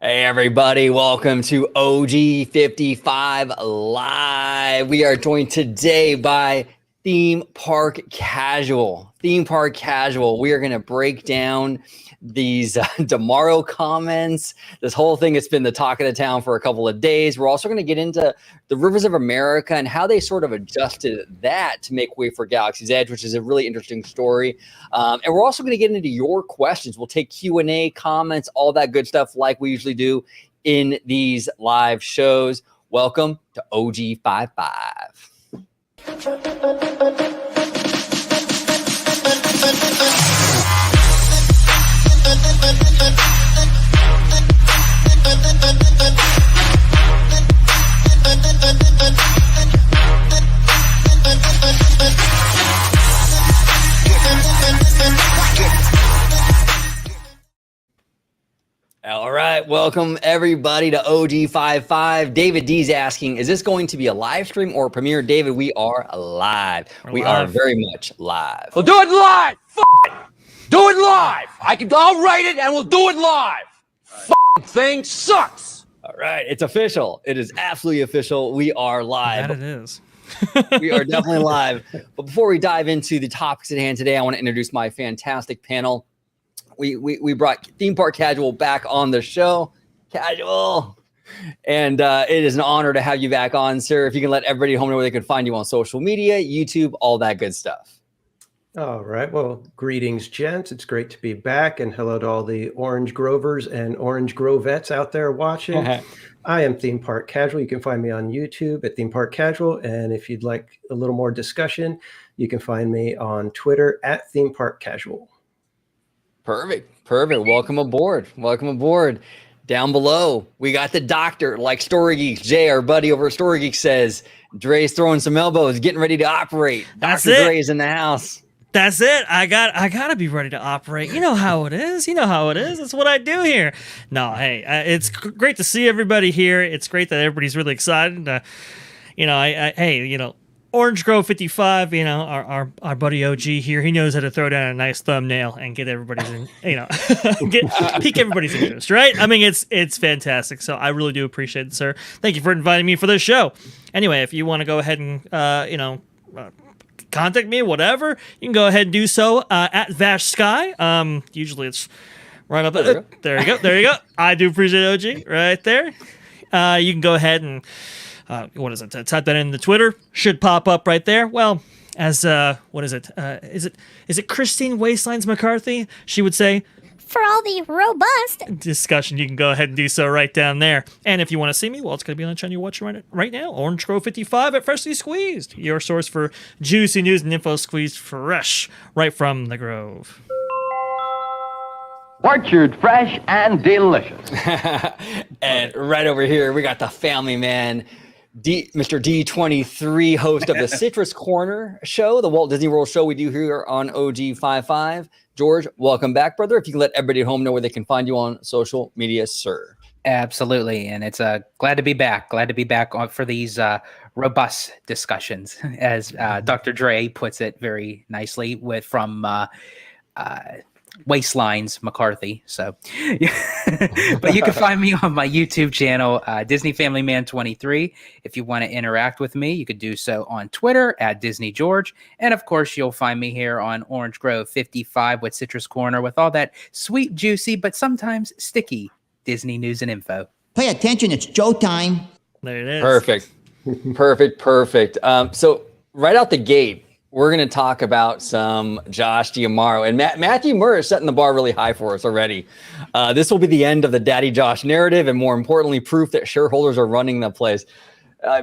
Hey everybody, welcome to OG55 Live. We are joined today by Theme Park Casual. Theme Park Casual. We are going to break down these DAmaro comments. This whole thing has been the talk of the town for a couple of days. We're also going to get into the Rivers of America and how they sort of adjusted that to make way for Galaxy's Edge, which is a really interesting story. And we're also going to get into your questions. We'll take Q&A, comments, all that good stuff like we usually do in these live shows. Welcome to OG55. All right, welcome everybody to OG55. David D's asking, is this going to be a live stream or a premiere? David, we are live. We are very much live. We'll do it live. Do it live. I'll write it and we'll do it live. Thing sucks. All right, it's official. It is absolutely official. We are live. That it is. We are definitely live. But before we dive into the topics at hand today, I want to introduce my fantastic panel. We brought Theme Park Casual back on the show. Casual. And it is an honor to have you back on, sir. If you can let everybody at home know where they can find you on social media, YouTube, all that good stuff. All right. Well, greetings, gents. It's great to be back. And hello to all the Orange Grovers and Orange Grovettes out there watching. I am Theme Park Casual. You can find me on YouTube at Theme Park Casual. And if you'd like a little more discussion, you can find me on Twitter at Theme Park Casual. Perfect. Welcome aboard. Down below, we got the doctor, like Story Geeks. Jay, our buddy over at Story Geeks, says Dre's throwing some elbows, getting ready to operate. That's Dr. it. Dre's in the house. That's it. I gotta be ready to operate. You know how it is. That's what I do here. No, hey, it's great to see everybody here. It's great that everybody's really excited. Orange Grove 55, our buddy OG here, he knows how to throw down a nice thumbnail and get everybody's, pique everybody's interest, right? I mean, it's fantastic. So I really do appreciate it, sir. Thank you for inviting me for this show. Anyway, if you want to go ahead and, contact me, whatever, you can go ahead and do so at Vash Sky. Usually it's right up there. There you go. I do appreciate OG right there. You can go ahead and type that in the Twitter. Should pop up right there. Well, as is it Christine Waistlines McCarthy? She would say, for all the robust discussion, you can go ahead and do so right down there. And if you want to see me, well, it's going to be on the channel you're watching right now, Orange Grove 55 at Freshly Squeezed, your source for juicy news and info squeezed fresh right from the Grove. Orchard fresh and delicious. And right over here, we got the family man, Mr. D23, host of the Citrus Corner show, the Walt Disney World show we do here on OG55. George, welcome back, brother. If you can let everybody at home know where they can find you on social media, sir. Absolutely. And it's glad to be back. Glad to be back for these robust discussions, as Dr. Dre puts it very nicely, from Waistlines McCarthy. So, but you can find me on my YouTube channel, Disney Family Man 23. If you want to interact with me, you could do so on Twitter at Disney George. And of course, you'll find me here on Orange Grove 55 with Citrus Corner with all that sweet, juicy, but sometimes sticky Disney news and info. Pay attention. It's Joe time. There it is. Perfect. So right out the gate, we're going to talk about some Josh DAmaro. And Matthew Murr is setting the bar really high for us already. This will be the end of the Daddy Josh narrative, and more importantly, proof that shareholders are running the place.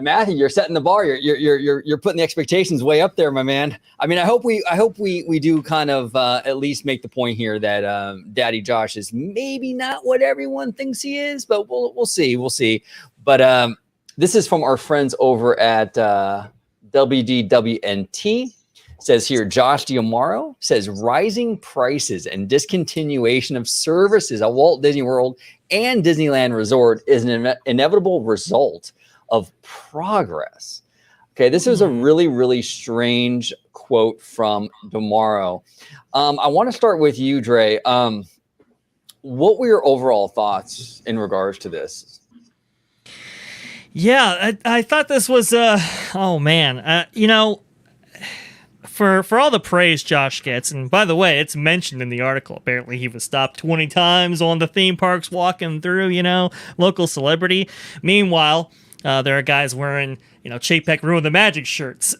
Matthew, you're setting the bar. You're putting the expectations way up there, my man. I mean, I hope we do kind of at least make the point here that Daddy Josh is maybe not what everyone thinks he is, but we'll see. But this is from our friends over at WDWNT. Says here, Josh DAmaro says rising prices and discontinuation of services at Walt Disney World and Disneyland Resort is an inevitable result of progress. Okay, this is a really, really strange quote from DAmaro. I want to start with you, Dre. what were your overall thoughts in regards to this? Yeah, I thought this was oh man, for all the praise Josh gets, and by the way, it's mentioned in the article. Apparently, he was stopped 20 times on the theme parks walking through. Local celebrity. Meanwhile, there are guys wearing Chapek Ruin the Magic shirts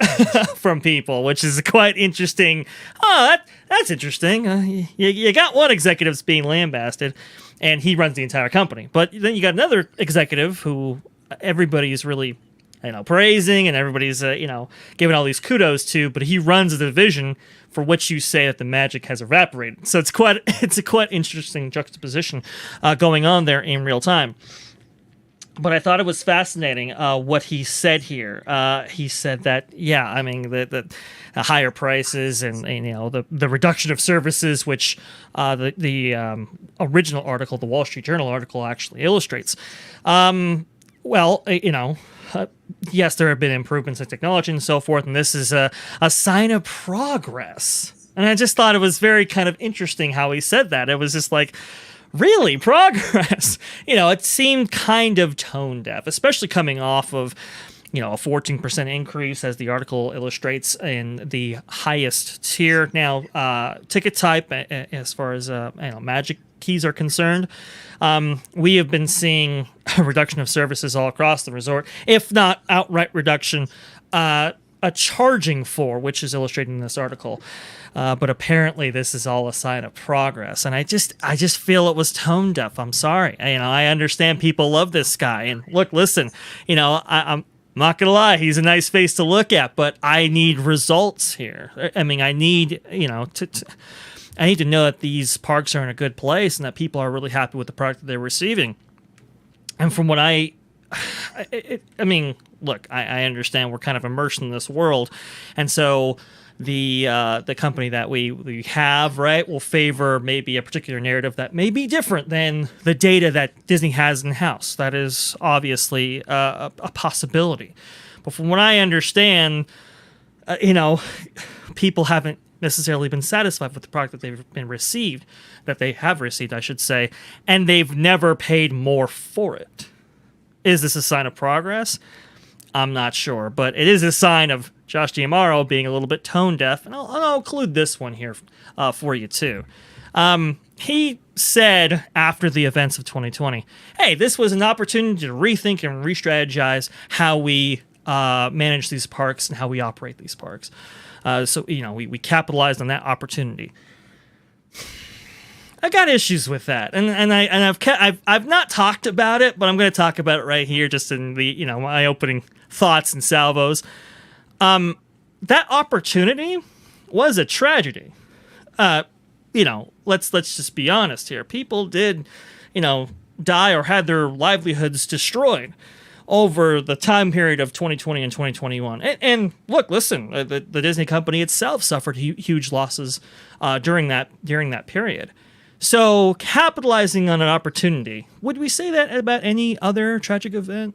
from people, which is quite interesting. Oh, that's interesting. You got one executive's being lambasted, and he runs the entire company. But then you got another executive who everybody's really praising, and everybody's giving all these kudos to, but he runs a division for which you say that the magic has evaporated. So it's a quite interesting juxtaposition going on there in real time. But I thought it was fascinating what he said here. He said that the higher prices and the reduction of services, which the original article, the Wall Street Journal article, actually illustrates. Yes, there have been improvements in technology and so forth, and this is a sign of progress. And I just thought it was very kind of interesting how he said that. It was just like, really, progress? It seemed kind of tone deaf, especially coming off of, a 14% increase, as the article illustrates, in the highest tier. Now, ticket type, as far as Magic keys are concerned, we have been seeing a reduction of services all across the resort, if not outright reduction, a charging for, which is illustrated in this article. But apparently this is all a sign of progress. And I just feel it was tone deaf. I'm sorry. I understand people love this guy. And listen, I'm not going to lie. He's a nice face to look at, but I need results here. I mean, I need, I need to know that these parks are in a good place and that people are really happy with the product that they're receiving. And from what I understand we're kind of immersed in this world. And so the company that we have, right, will favor maybe a particular narrative that may be different than the data that Disney has in-house. That is obviously a possibility. But from what I understand, people haven't necessarily been satisfied with the product that they have received, I should say, and they've never paid more for it. Is this a sign of progress? I'm not sure, but it is a sign of Josh DAmaro being a little bit tone deaf, and I'll include this one here for you too. He said after the events of 2020, hey, this was an opportunity to rethink and re-strategize how we manage these parks and how we operate these parks. So we capitalized on that opportunity. I got issues with that, and I've not talked about it, but I'm going to talk about it right here, just in the my opening thoughts and salvos. That opportunity was a tragedy. Let's just be honest here. People did, die or had their livelihoods destroyed over the time period of 2020 and 2021. And look, listen, the Disney company itself suffered huge losses during that period. So capitalizing on an opportunity, would we say that about any other tragic event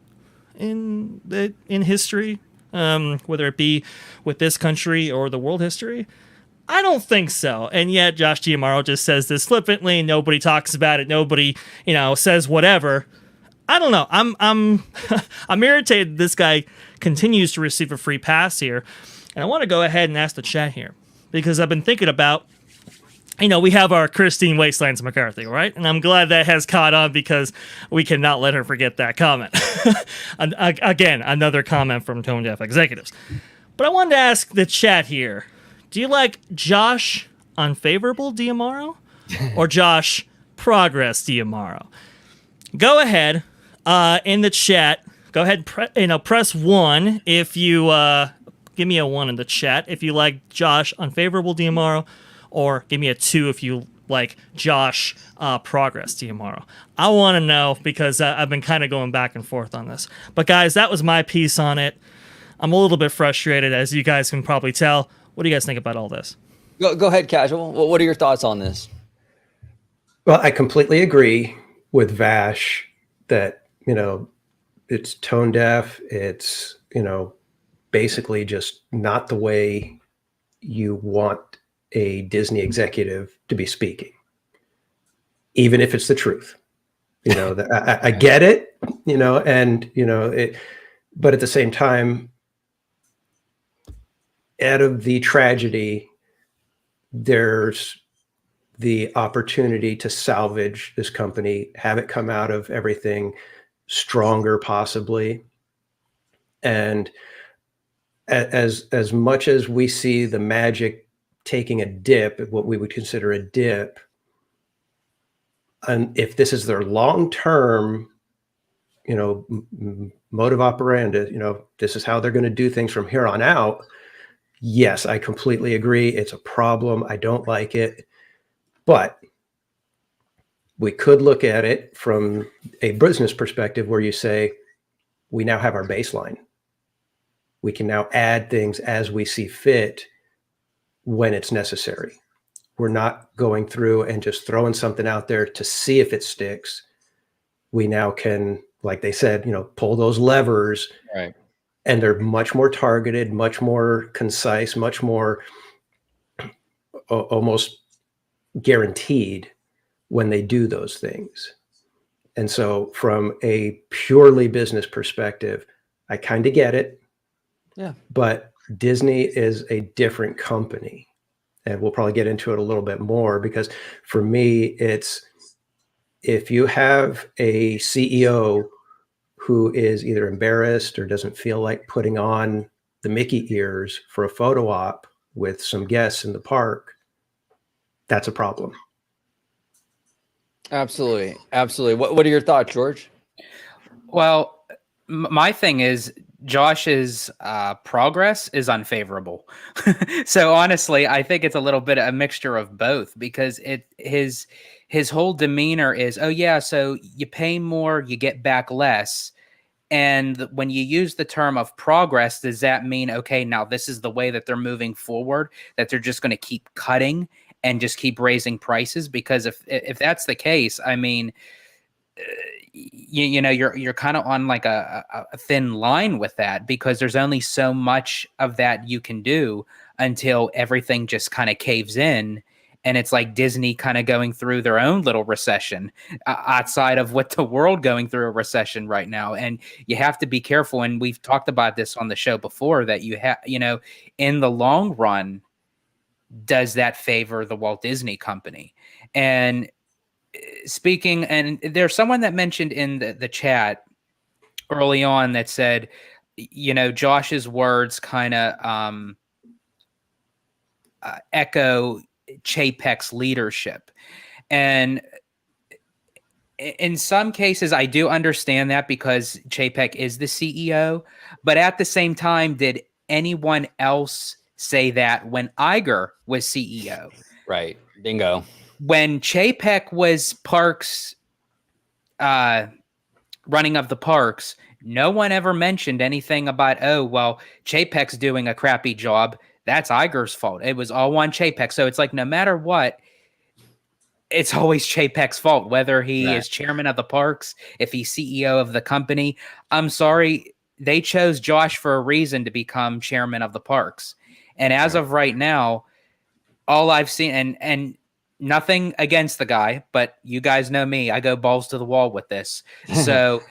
in history, whether it be with this country or the world history? I don't think so. And yet Josh DAmaro just says this flippantly. Nobody talks about it. Nobody, says whatever. I don't know. I'm irritated this guy continues to receive a free pass here. And I want to go ahead and ask the chat here, because I've been thinking about, we have our Christine Wastelands McCarthy, right? And I'm glad that has caught on, because we cannot let her forget that comment. Again, another comment from tone deaf executives. But I wanted to ask the chat here, do you like Josh Unfavorable DAmaro or Josh Progress DAmaro? Go ahead in the chat. Go ahead and press 1 if you give me a 1 in the chat if you like Josh Unfavorable DAmaro, or give me a 2 if you like Josh Progress DAmaro. I want to know, because I've been kind of going back and forth on this. But guys, that was my piece on it. I'm a little bit frustrated, as you guys can probably tell. What do you guys think about all this? Go ahead, Casual. What are your thoughts on this? Well, I completely agree with Vash that, it's tone deaf. It's, basically just not the way you want a Disney executive to be speaking. even if it's the truth. You know, I get it, you know, and, you know, but at the same time, out of the tragedy, there's the opportunity to salvage this company, have it come out of everything stronger, possibly. And as much as we see the magic taking a dip, what we would consider a dip, and if this is their long-term, you know, modus operandi, you know, this is how they're going to do things from here on out. Yes, I completely agree. It's a problem. I don't like it. But we could look at it from a business perspective where you say, we now have our baseline. We can now add things as we see fit when it's necessary. We're not going through and just throwing something out there to see if it sticks. We now can, like they said, you know, pull those levers. Right. And they're much more targeted, much more concise, much more almost guaranteed when they do those things. And so from a purely business perspective, I kind of get it. Yeah. But Disney is a different company. And we'll probably get into it a little bit more, because for me, it's, if you have a CEO who is either embarrassed or doesn't feel like putting on the Mickey ears for a photo op with some guests in the park, that's a problem. Absolutely. Absolutely. What are your thoughts, George? Well, my thing is Josh's progress is unfavorable. So honestly, I think it's a little bit a mixture of both, because his whole demeanor is, oh yeah, so you pay more, you get back less. And when you use the term of progress, does that mean, okay, now this is the way that they're moving forward, that they're just going to keep cutting and just keep raising prices? Because if that's the case, I mean, you know, you're kind of on like a thin line with that, because there's only so much of that you can do until everything just kind of caves in. And it's like Disney kind of going through their own little recession outside of what the world going through a recession right now. And you have to be careful. And we've talked about this on the show before, that you have, you know, in the long run, does that favor the Walt Disney Company? And speaking, and there's someone that mentioned in the chat early on that said, you know, Josh's words kind of echo Chapek's leadership. And in some cases, I do understand that, because Chapek is the CEO. But at the same time, did anyone else say that when Iger was CEO? Right. Bingo. When Chapek was parks, running of the parks, no one ever mentioned anything about, oh, well, Chapek's doing a crappy job. That's Iger's fault. It was all on Chapek. So it's like, no matter what, it's always Chapek's fault, whether he is chairman of the parks, if he's CEO of the company. I'm sorry, they chose Josh for a reason to become chairman of the parks. And as of right now, all I've seen, and nothing against the guy, but you guys know me, I go balls to the wall with this. So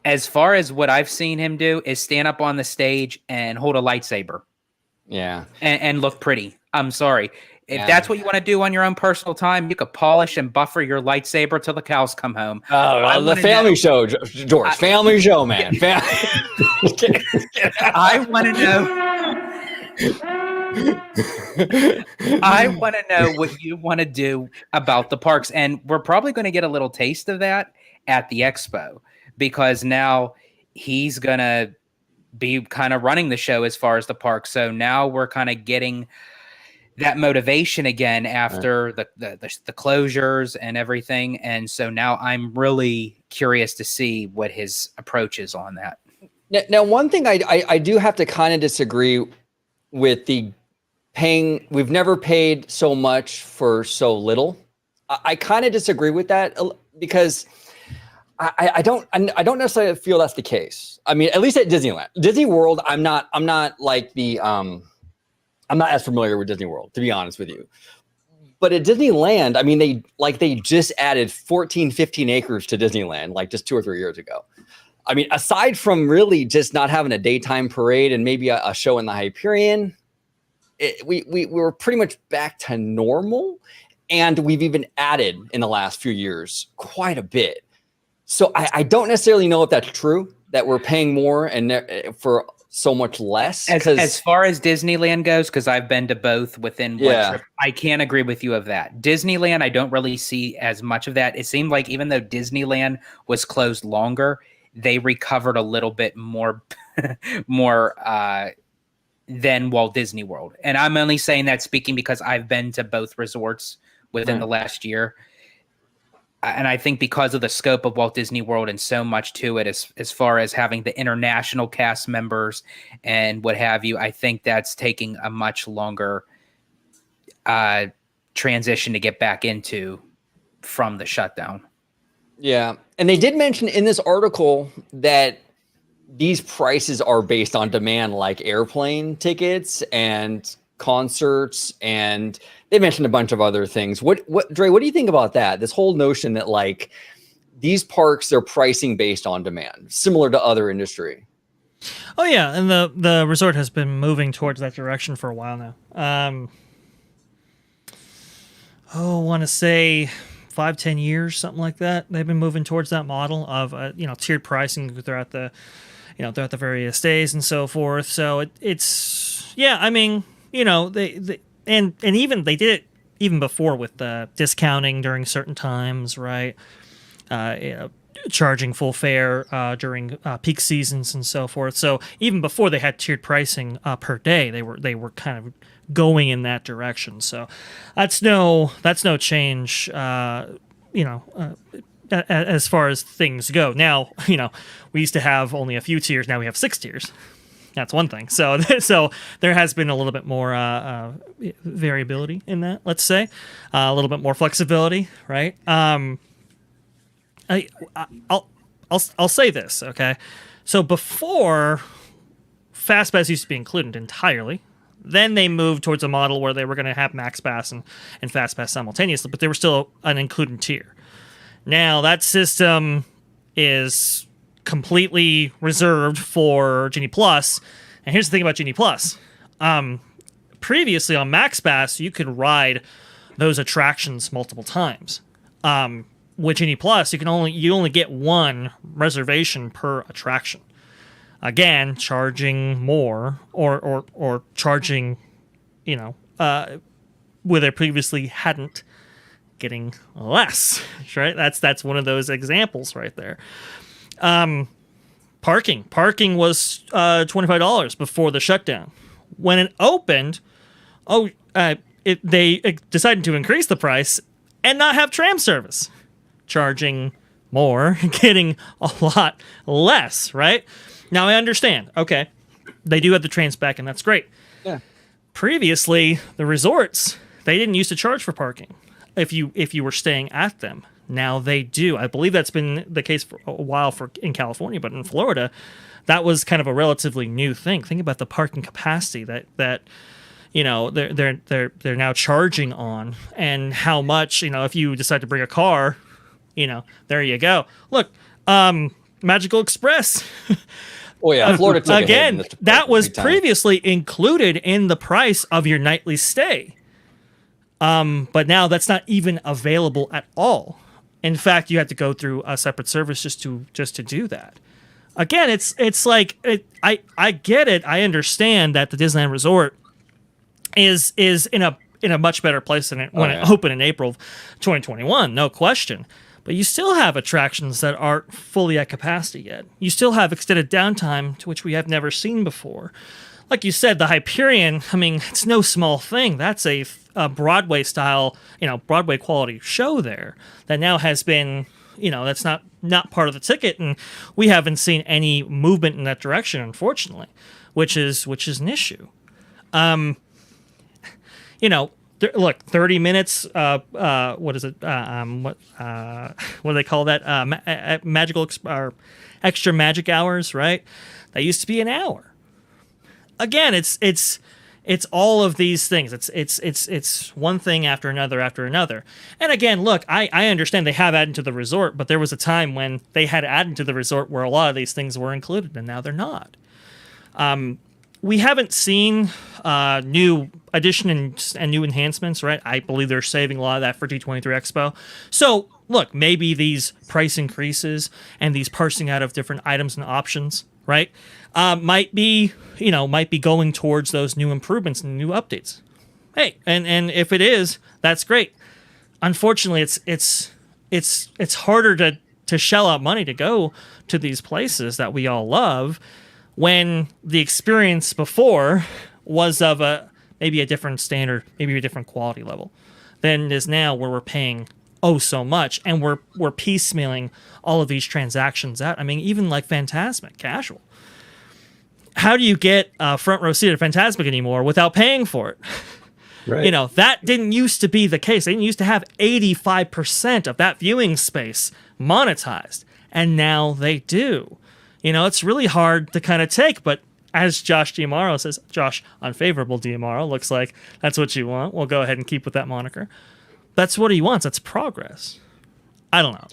as far as what I've seen him do is stand up on the stage and hold a lightsaber. Yeah. And look pretty. I'm sorry. If that's what you want to do on your own personal time, you could polish and buffer your lightsaber till the cows come home. Oh, the family show, George. Family show, man. I want to know. I want to know what you want to do about the parks. And we're probably going to get a little taste of that at the expo, because now he's going to be kind of running the show as far as the park. So now we're kind of getting that motivation again after the closures and everything. And so now I'm really curious to see what his approach is on that. Now, one thing I do have to kind of disagree with the paying. We've never paid so much for so little. I kind of disagree with that, because I don't necessarily feel that's the case. I mean, at least at Disneyland, Disney World, I'm not like the I'm not as familiar with Disney World, to be honest with you. But at Disneyland, I mean, they just added 14, 15 acres to Disneyland, like just 2 or 3 years ago. I mean, aside from really just not having a daytime parade and maybe a show in the Hyperion, we were pretty much back to normal. And we've even added in the last few years quite a bit. So I don't necessarily know if that's true, that we're paying more and for so much less. As far as Disneyland goes, because I've been to both within one trip, I can't agree with you of that. Disneyland, I don't really see as much of that. It seemed like even though Disneyland was closed longer, they recovered a little bit more than Walt Disney World. And I'm only saying that speaking because I've been to both resorts within the last year. And I think because of the scope of Walt Disney World and so much to it, as far as having the international cast members and what have you, I think that's taking a much longer transition to get back into from the shutdown. Yeah. And they did mention in this article that these prices are based on demand, like airplane tickets and concerts, and they mentioned a bunch of other things. Dre, what do you think about that? This whole notion that like these parks, they're pricing based on demand, similar to other industry. Oh yeah, and the resort has been moving towards that direction for a while now. I want to say 5-10 years, something like that. They've been moving towards that model of tiered pricing throughout the various days and so forth. So it's I mean, they and even they did it even before with the discounting during certain times, right? Charging full fare during peak seasons and so forth. So even before they had tiered pricing per day, they were kind of going in that direction. So that's no change, as far as things go. Now, we used to have only a few tiers. Now we have 6 tiers. That's one thing. So there has been a little bit more variability in that, let's say. A little bit more flexibility, right? I'll say this, okay? So before, FastPass used to be included entirely. Then they moved towards a model where they were going to have MaxPass and FastPass simultaneously, but they were still an included tier. Now that system is completely reserved for Genie Plus. And here's the thing about Genie Plus. Previously on MaxPass, you could ride those attractions multiple times. With Genie Plus, you only get one reservation per attraction. Again, charging more or charging, where they previously hadn't, getting less, right? That's one of those examples right there. Parking was $25 before the shutdown. When it opened, they decided to increase the price and not have tram service, charging more, getting a lot less, right? Now I understand. Okay, they do have the trams back, and that's great. Yeah. Previously, the resorts, they didn't used to charge for parking if you were staying at them. Now they do. I believe that's been the case for a while in California, but in Florida, that was kind of a relatively new thing. Think about the parking capacity that they're now charging on, and how much, if you decide to bring a car, there you go. Look, Magical Express. Oh yeah, Florida took again. That was previously included in the price of your nightly stay, but now that's not even available at all. In fact, you have to go through a separate service just to do that. Again, it's like I get it. I understand that the Disneyland Resort is in a much better place than when it opened in April of 2021, no question. But you still have attractions that aren't fully at capacity yet. You still have extended downtime, to which we have never seen before. Like you said, the Hyperion, I mean, it's no small thing. That's a Broadway style, Broadway quality show there that now has been, that's not part of the ticket, and we haven't seen any movement in that direction, unfortunately, which is an issue. Look, 30 minutes. What is it? What do they call that? Magical or extra magic hours, right? That used to be an hour. Again, it's It's all of these things. It's one thing after another after another. And again, look, I understand they have added to the resort, but there was a time when they had added to the resort where a lot of these things were included, and now they're not. We haven't seen new addition and new enhancements, right? I believe they're saving a lot of that for D23 Expo. So, look, maybe these price increases and these parsing out of different items and options, right, might be going towards those new improvements and new updates. Hey, and if it is, that's great. Unfortunately, it's harder to shell out money to go to these places that we all love, when the experience before was of maybe a different standard, maybe a different quality level than it is now, where we're paying so much, and we're piecemealing all of these transactions out. I mean, even like Fantasmic Casual. How do you get a front row seat at Fantasmic anymore without paying for it? Right. That didn't used to be the case. They didn't used to have 85% of that viewing space monetized, and now they do. It's really hard to kind of take, but as Josh DAmaro says, Josh Unfavorable DAmaro, looks like that's what you want. We'll go ahead and keep with that moniker. That's what he wants. That's progress. I don't know.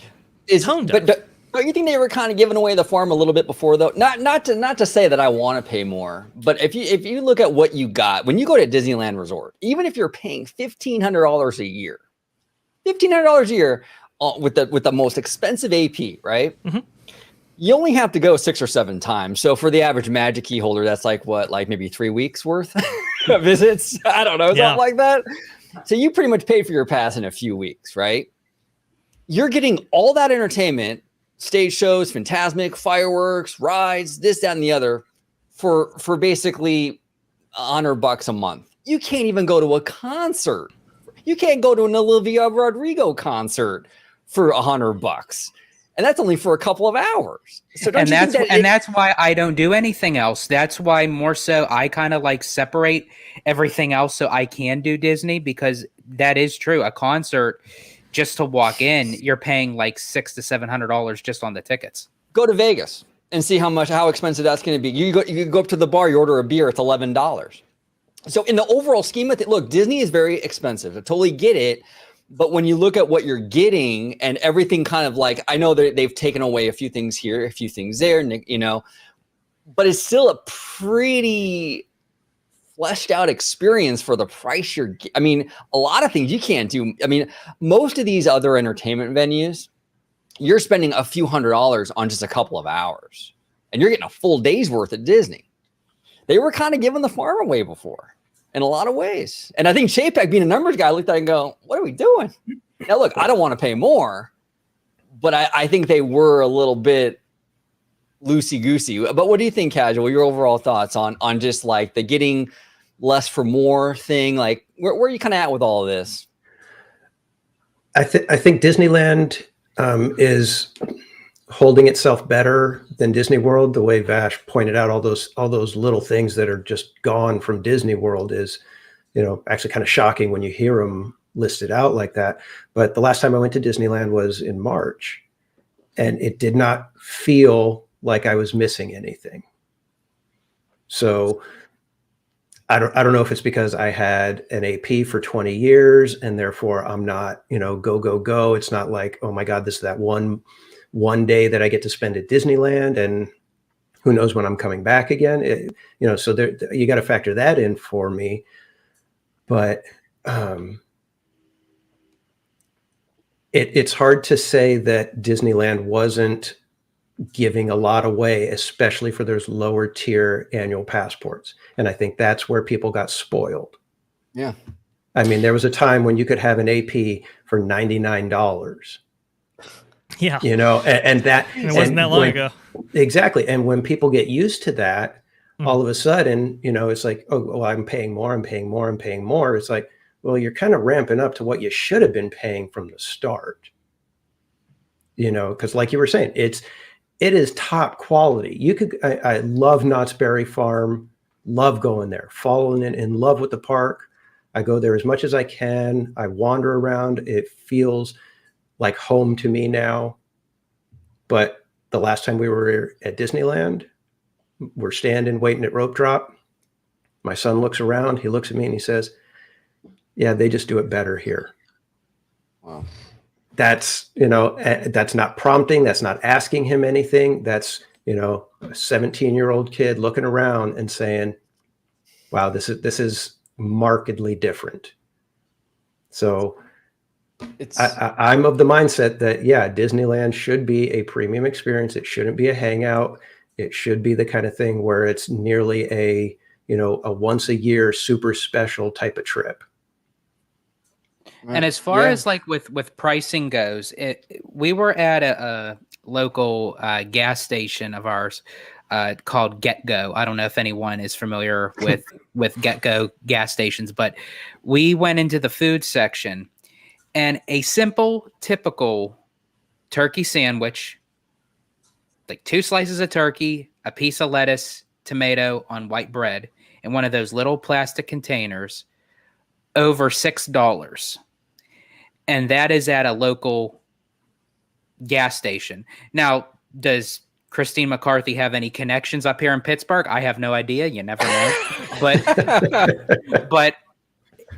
But don't you think they were kind of giving away the farm a little bit before, though? Not to say that I want to pay more, but if you look at what you got when you go to Disneyland Resort, even if you're paying $1,500 a year, with the most expensive AP, right? Mm-hmm. You only have to go 6 or 7 times. So for the average Magic Key holder, that's like maybe 3 weeks worth of visits. I don't know, something like that. So you pretty much paid for your pass in a few weeks, right? You're getting all that entertainment, stage shows, Fantasmic, fireworks, rides, this, that, and the other for basically $100 a month. You can't even go to a concert. You can't go to an Olivia Rodrigo concert for $100. And that's only for a couple of hours. So that's why I don't do anything else. That's why more so I kind of like separate everything else so I can do Disney, because that is true. A concert, just to walk in, you're paying like $600 to $700 just on the tickets. Go to Vegas and see how expensive that's going to be. You go up to the bar, you order a beer, it's $11. So in the overall scheme of it, look, Disney is very expensive. I totally get it. But when you look at what you're getting and everything kind of like, I know that they've taken away a few things here, a few things there, but it's still a pretty fleshed out experience for the price I mean, a lot of things you can't do. I mean, most of these other entertainment venues, you're spending a few $100s on just a couple of hours, and you're getting a full day's worth at Disney. They were kind of giving the farm away before, in a lot of ways. And I think Chapek, being a numbers guy, looked at it and go, what are we doing? Now, look, I don't want to pay more, but I think they were a little bit loosey-goosey. But what do you think, Casual? Your overall thoughts on just like the getting less for more thing? Like, where are you kind of at with all of this? I think Disneyland is holding itself better than Disney World. The way Vash pointed out, all those little things that are just gone from Disney World is, actually kind of shocking when you hear them listed out like that. But the last time I went to Disneyland was in March, and it did not feel like I was missing anything. So I don't know if it's because I had an AP for 20 years and therefore I'm not, go. It's not like, oh my God, this is that one day that I get to spend at Disneyland, and who knows when I'm coming back again. So there, you got to factor that in for me. But it's hard to say that Disneyland wasn't giving a lot away, especially for those lower tier annual passports. And I think that's where people got spoiled. Yeah. I mean, there was a time when you could have an AP for $99. Yeah. And it wasn't that long ago. Exactly. And when people get used to that, all of a sudden, it's like, oh, well, I'm paying more. It's like, well, you're kind of ramping up to what you should have been paying from the start. Because like you were saying, it is top quality. I love Knott's Berry Farm, love going there, falling in love with the park. I go there as much as I can. I wander around. It feels like home to me now. But the last time we were at Disneyland, we're standing waiting at rope drop. My son looks around, he looks at me and he says, yeah, they just do it better here. Wow. That's, that's not prompting. That's not asking him anything. That's, a 17-year-old kid looking around and saying, wow, this is markedly different. So I'm of the mindset that, yeah, Disneyland should be a premium experience. It shouldn't be a hangout. It should be the kind of thing where it's nearly a once a year super special type of trip. And as far as like with pricing goes, we were at a local gas station of ours called Get Go. I don't know if anyone is familiar with Get Go gas stations, but we went into the food section, and a simple, typical turkey sandwich, like 2 slices of turkey, a piece of lettuce, tomato on white bread in one of those little plastic containers, over $6. And that is at a local gas station. Now, does Christine McCarthy have any connections up here in Pittsburgh? I have no idea. You never know. But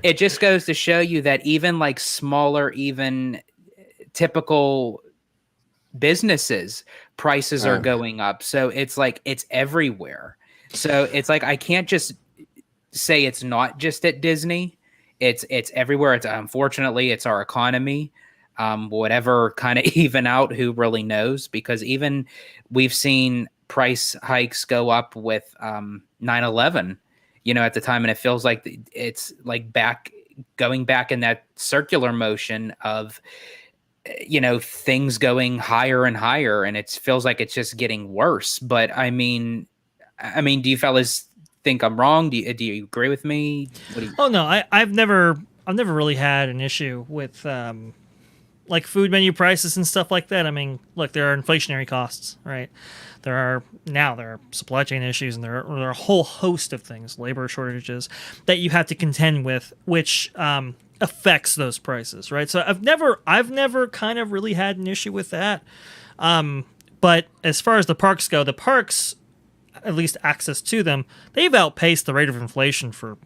it just goes to show you that even like smaller, even typical businesses, prices are going up. So it's like it's everywhere. So it's like I can't just say it's not just at Disney. It's everywhere. It's unfortunately it's our economy. Whatever kind of even out, who really knows? Because even we've seen price hikes go up with 9/11, at the time, and it feels like it's like going back in that circular motion of things going higher and higher, and it feels like it's just getting worse. But I mean, do you fellas think I'm wrong? Do you agree with me? I've never really had an issue with like food menu prices and stuff like that. I mean, look, there are inflationary costs, right? There are supply chain issues, and there are a whole host of things, labor shortages that you have to contend with, which affects those prices, right? So I've never kind of really had an issue with that. But as far as the parks go, at least access to them, they've outpaced the rate of inflation for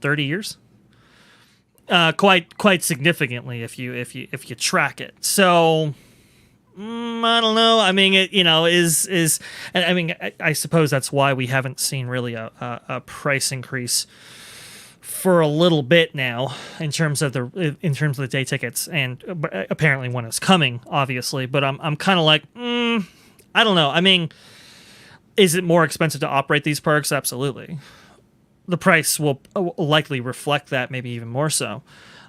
30 years, quite significantly if you track it. So I don't know. I mean, it is. I mean, I suppose that's why we haven't seen really a price increase for a little bit now in terms of the day tickets, and apparently one is coming, obviously. But I'm kind of like, I don't know. I mean, is it more expensive to operate these parks? Absolutely. The price will likely reflect that, maybe even more so.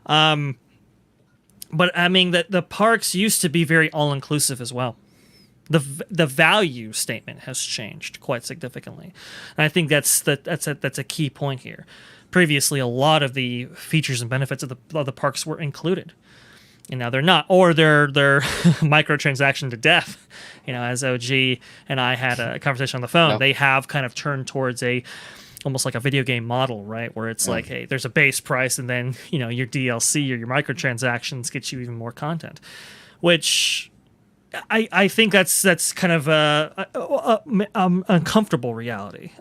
But I mean, the parks used to be very all-inclusive as well. The value statement has changed quite significantly, and I think that's a key point here. Previously, a lot of the features and benefits of the parks were included, and now they're not, or they're microtransaction to death. As OG and I had a conversation on the phone, they have kind of turned towards almost like a video game model, right? Where it's like, hey, there's a base price, and then your DLC or your microtransactions get you even more content, which I think that's kind of a uncomfortable reality.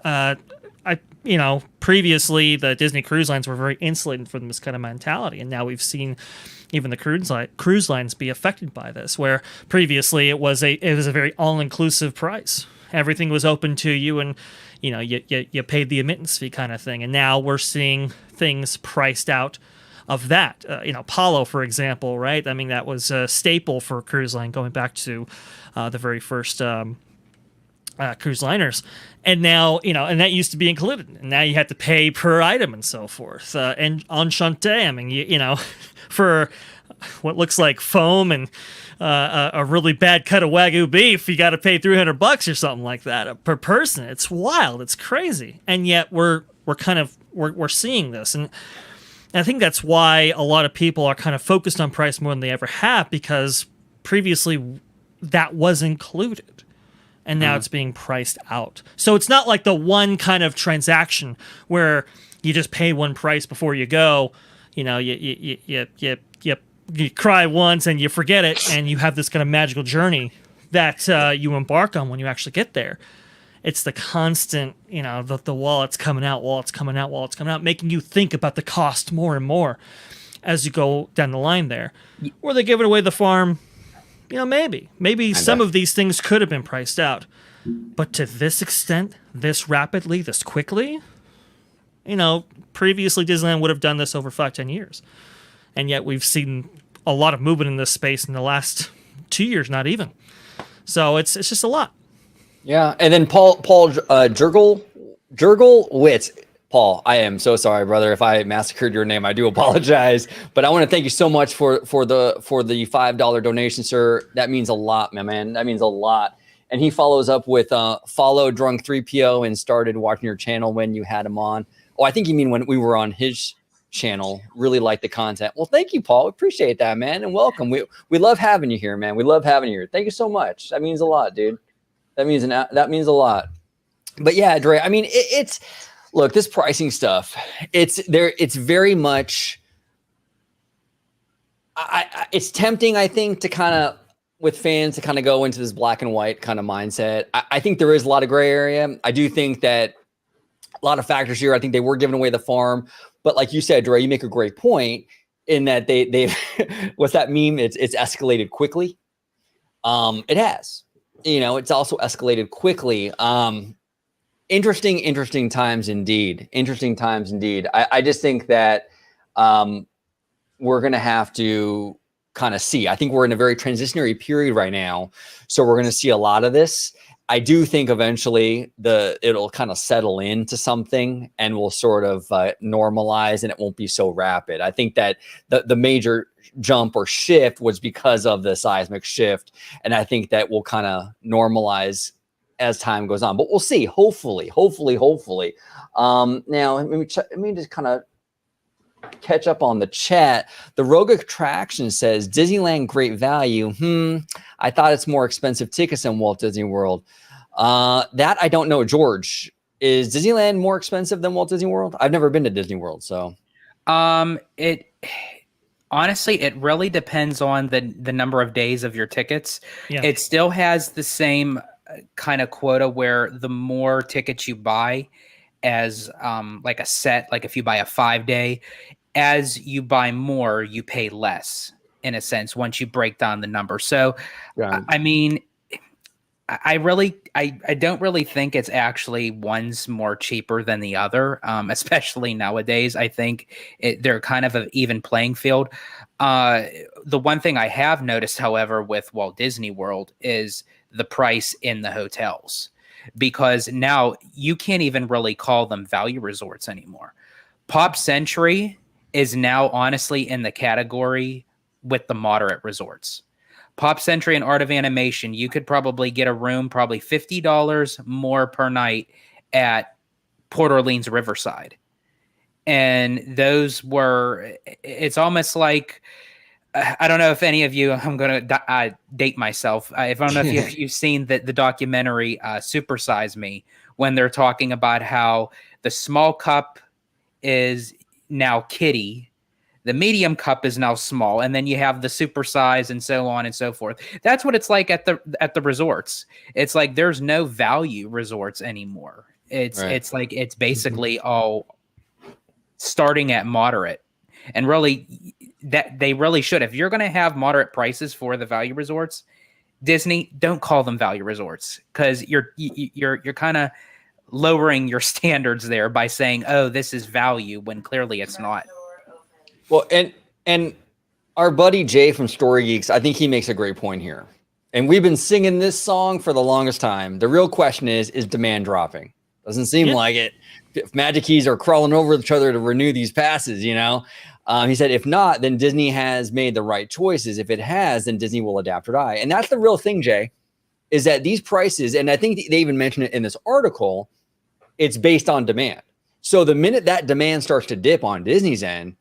Previously the Disney cruise lines were very insulated from this kind of mentality, and now we've seen even the cruise lines be affected by this, where previously it was a very all-inclusive price. Everything was open to you, and you paid the admittance fee kind of thing. And now we're seeing things priced out of that. Apollo, for example, right? I mean, that was a staple for a cruise line going back to the very first cruise liners. And now, and that used to be included. And now you have to pay per item and so forth. And Enchanté, I mean, for what looks like foam and a really bad cut of Wagyu beef, you got to pay $300 or something like that per person. It's wild. It's crazy. And yet we're seeing this. And I think that's why a lot of people are kind of focused on price more than they ever have, because previously that was included. And now it's being priced out. So it's not like the one kind of transaction where you just pay one price before you go. You cry once and you forget it, and you have this kind of magical journey that you embark on when you actually get there. It's the constant, the wallet's coming out, making you think about the cost more and more as you go down the line there. Or they giving away the farm, maybe some of these things could have been priced out. But to this extent, this rapidly, this quickly, previously Disneyland would have done this over 5-10 years. And yet we've seen a lot of movement in this space in the last 2 years, not even. So it's just a lot. Yeah, and then Paul Jurgelwitz. Paul, I am so sorry, brother, if I massacred your name. I do apologize, but I want to thank you so much for the $5 donation, sir. That means a lot, my man. That means a lot. And he follows up with follow Drunk 3PO and started watching your channel when you had him on. Oh, I think you mean when we were on his channel. Really like the content. Well, thank you, Paul. Appreciate that, man, and welcome. We love having you here, man. We love having you here. Thank you so much. That means a lot, dude. That means a lot. But yeah, Dre, I mean, it's look, this pricing stuff, it's very much, it's tempting, I think, to kind of, with fans to kind of go into this black and white kind of mindset. I think there is a lot of gray area. I do think that a lot of factors here. I think they were giving away the farm, but like you said, Dre, you make a great point in that they've, what's that meme? It's escalated quickly. It has, it's also escalated quickly. Interesting times indeed. I just think that we're going to have to kind of see. I think we're in a very transitionary period right now. So we're going to see a lot of this. I do think eventually it'll kind of settle into something and will sort of normalize, and it won't be so rapid. I think that the major jump or shift was because of the seismic shift. And I think that will kind of normalize as time goes on, but we'll see. Hopefully. Now let me just kind of catch up on the chat. The Rogue Attraction says Disneyland great value. I thought it's more expensive tickets than Walt Disney World. That I don't know. George, is Disneyland more expensive than Walt Disney World? I've never been to Disney World, so it honestly, it really depends on the number of days of your tickets. Yeah. It still has the same kind of quota where the more tickets you buy as like a set, like if you buy a 5-day, as you buy more, you pay less in a sense once you break down the number. So, yeah. I mean, I don't really think it's actually one's more cheaper than the other, especially nowadays. I think they're kind of an even playing field. The one thing I have noticed, however, with Walt Disney World is the price in the hotels, because now you can't even really call them value resorts anymore. Pop Century is now honestly in the category with the moderate resorts. Pop Century and Art of Animation, you could probably get a room probably $50 more per night at Port Orleans Riverside. And those were, it's almost like, I don't know if any of you, I'm going to date myself. I don't know if you've seen the documentary Super Size Me, when they're talking about how the small cup is now kiddie, the medium cup is now small, and then you have the super size and so on and so forth. That's what it's like at the resorts. It's like there's no value resorts anymore. It's like it's basically all starting at moderate. And really, that they really should. If you're going to have moderate prices for the value resorts, Disney, don't call them value resorts, because you're kind of lowering your standards there by saying, "Oh, this is value," when clearly it's not. Well, and our buddy Jay from Story Geeks, I think he makes a great point here. And we've been singing this song for the longest time. The real question is demand dropping? Doesn't seem like it. If Magic Keys are crawling over each other to renew these passes, he said, if not, then Disney has made the right choices. If it has, then Disney will adapt or die. And that's the real thing, Jay, is that these prices, and I think they even mentioned it in this article, it's based on demand. So the minute that demand starts to dip on Disney's end,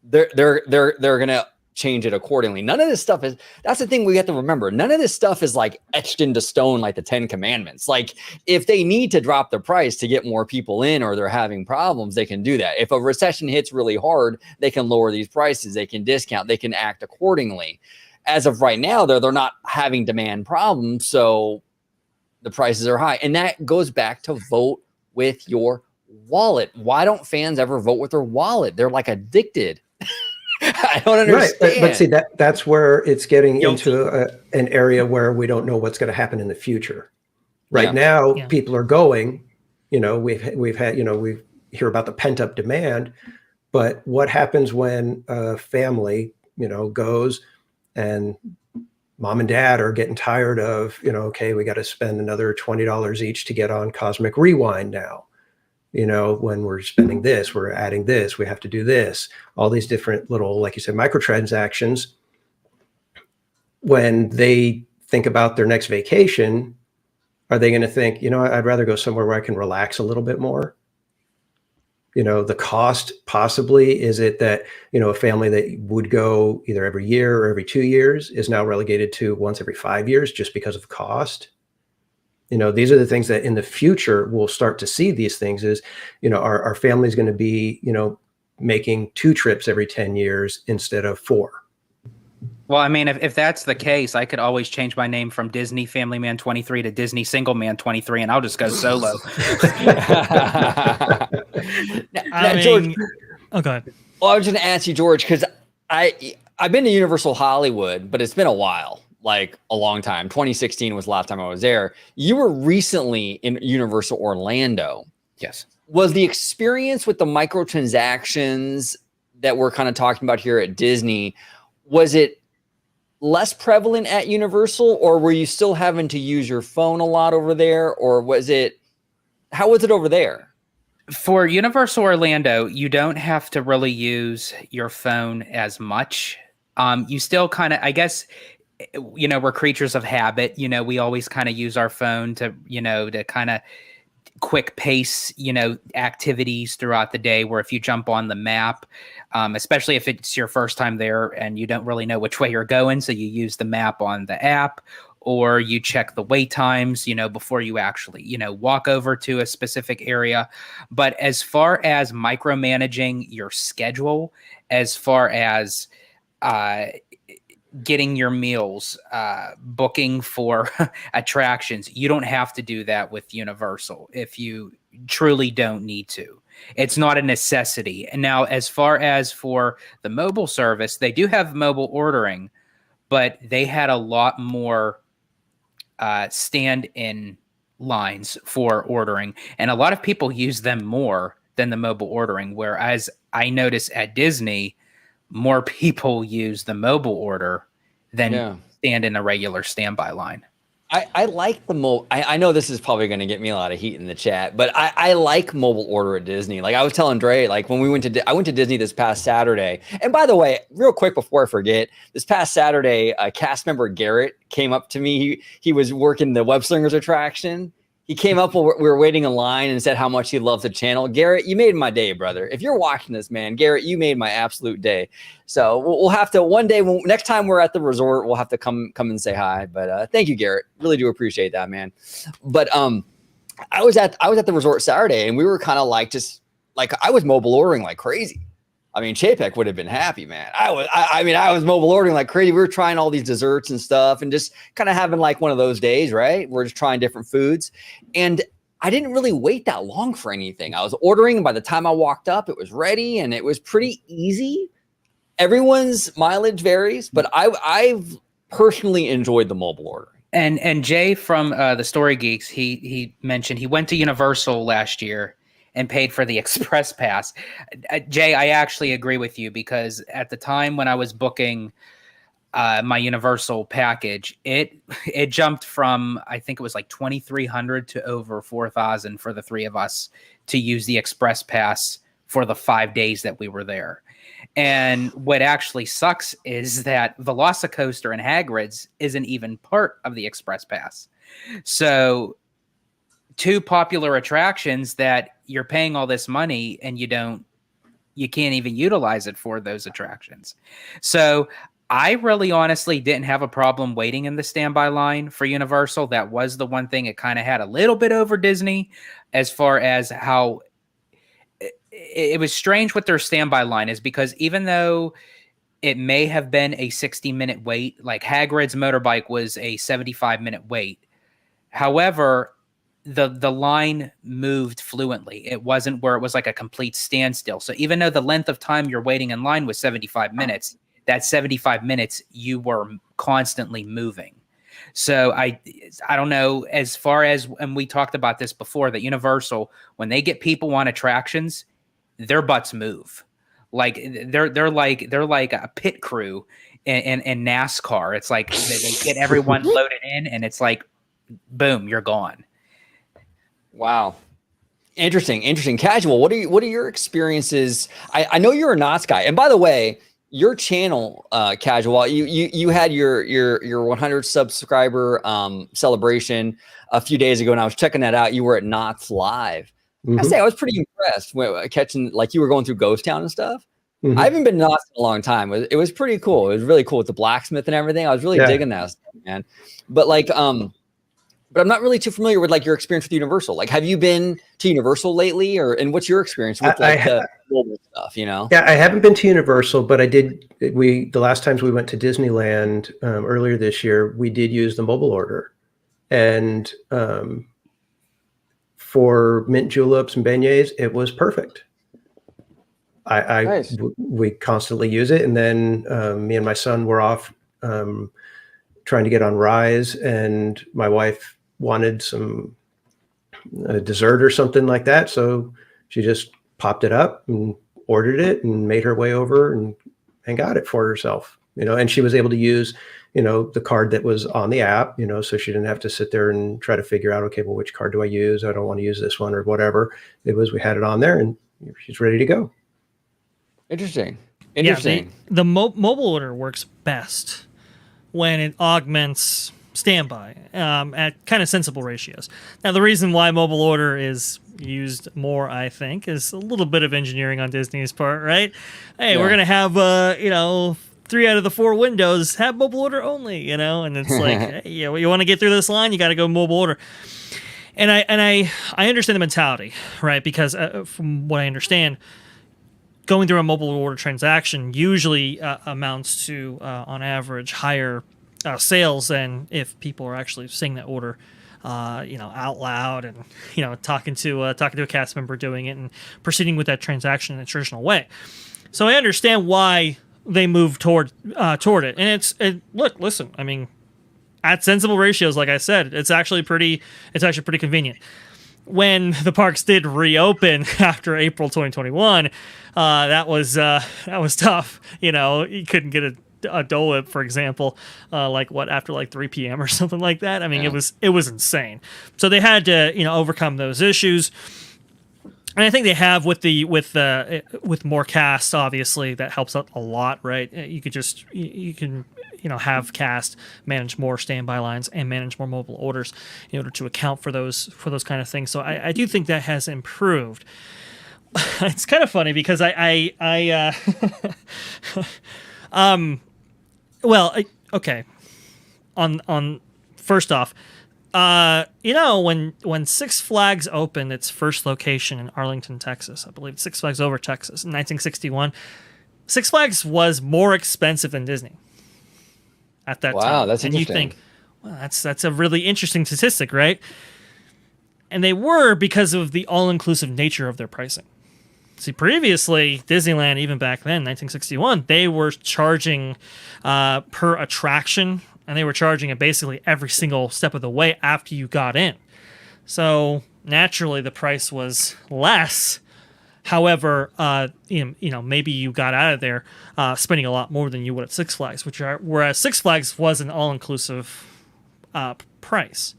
they're going to change it accordingly. None of this stuff is, that's the thing we have to remember. None of this stuff is like etched into stone like the 10 Commandments. Like if they need to drop the price to get more people in, or they're having problems, they can do that. If a recession hits really hard, they can lower these prices, they can discount, they can act accordingly. As of right now, they're not having demand problems, so the prices are high. And that goes back to vote with your wallet. Why don't fans ever vote with their wallet? They're like addicted. I don't understand. Right, but see that's where it's getting into an area where we don't know what's going to happen in the future. Right now, people are going. We've had we hear about the pent up demand, but what happens when a family goes and mom and dad are getting tired of okay, we got to spend another $20 each to get on Cosmic Rewind now. When we're spending this, we're adding this, we have to do this, all these different little, like you said, microtransactions. When they think about their next vacation, are they going to think, I'd rather go somewhere where I can relax a little bit more? The cost possibly, is it that, a family that would go either every year or every 2 years is now relegated to once every 5 years just because of cost? These are the things that in the future we'll start to see these things is, our family's going to be, making 2 trips every 10 years instead of 4. Well, I mean, if that's the case, I could always change my name from Disney Family Man 23 to Disney Single Man 23, and I'll just go solo. George, oh, go ahead. Well, I was going to ask you, George, because I've been to Universal Hollywood, but it's been a while. Like a long time. 2016 was the last time I was there. You were recently in Universal Orlando. Yes. Was the experience with the microtransactions that we're kind of talking about here at Disney, was it less prevalent at Universal, or were you still having to use your phone a lot over there, or how was it over there? For Universal Orlando, you don't have to really use your phone as much. You still kind of, I guess, we're creatures of habit. We always kind of use our phone to, to kind of quick pace, activities throughout the day, where if you jump on the map, especially if it's your first time there and you don't really know which way you're going, so you use the map on the app, or you check the wait times, before you actually, walk over to a specific area. But as far as micromanaging your schedule, as far as, getting your meals, booking for attractions, you don't have to do that with Universal if you truly don't need to. It's not a necessity. And now, as far as for the mobile service, they do have mobile ordering, but they had a lot more stand-in lines for ordering, and a lot of people use them more than the mobile ordering, whereas I notice at Disney, more people use the mobile order than stand in a regular standby line. I like the mobile. I know this is probably going to get me a lot of heat in the chat, but I like mobile order at Disney. Like I was telling Dre, like when I went to Disney this past Saturday. And by the way, real quick before I forget, this past Saturday, cast member Garrett came up to me. He was working the Web Slingers attraction. He came up while we were waiting in line and said how much he loved the channel. Garrett, you made my day, brother. If you're watching this, man, Garrett, you made my absolute day. So we'll have to one day, next time we're at the resort, we'll have to come and say hi. But thank you, Garrett. Really do appreciate that, man. But I was at the resort Saturday, and we were kind of like I was mobile ordering like crazy. I mean, Chapek would have been happy, man. I was mobile ordering like crazy. We were trying all these desserts and stuff and just kind of having like one of those days, right? We're just trying different foods. And I didn't really wait that long for anything. I was ordering, and by the time I walked up, it was ready, and it was pretty easy. Everyone's mileage varies, but I've personally enjoyed the mobile ordering. And Jay from the Story Geeks, he mentioned he went to Universal last year and paid for the Express Pass. Jay, I actually agree with you, because at the time when I was booking my Universal package, it jumped from, I think it was like 2,300 to over 4,000 for the three of us to use the Express Pass for the 5 days that we were there. And what actually sucks is that Velocicoaster and Hagrid's isn't even part of the Express Pass. So 2 popular attractions that you're paying all this money and you can't even utilize it for those attractions. So I really honestly didn't have a problem waiting in the standby line for Universal. That was the one thing it kind of had a little bit over Disney, as far as how it was strange with their standby line, is because even though it may have been a 60-minute wait, like Hagrid's motorbike was a 75-minute wait. However, the line moved fluently. It wasn't where it was like a complete standstill. So even though the length of time you're waiting in line was 75 minutes, that 75 minutes you were constantly moving. So I don't know, as far as, and we talked about this before, that Universal, when they get people on attractions, their butts move. Like they're like a pit crew in NASCAR. It's like they get everyone loaded in, and it's like, boom, you're gone. Wow. Interesting. Casual, what are your experiences? I know you're a Knott's guy. And by the way, your channel, Casual, you had your 100 subscriber celebration a few days ago, and I was checking that out. You were at Knott's Live. I say I was pretty impressed when catching, like, you were going through Ghost Town and stuff. I haven't been to Knott's in a long time. It was pretty cool. It was really cool with the blacksmith and everything. I was really digging that stuff, man. But like, but I'm not really too familiar with like your experience with Universal. Like, have you been to Universal lately, and what's your experience with like the mobile stuff? You know? Yeah, I haven't been to Universal, but I did. The last times we went to Disneyland earlier this year, we did use the mobile order, and for mint juleps and beignets, it was perfect. Nice. We constantly use it, and then me and my son were off trying to get on Rise, and my wife wanted some dessert or something like that, so she just popped it up and ordered it and made her way over and got it for herself. And she was able to use the card that was on the app, so she didn't have to sit there and try to figure out, okay, well, which card do I use? I don't want to use this one or whatever. We had it on there and she's ready to go. Interesting. Yeah, the mobile order works best when it augments standby at kind of sensible ratios. Now, the reason why mobile order is used more, I think, is a little bit of engineering on Disney's part, right? Hey, we're going to have, 3 out of the 4 windows have mobile order only, and it's like, hey, you want to get through this line, you got to go mobile order. And I understand the mentality, right? Because from what I understand, going through a mobile order transaction usually amounts to, on average, higher sales than if people are actually saying that order, out loud and talking to a cast member doing it and proceeding with that transaction in a traditional way. So I understand why they move toward it, and listen, I mean, at sensible ratios, like I said, it's actually pretty convenient. When the parks did reopen after April 2021, that was tough. You couldn't get a Dole Whip, for example, after 3 p.m. or something like that. I mean, it was insane. So they had to overcome those issues, and I think they have with more cast. Obviously, that helps out a lot, right? You can have cast manage more standby lines and manage more mobile orders in order to account for those kind of things. So I do think that has improved. It's kind of funny because okay. On first off, when Six Flags opened its first location in Arlington, Texas, I believe Six Flags Over Texas in 1961, Six Flags was more expensive than Disney at that time. Wow, that's interesting. And you think, well, that's a really interesting statistic, right? And they were because of the all-inclusive nature of their pricing. See, previously, Disneyland, even back then, 1961, they were charging per attraction, and they were charging it basically every single step of the way after you got in. So naturally, the price was less. However, maybe you got out of there spending a lot more than you would at Six Flags, whereas Six Flags was an all-inclusive price.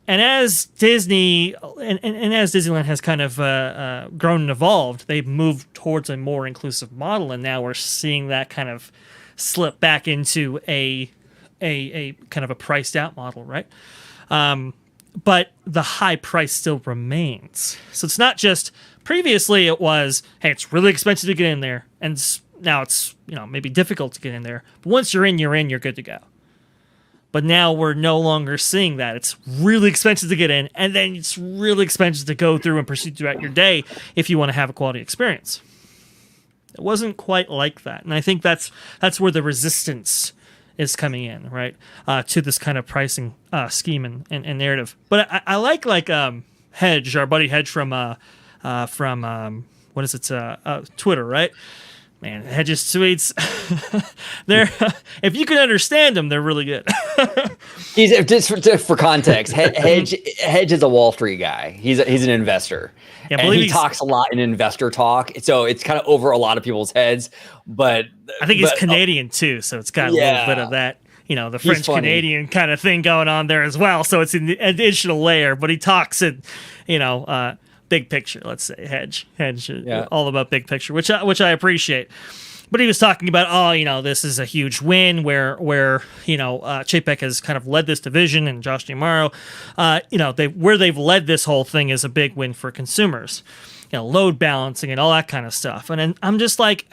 And as Disney and as Disneyland has kind of grown and evolved, they've moved towards a more inclusive model, and now we're seeing that kind of slip back into a kind of a priced out model, right? But the high price still remains. So it's not just previously it was, hey, it's really expensive to get in there, and now it's maybe difficult to get in there. But once you're in, you're good to go. But now we're no longer seeing that. It's really expensive to get in, and then it's really expensive to go through and proceed throughout your day if you want to have a quality experience. It wasn't quite like that, and I think that's where the resistance is coming in, right, to this kind of pricing scheme and narrative. But I like Hedge, our buddy Hedge from what is it, Twitter, right? Man, Hedge's tweets, they're if you can understand them, they're really good. He's just for context. Hedge is a Wall Street guy. He's an investor, and he talks a lot in investor talk. So it's kind of over a lot of people's heads. But I think he's Canadian too, so it's got a little bit of that, the French Canadian kind of thing going on there as well. So it's an additional layer. But he talks in, big picture, let's say. Hedge, all about big picture, which I appreciate. But he was talking about, this is a huge win where Chapek has kind of led this division, and Josh DAmaro, where they've led this whole thing is a big win for consumers, load balancing and all that kind of stuff. And then I'm just like,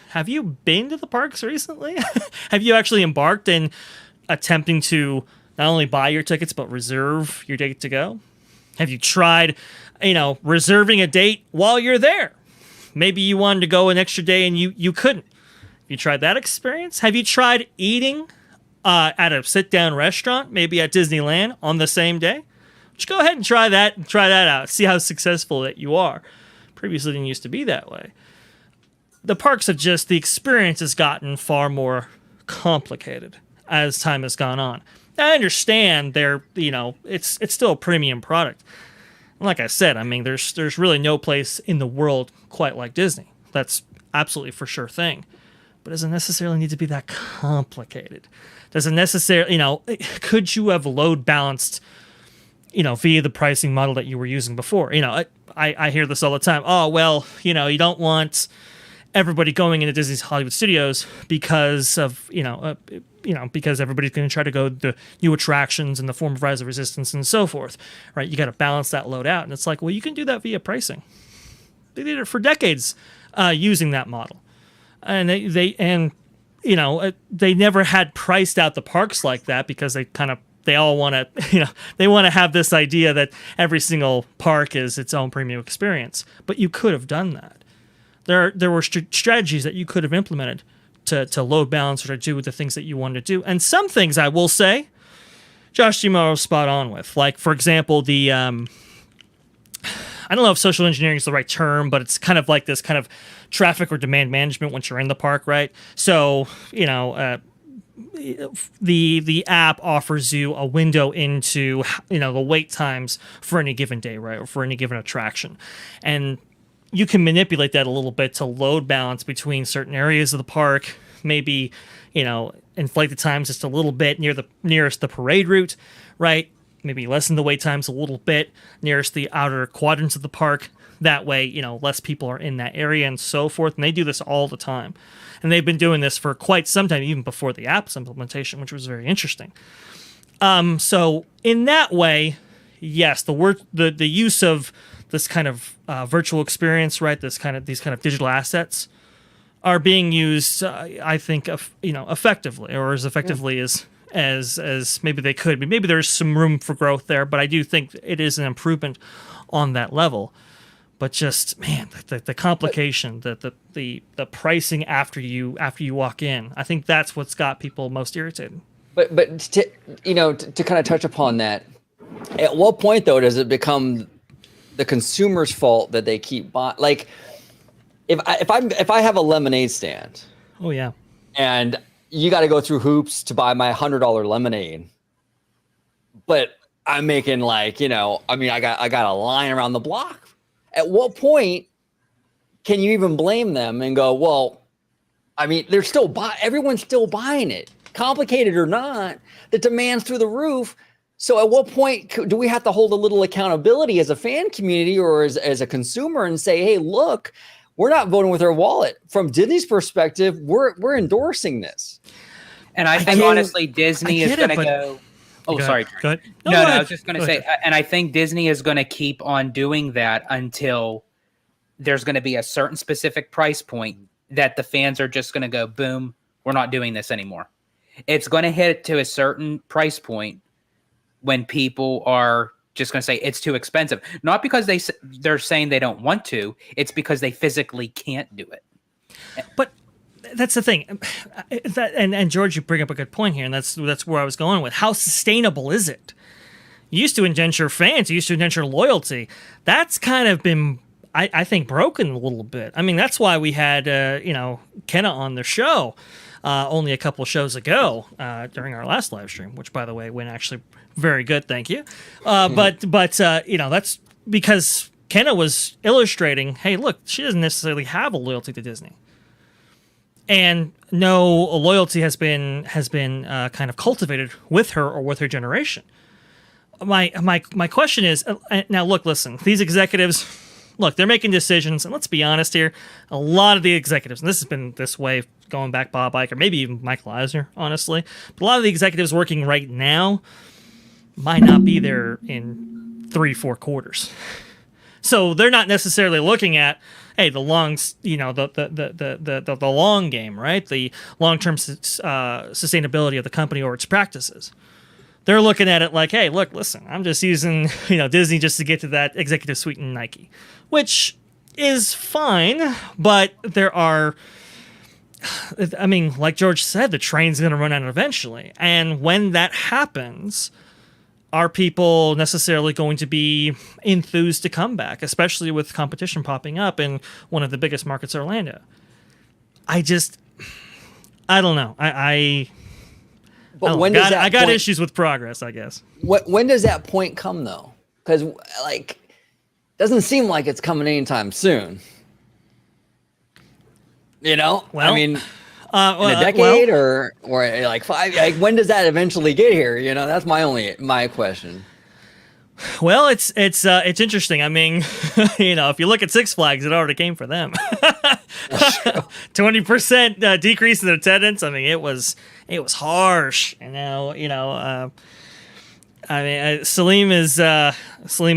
have you been to the parks recently? Have you actually embarked in attempting to not only buy your tickets but reserve your date to go? Have you tried, reserving a date while you're there? Maybe you wanted to go an extra day and you couldn't. Have you tried that experience? Have you tried eating at a sit-down restaurant, maybe at Disneyland, on the same day? Just go ahead and try that out. See how successful that you are. Previously, it didn't used to be that way. The parks the experience has gotten far more complicated as time has gone on. I understand it's still a premium product. And like I said, I mean, there's really no place in the world quite like Disney. That's absolutely for sure thing. But does it necessarily need to be that complicated? Does it necessarily, could you have load balanced, via the pricing model that you were using before? I hear this all the time. Oh, well, you don't want everybody going into Disney's Hollywood Studios because of, because everybody's going to try to go to the new attractions in the form of Rise of Resistance and so forth, right? You got to balance that load out. And it's like, well, you can do that via pricing. They did it for decades using that model. And they never had priced out the parks like that because they all want to, they want to have this idea that every single park is its own premium experience. But you could have done that. There were strategies that you could have implemented to load balance or to do with the things that you wanted to do. And some things, I will say, Josh DAmaro's spot on with. Like, for example, the I don't know if social engineering is the right term, but it's kind of like this kind of traffic or demand management once you're in the park, right? So, the app offers you a window into, the wait times for any given day, right? Or for any given attraction. And you can manipulate that a little bit to load balance between certain areas of the park, maybe, inflate the times just a little bit nearest the parade route, right? Maybe lessen the wait times a little bit nearest the outer quadrants of the park. That way, less people are in that area and so forth. And they do this all the time. And they've been doing this for quite some time, even before the app's implementation, which was very interesting. So in that way, yes, the use of this kind of virtual experience, right? These kind of digital assets are being used, I think, effectively, or as effectively as maybe they could be. Maybe there's some room for growth there, but I do think it is an improvement on that level. But just, man, the complication, the pricing after you walk in, I think that's what's got people most irritated. But to kind of touch upon that, at what point though does it become the consumer's fault that they keep buying? Like, if I have a lemonade stand, oh yeah, and you got to go through hoops to buy my $100 lemonade, but I'm making I got a line around the block. At what point can you even blame them and go, well, I mean, they're still everyone's still buying it, complicated or not, the demand's through the roof. So at what point do we have to hold a little accountability as a fan community or as a consumer and say, hey, look, we're not voting with our wallet. From Disney's perspective, we're endorsing this. And I think honestly, Disney is going to go. Oh, sorry. Go ahead. No, I was just going to say, and I think Disney is going to keep on doing that until there's going to be a certain specific price point that the fans are just going to go, boom, we're not doing this anymore. It's going to hit to a certain price point when people are just going to say it's too expensive. Not because they're saying they don't want to. It's because they physically can't do it. But that's the thing. And George, you bring up a good point here, and that's where I was going with. How sustainable is it? You used to indenture fans, you used to indenture loyalty. That's kind of been, I think, broken a little bit. I mean, that's why we had Kenna on the show only a couple shows ago during our last live stream, which, by the way, went actually very good. Thank you. But that's because Kenna was illustrating, hey, look, she doesn't necessarily have a loyalty to Disney. And no loyalty has been kind of cultivated with her or with her generation. My question is, now look, listen, these executives, look, they're making decisions, and let's be honest here, a lot of the executives, and this has been this way going back Bob Iger, maybe even Michael Eisner, honestly, but a lot of the executives working right now might not be there in 3-4 quarters. So they're not necessarily looking at, hey, the long, the long game, right? The long-term sustainability of the company or its practices. They're looking at it like, hey, look, listen, I'm just using Disney just to get to that executive suite in Nike, which is fine, but there are, I mean, like George said, the train's going to run out eventually, and when that happens, are people necessarily going to be enthused to come back, especially with competition popping up in one of the biggest markets, Orlando? I don't know. But when does that I got point, issues with progress, I guess. when does that point come, though? Because, doesn't seem like it's coming anytime soon. Well, I mean, in a decade or like 5. Like, when does that eventually get here? That's my question. Well, it's interesting. I mean, if you look at Six Flags, it already came for them. 20% decrease in attendance. I mean, it was harsh. And now, Salim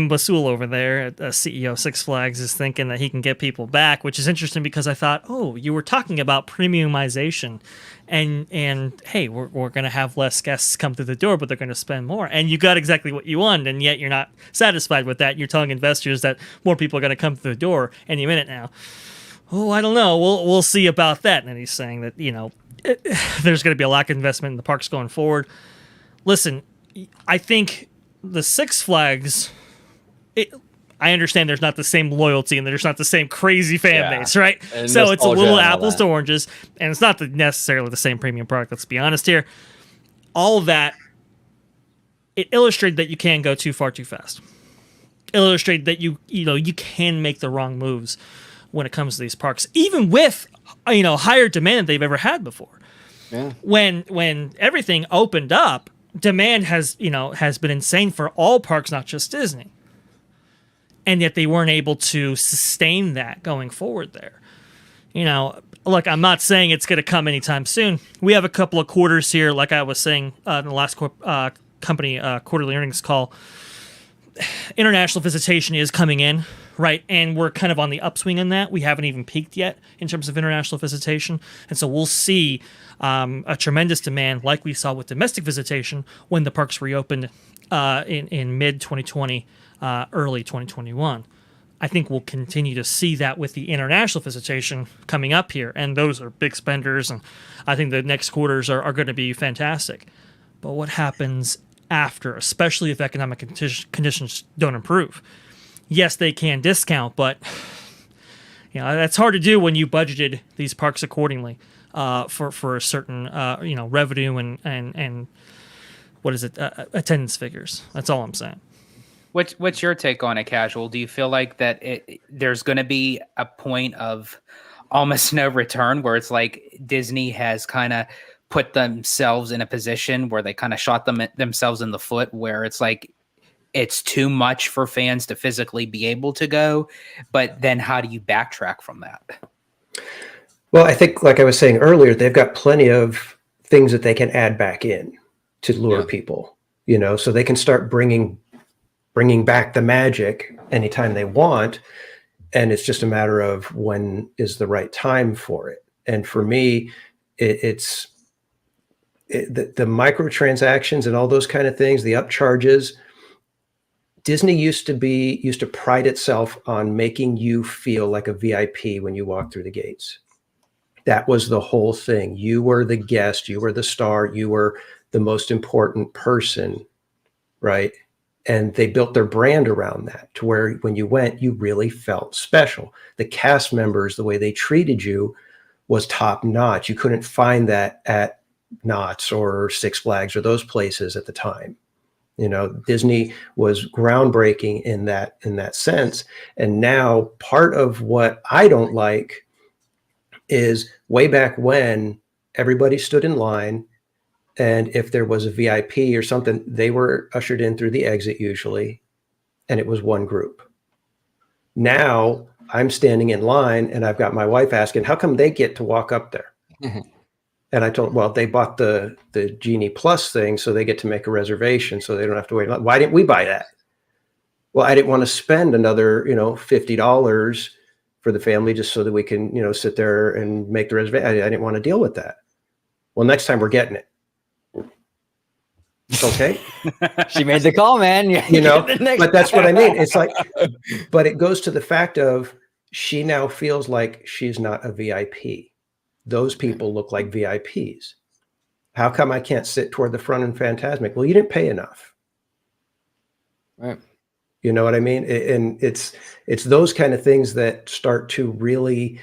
Basul over there, CEO of Six Flags, is thinking that he can get people back, which is interesting because I thought, oh, you were talking about premiumization, and hey, we're going to have less guests come through the door, but they're going to spend more, and you got exactly what you want, and yet you're not satisfied with that. You're telling investors that more people are going to come through the door any minute now. Oh, I don't know. We'll see about that. And he's saying that there's going to be a lack of investment in the parks going forward. Listen, I think the Six Flags, I understand there's not the same loyalty and there's not the same crazy fan base, right? And so it's a little apples that. to oranges, and it's not necessarily the same premium product, let's be honest here. All of that, it illustrated that you can go too far too fast. Illustrated that you can make the wrong moves when it comes to these parks, even with higher demand than they've ever had before. Yeah. When everything opened up, demand has been insane for all parks, not just Disney. And yet they weren't able to sustain that going forward there. Look, I'm not saying it's going to come anytime soon. We have a couple of quarters here, like I was saying in the last company quarterly earnings call. International visitation is coming in, right? And we're kind of on the upswing in that. We haven't even peaked yet in terms of international visitation. And so we'll see a tremendous demand like we saw with domestic visitation when the parks reopened in mid-2020, early 2021. I think we'll continue to see that with the international visitation coming up here. And those are big spenders. And I think the next quarters are going to be fantastic. But what happens after, especially if economic conditions don't improve? Yes, they can discount, but that's hard to do when you budgeted these parks accordingly for a certain revenue and what is it, attendance figures. That's all I'm saying. What's your take on it, Casual? Do you feel like that there's going to be a point of almost no return where it's like Disney has kind of put themselves in a position where they kind of shot themselves in the foot, where it's like it's too much for fans to physically be able to go, but then how do you backtrack from that? Well, I think, like I was saying earlier, they've got plenty of things that they can add back in to lure people, so they can start bringing back the magic anytime they want. And it's just a matter of when is the right time for it. And for me, it's the microtransactions and all those kind of things, the upcharges. Disney used to pride itself on making you feel like a VIP when you walk through the gates. That was the whole thing. You were the guest, you were the star, you were the most important person, right? And they built their brand around that to where when you went, you really felt special. The cast members, the way they treated you was top notch. You couldn't find that at Knott's or Six Flags or those places at the time. Disney was groundbreaking in that sense. And now part of what I don't like is way back when everybody stood in line, and if there was a VIP or something, they were ushered in through the exit usually, and it was one group. Now I'm standing in line and I've got my wife asking, how come they get to walk up there? Mm-hmm. And I told, well, they bought the Genie Plus thing, so they get to make a reservation, so they don't have to wait. Why didn't we buy that? Well, I didn't want to spend another, $50 for the family just so that we can, sit there and make the reservation. I didn't want to deal with that. Well, next time we're getting it. Okay. She made the call, man. But that's what I mean. It's like, but it goes to the fact of she now feels like she's not a VIP. Those people look like VIPs. How come I can't sit toward the front in Fantasmic? Well, you didn't pay enough. Right. You know what I mean? And it's those kind of things that start to really,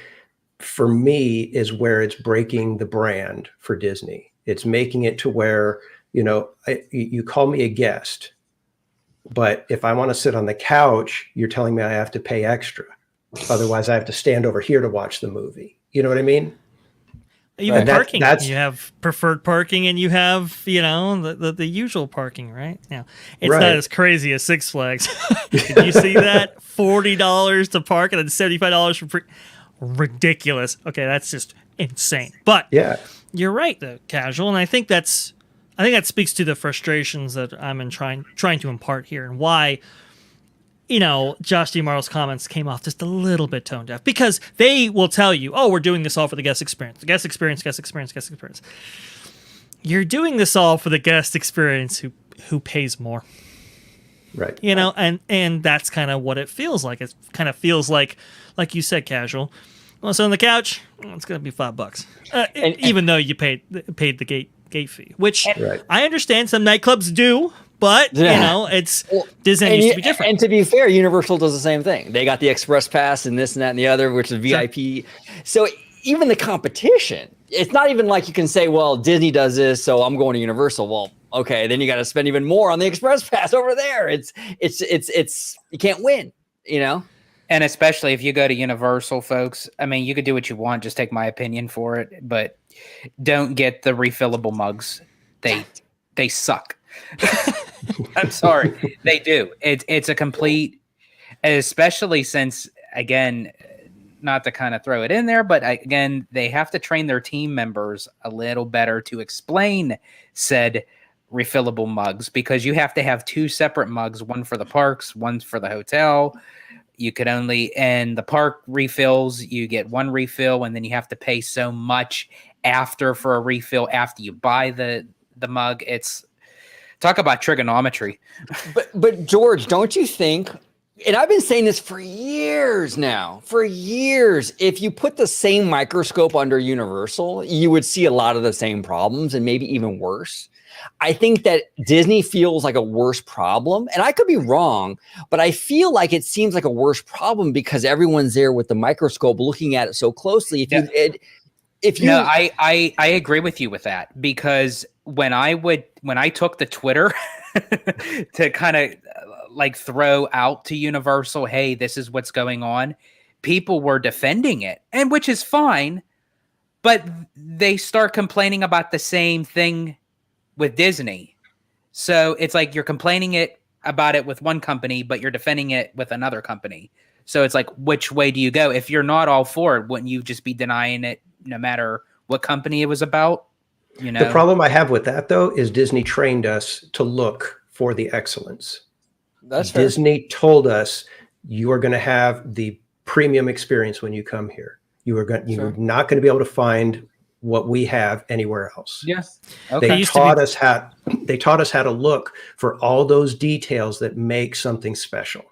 for me, is where it's breaking the brand for Disney. It's making it to where, you call me a guest, but if I want to sit on the couch, you're telling me I have to pay extra. Otherwise, I have to stand over here to watch the movie. You know what I mean? Even parking, you have preferred parking and you have, the usual parking, right? Now, it's not as crazy as Six Flags. Did you see that? $40 to park and then $75 for free. Ridiculous. Okay, that's just insane. But yeah, you're right, the casual, and I think that speaks to the frustrations that I'm trying to impart here and why Josh DAmaro's comments came off just a little bit tone deaf, because they will tell you, oh, we're doing this all for the guest experience. The guest experience, guest experience, guest experience. You're doing this all for the guest experience who pays more. Right. And that's kind of what it feels like. It kind of feels like you said, casual. Well, so on the couch, it's going to be $5. Even though you paid the gate fee, which I understand some nightclubs do. But, it's Disney used to be different. And to be fair, Universal does the same thing. They got the Express Pass and this and that and the other, which is VIP. Sure. So even the competition, it's not even like you can say, well, Disney does this, so I'm going to Universal. Well, okay, then you got to spend even more on the Express Pass over there. It's you can't win, And especially if you go to Universal, folks, I mean, you could do what you want. Just take my opinion for it. But don't get the refillable mugs. They suck. I'm sorry, they do. It's a complete, especially since, again, not to kind of throw it in there, but again, they have to train their team members a little better to explain said refillable mugs, because you have to have two separate mugs, one for the parks, one for the hotel. You could only, and the park refills, you get one refill, and then you have to pay so much for a refill after you buy the mug. It's talk about trigonometry. But George, don't you think, and I've been saying this for years now, if you put the same microscope under Universal, you would see a lot of the same problems and maybe even worse. I think that Disney feels like a worse problem, and I could be wrong, but I feel like it seems like a worse problem because everyone's there with the microscope looking at it so closely. I agree with you with that, because when I took the Twitter to kind of like throw out to Universal, hey, this is what's going on, people were defending it, and which is fine, but they start complaining about the same thing with Disney. So it's like you're complaining about it with one company, but you're defending it with another company. So it's like, which way do you go? If you're not all for it, wouldn't you just be denying it no matter what company it was about? The problem I have with that, though, is Disney trained us to look for the excellence. That's fair. Disney told us you are going to have the premium experience when you come here. You're not going to be able to find what we have anywhere else. Yes. Okay. They taught us how to look for all those details that make something special.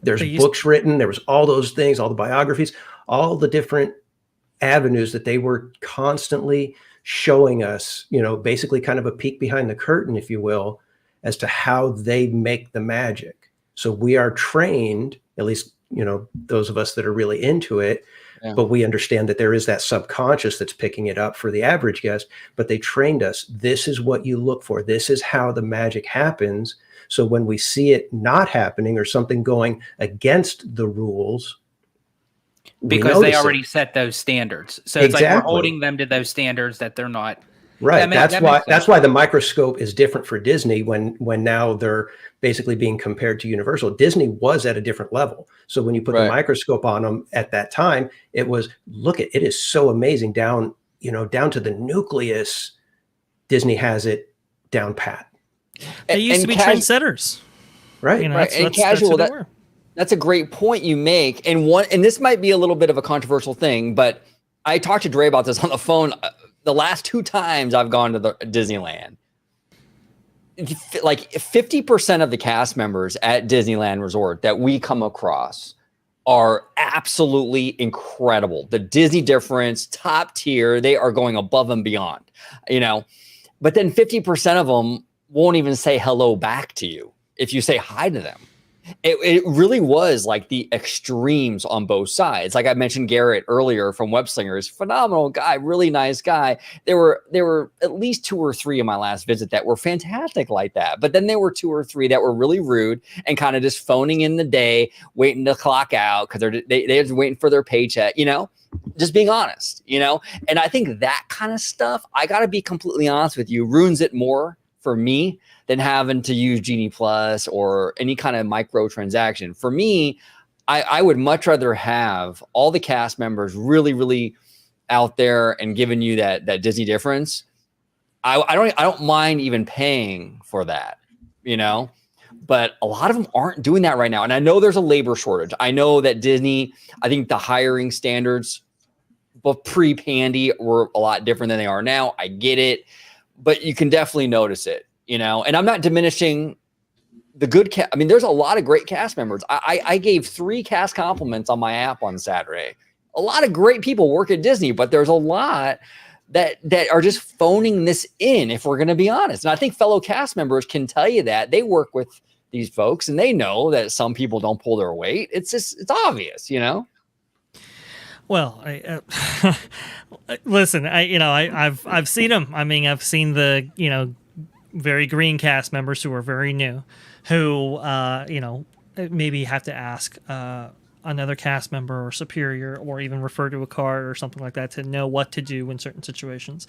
There's books written. There was all those things, all the biographies, all the different avenues that they were constantly showing us, basically kind of a peek behind the curtain, if you will, as to how they make the magic. So we are trained, at least, those of us that are really into it, but we understand that there is that subconscious that's picking it up for the average guest, but they trained us. This is what you look for. This is how the magic happens. So when we see it not happening or something going against the rules, because they already set those standards. So it's like we're holding them to those standards that they're not. Right. That's why the microscope is different for Disney when now they're basically being compared to Universal. Disney was at a different level. So when you put the microscope on them at that time, it was, it is so amazing down to the nucleus. Disney has it down pat. They used to be trendsetters. Right. And casual, that's a great point you make. And this might be a little bit of a controversial thing, but I talked to Dre about this on the phone. The last 2 times I've gone to the Disneyland, like 50% of the cast members at Disneyland Resort that we come across are absolutely incredible. The Disney difference, top tier, they are going above and beyond, but then 50% of them won't even say hello back to you if you say hi to them. It really was like the extremes on both sides. Like I mentioned, Garrett earlier from Web Slingers, phenomenal guy, really nice guy. There were at least 2 or 3 in my last visit that were fantastic like that. But then there were 2 or 3 that were really rude and kind of just phoning in the day, waiting to clock out because they're just waiting for their paycheck, just being honest, And I think that kind of stuff, I got to be completely honest with you, ruins it more for me than having to use Genie Plus or any kind of microtransaction. For me, I would much rather have all the cast members really, really out there and giving you that Disney difference. I don't mind even paying for that, but a lot of them aren't doing that right now. And I know there's a labor shortage. I know that Disney, I think the hiring standards, but pre-Pandy were a lot different than they are now. I get it, but you can definitely notice it. And I'm not diminishing the good cast. I mean, there's a lot of great cast members. I gave 3 cast compliments on my app on Saturday. A lot of great people work at Disney, but there's a lot that are just phoning this in, if we're going to be honest. And I think fellow cast members can tell you that. They work with these folks and they know that some people don't pull their weight. It's obvious, Well, listen, I've seen them. I mean, I've seen the, very green cast members who are very new, who maybe have to ask another cast member or superior, or even refer to a card or something like that to know what to do in certain situations.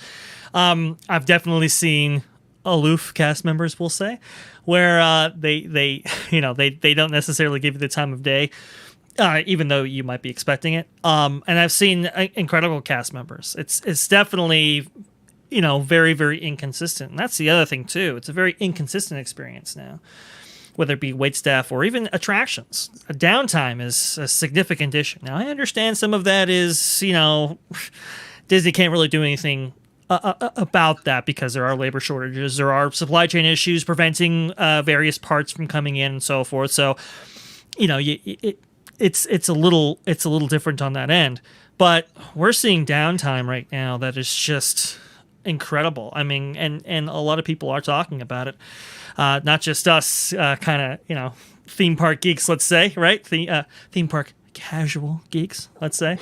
I've definitely seen aloof cast members, we'll say, where they don't necessarily give you the time of day, even though you might be expecting it. And I've seen incredible cast members. It's definitely very, very inconsistent. And that's the other thing, too. It's a very inconsistent experience now, whether it be waitstaff or even attractions. A downtime is a significant issue. Now, I understand some of that is, Disney can't really do anything about that because there are labor shortages. There are supply chain issues preventing various parts from coming in and so forth. So, it's a little different on that end. But we're seeing downtime right now that is just incredible. I mean, and a lot of people are talking about it, not just us, kind of theme park geeks, let's say, right? Theme park casual geeks, let's say.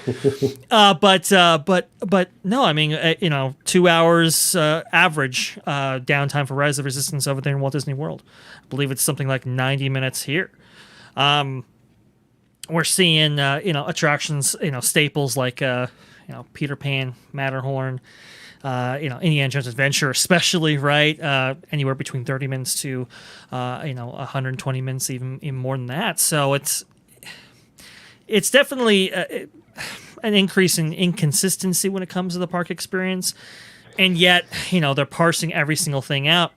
But no, I mean, 2 hours average downtime for Rise of Resistance over there in Walt Disney World. I believe it's something like 90 minutes here. We're seeing attractions, staples like Peter Pan, Matterhorn, Indiana Jones Adventure, especially, right? Anywhere between 30 minutes to 120 minutes, even more than that. So it's definitely an increase in inconsistency when it comes to the park experience, and yet they're parsing every single thing out.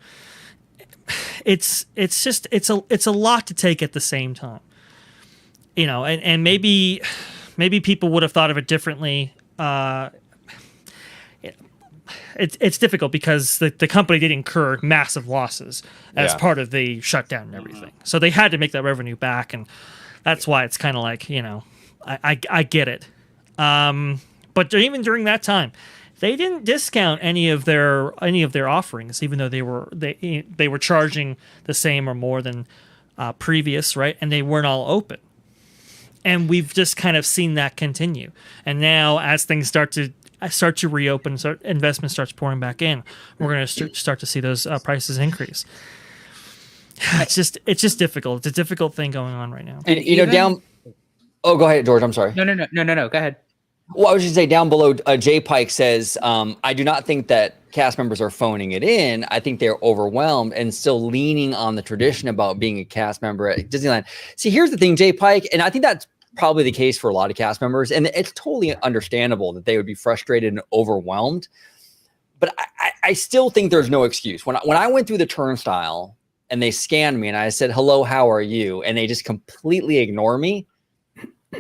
It's a lot to take at the same time, and maybe people would have thought of it differently. It's difficult because the company did incur massive losses as part of the shutdown and everything. So they had to make that revenue back, and that's why it's kind of like, I get it. But even during that time, they didn't discount any of their offerings, even though they were charging the same or more than previous, right? And they weren't all open. And we've just kind of seen that continue. And now, as things start to reopen, investment starts pouring back in, we're going to start to see those prices increase. It's just difficult. It's a difficult thing going on right now. And Oh, go ahead, George. I'm sorry. No. Go ahead. Well, I was just say down below, Jay Pike says, I do not think that cast members are phoning it in. I think they're overwhelmed and still leaning on the tradition about being a cast member at Disneyland. See, here's the thing, Jay Pike, and I think that's probably the case for a lot of cast members, and it's totally understandable that they would be frustrated and overwhelmed. But I still think there's no excuse. When I went through the turnstile and they scanned me and I said, hello, how are you? And they just completely ignore me.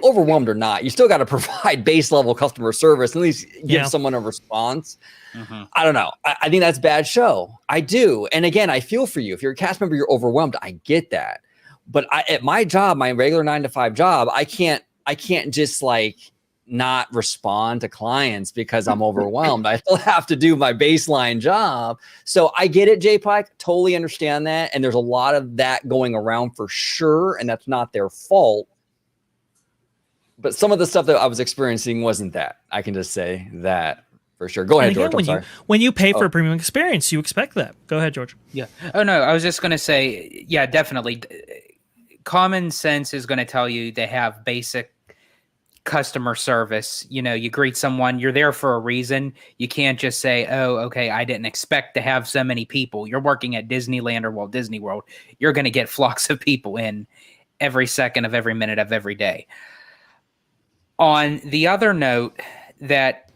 Overwhelmed or not, you still got to provide base level customer service, at least give someone a response. I don't know. I think that's bad show. I do. And again, I feel for you. If you're a cast member, you're overwhelmed. I get that. But at my job, my regular 9-to-5 job, I can't just like not respond to clients because I'm overwhelmed. I still have to do my baseline job. So I get it, Jay Pike. Totally understand that. And there's a lot of that going around for sure. And that's not their fault. But some of the stuff that I was experiencing wasn't that. I can just say that for sure. Go ahead, George. I'm sorry. When you pay for a premium experience, you expect that. Go ahead, George. Yeah. Oh, no, I was just going to say, yeah, definitely. Common sense is going to tell you they have basic customer service. You know, you greet someone, you're there for a reason. You can't just say, oh, okay, I didn't expect to have so many people. You're working at Disneyland or Walt Disney World. You're going to get flocks of people in every second of every minute of every day. On the other note, that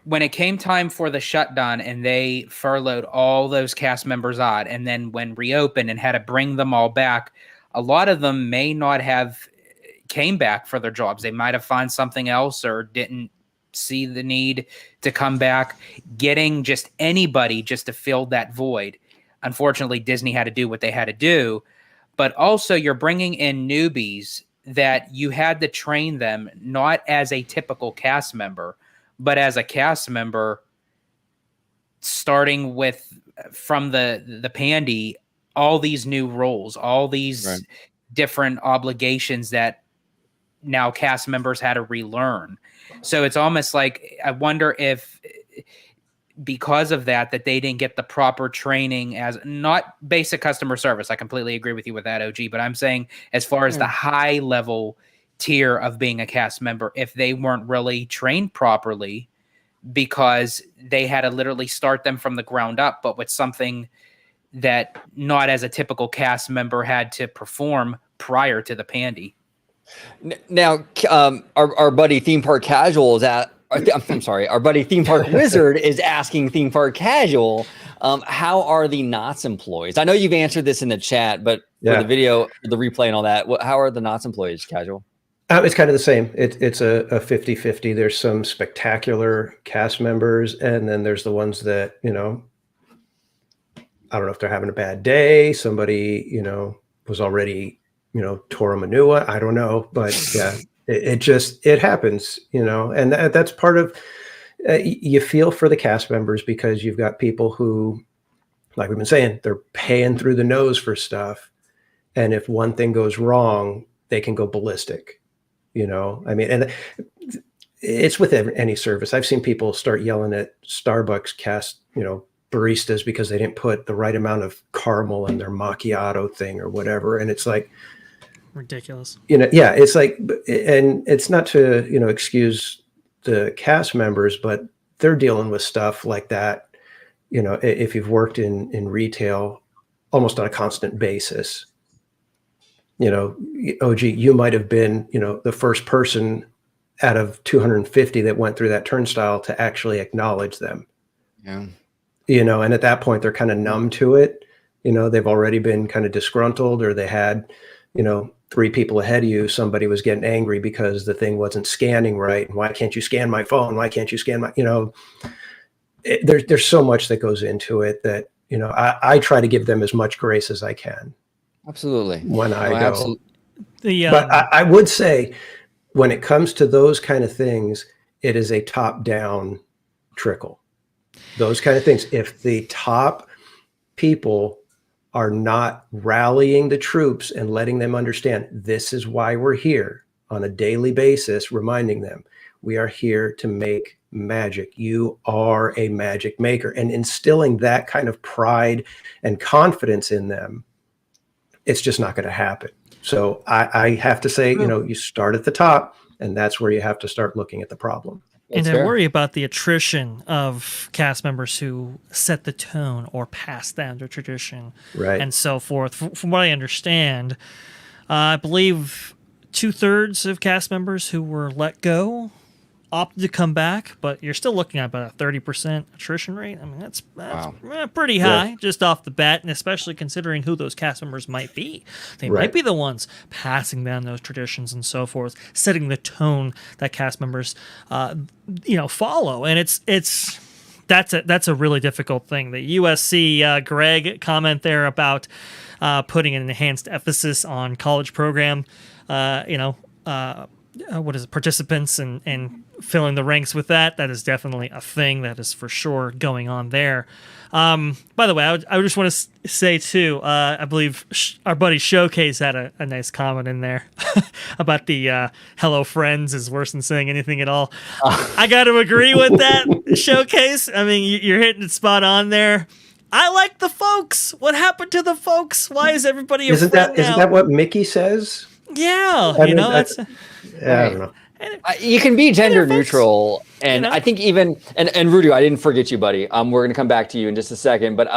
when it came time for the shutdown and they furloughed all those cast members out, and then when reopened and had to bring them all back, a lot of them may not have came back for their jobs. They might have found something else or didn't see the need to come back. Getting just anybody just to fill that void. Unfortunately, Disney had to do what they had to do. But also you're bringing in newbies that you had to train them not as a typical cast member, but as a cast member, starting from the Pandy, all these new roles, all these different obligations that now cast members had to relearn. So it's almost like, I wonder if because of that they didn't get the proper training as not basic customer service. I completely agree with you with that, OG, but I'm saying as far as the high level tier of being a cast member, if they weren't really trained properly, because they had to literally start them from the ground up, but with something that not as a typical cast member had to perform prior to the Pandy. Now, our buddy Theme Park Casual is at, I'm sorry, our buddy Theme Park Wizard is asking Theme Park Casual, how are the Knott's employees? I know you've answered this in the chat, but for the video, the replay and all that, how are the Knott's employees, Casual? It's kind of the same. It's a 50-50. There's some spectacular cast members, and then there's the ones that, I don't know if they're having a bad day. Somebody, was already, Tora Manua. I don't know, but yeah. It happens, and that's part of, you feel for the cast members because you've got people who, like we've been saying, they're paying through the nose for stuff. And if one thing goes wrong, they can go ballistic, I mean, and it's with any service. I've seen people start yelling at Starbucks baristas because they didn't put the right amount of caramel in their macchiato thing or whatever. And it's like, ridiculous. It's like, and it's not to, excuse the cast members, but they're dealing with stuff like that. If you've worked in retail almost on a constant basis, OG, you might have been, the first person out of 250 that went through that turnstile to actually acknowledge them. Yeah. And at that point they're kind of numb to it. They've already been kind of disgruntled, or they had, 3 people ahead of you, somebody was getting angry because the thing wasn't scanning right. Why can't you scan my phone? Why can't you scan my, there's so much that goes into it that, I try to give them as much grace as I can. Absolutely. When I go. Absolutely. But I would say when it comes to those kind of things, it is a top-down trickle. Those kind of things. If the top people are not rallying the troops and letting them understand this is why we're here on a daily basis, reminding them we are here to make magic. You are a magic maker, and instilling that kind of pride and confidence in them, it's just not going to happen. So I have to say, you start at the top, and that's where you have to start looking at the problem. And I worry about the attrition of cast members who set the tone or pass down the tradition, right, and so forth. From what I understand, I believe 2/3 of cast members who were let go opted to come back, but you're still looking at about a 30% attrition rate. I mean, that's Wow. pretty high just off the bat, and especially considering who those cast members might be. They might be the ones passing down those traditions and so forth, setting the tone that cast members, follow. And that's a really difficult thing. The USC Greg comment there about putting an enhanced emphasis on college program, participants and filling the ranks with that. That is definitely a thing that is for sure going on there. By the way, I just want to say too, I believe our buddy Showcase had a nice comment in there about the hello friends is worse than saying anything at all. I got to agree with that, Showcase. I mean, you're hitting it spot on there. I like the folks. What happened to the folks? Why is everybody isn't friend now? That what Mickey says? Yeah, I don't know. You can be gender neutral, and I think even and Rudy, I didn't forget you, buddy. We're gonna come back to you in just a second, but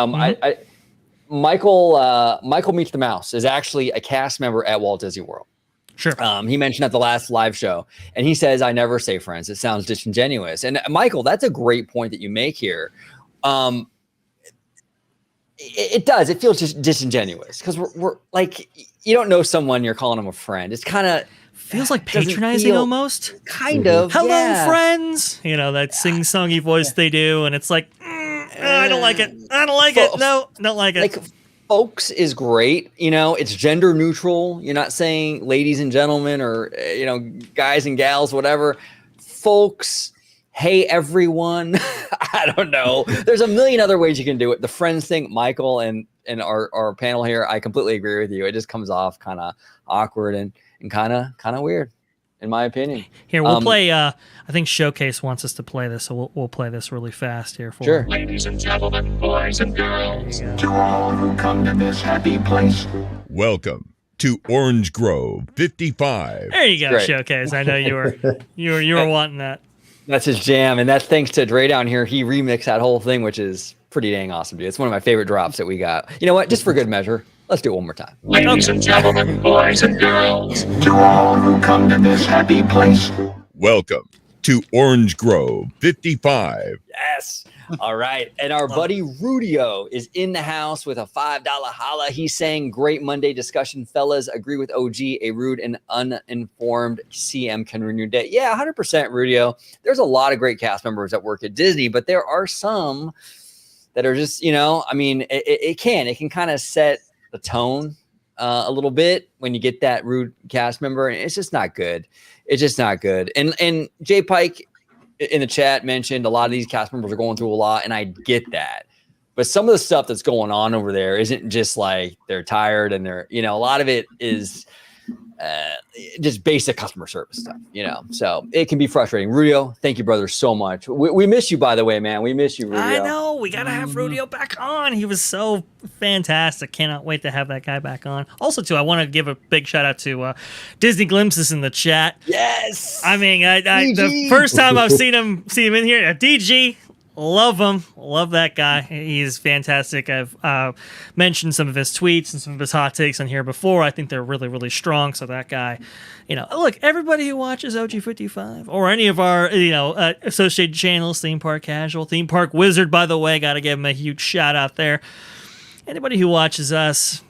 Michael Meets the Mouse is actually a cast member at Walt Disney World. Sure. He mentioned at the last live show, and he says, "I never say friends. It sounds disingenuous." And Michael, that's a great point that you make here. It does. It feels just disingenuous because we're like, you don't know someone, you're calling them a friend. It's kind of feels like patronizing almost. Kind of. Hello, friends. That sing-songy voice they do, and it's like, I don't like it. I don't like it. No, don't like it. Like, folks is great. It's gender neutral. You're not saying ladies and gentlemen or guys and gals, whatever. Folks. Hey, everyone. I don't know. There's a million other ways you can do it. The friends thing, Michael and our panel here, I completely agree with you. It just comes off kind of awkward and kind of weird, in my opinion. Here, we'll play. I think Showcase wants us to play this, so we'll play this really fast here for sure. Ladies and gentlemen, boys and girls, to all who come to this happy place, welcome to Orange Grove 55. There you go, great. Showcase. I know you were wanting that. That's his jam, and that's thanks to Dre down here. He remixed that whole thing, which is pretty dang awesome, dude. It's one of my favorite drops that we got. You know what? Just for good measure, let's do it one more time. Ladies and gentlemen, boys and girls, to all who come to this happy place, welcome to Orange Grove 55. Yes. All right. And our buddy Rudio is in the house with a $5 holla. He's saying, great Monday discussion, fellas. Agree with OG. A rude and uninformed CM can ruin your day. Yeah, 100%, Rudio. There's a lot of great cast members that work at Disney, but there are some that are just, it can kind of set the tone a little bit when you get that rude cast member, and it's just not good. It's just not good. And Jay Pike in the chat mentioned a lot of these cast members are going through a lot, and I get that. But some of the stuff that's going on over there isn't just like they're tired and they're, a lot of it is just basic customer service stuff, So it can be frustrating. Rudio, thank you, brother, so much. We miss you, by the way, man. We miss you, Rudio. I know. We got to have Rudio back on. He was so fantastic. Cannot wait to have that guy back on. Also, too, I want to give a big shout out to Disney Glimpses in the chat. Yes. I mean, the first time I've seen him in here, DG. Love him. Love that guy. He's fantastic. I've mentioned some of his tweets and some of his hot takes on here before. I think they're really, really strong. So that guy, look, everybody who watches OG55 or any of our, associated channels, Theme Park Casual, Theme Park Wizard, by the way, got to give him a huge shout out there. Anybody who watches us,